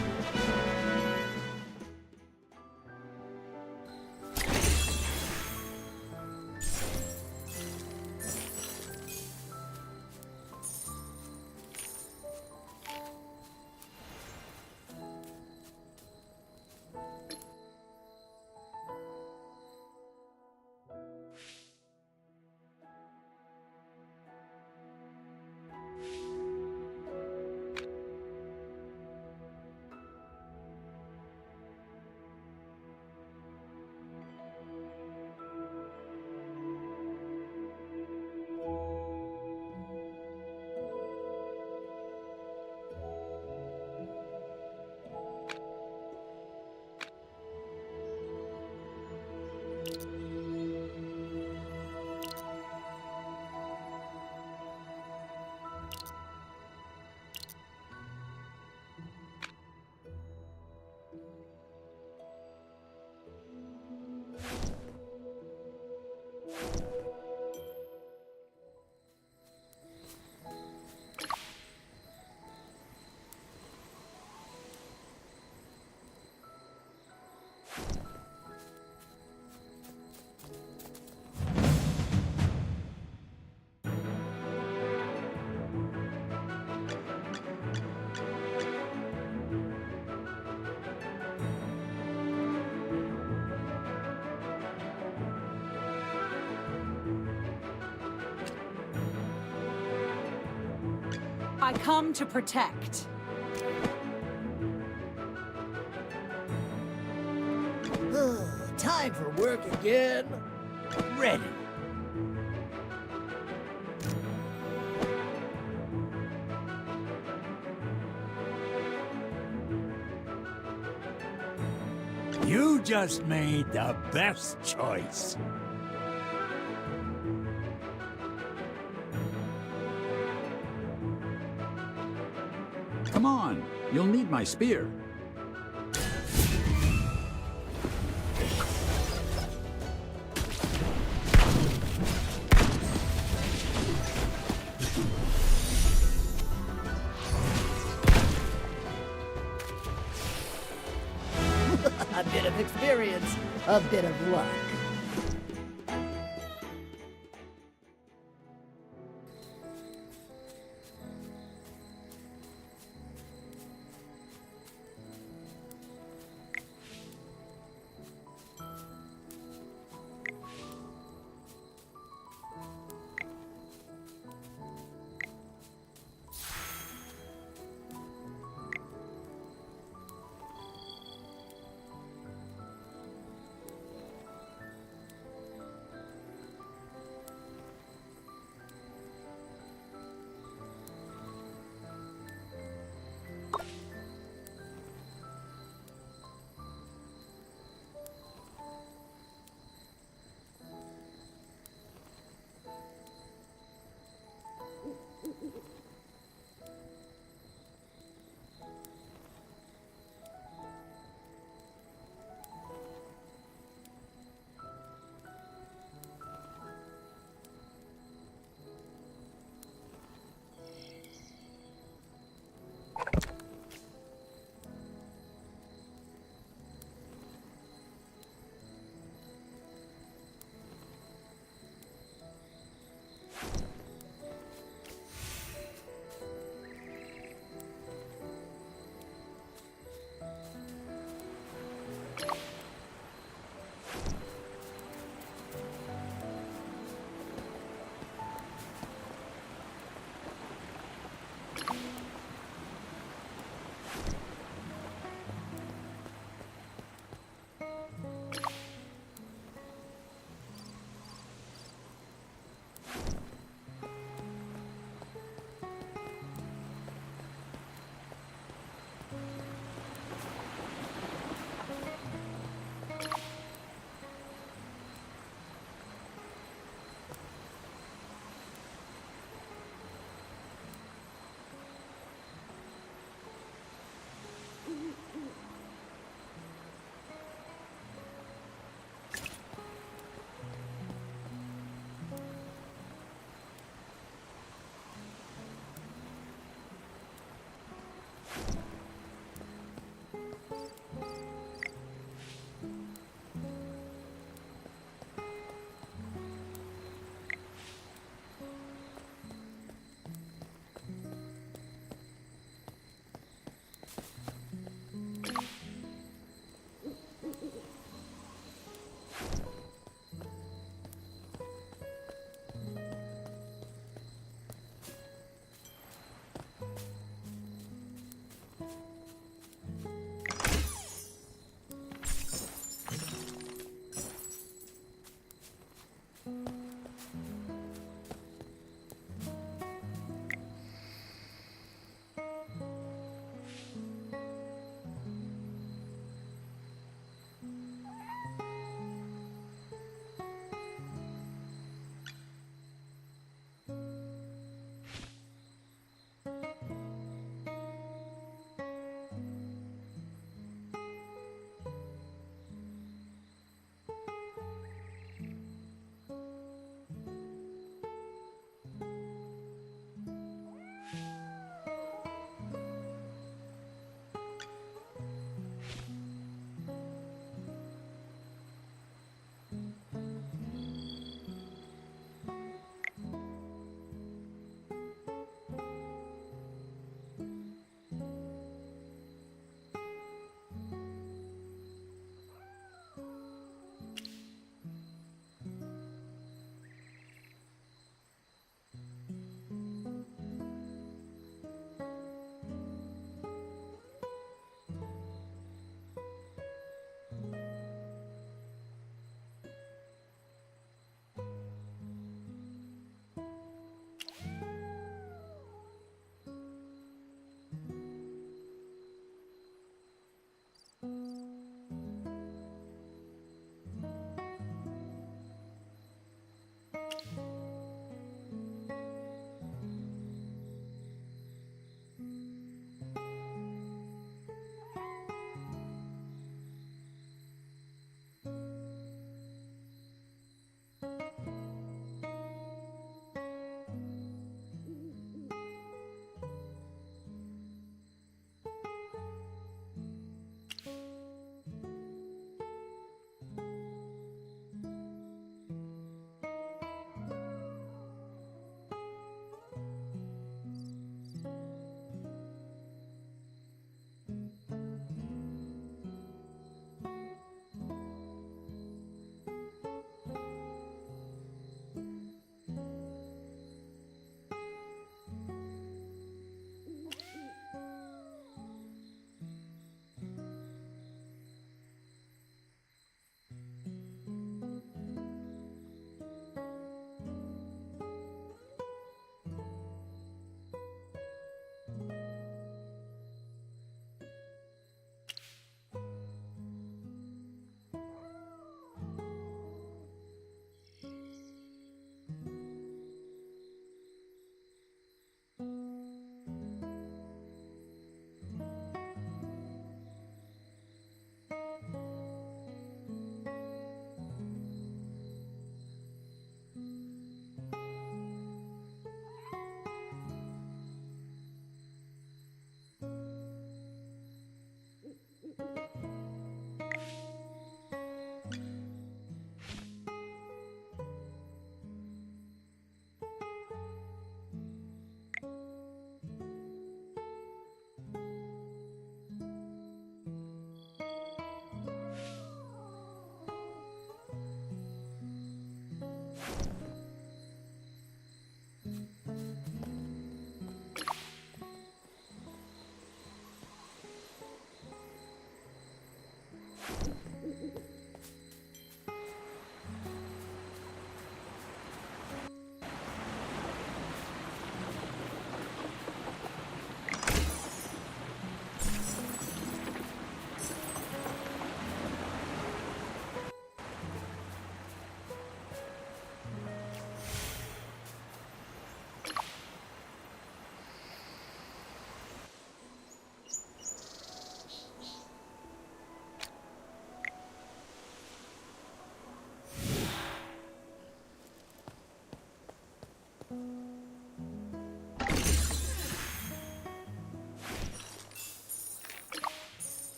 I come to protect. Time for work again. Ready. You just made the best choice. Come on, you'll need my spear. A bit of experience, a bit of luck.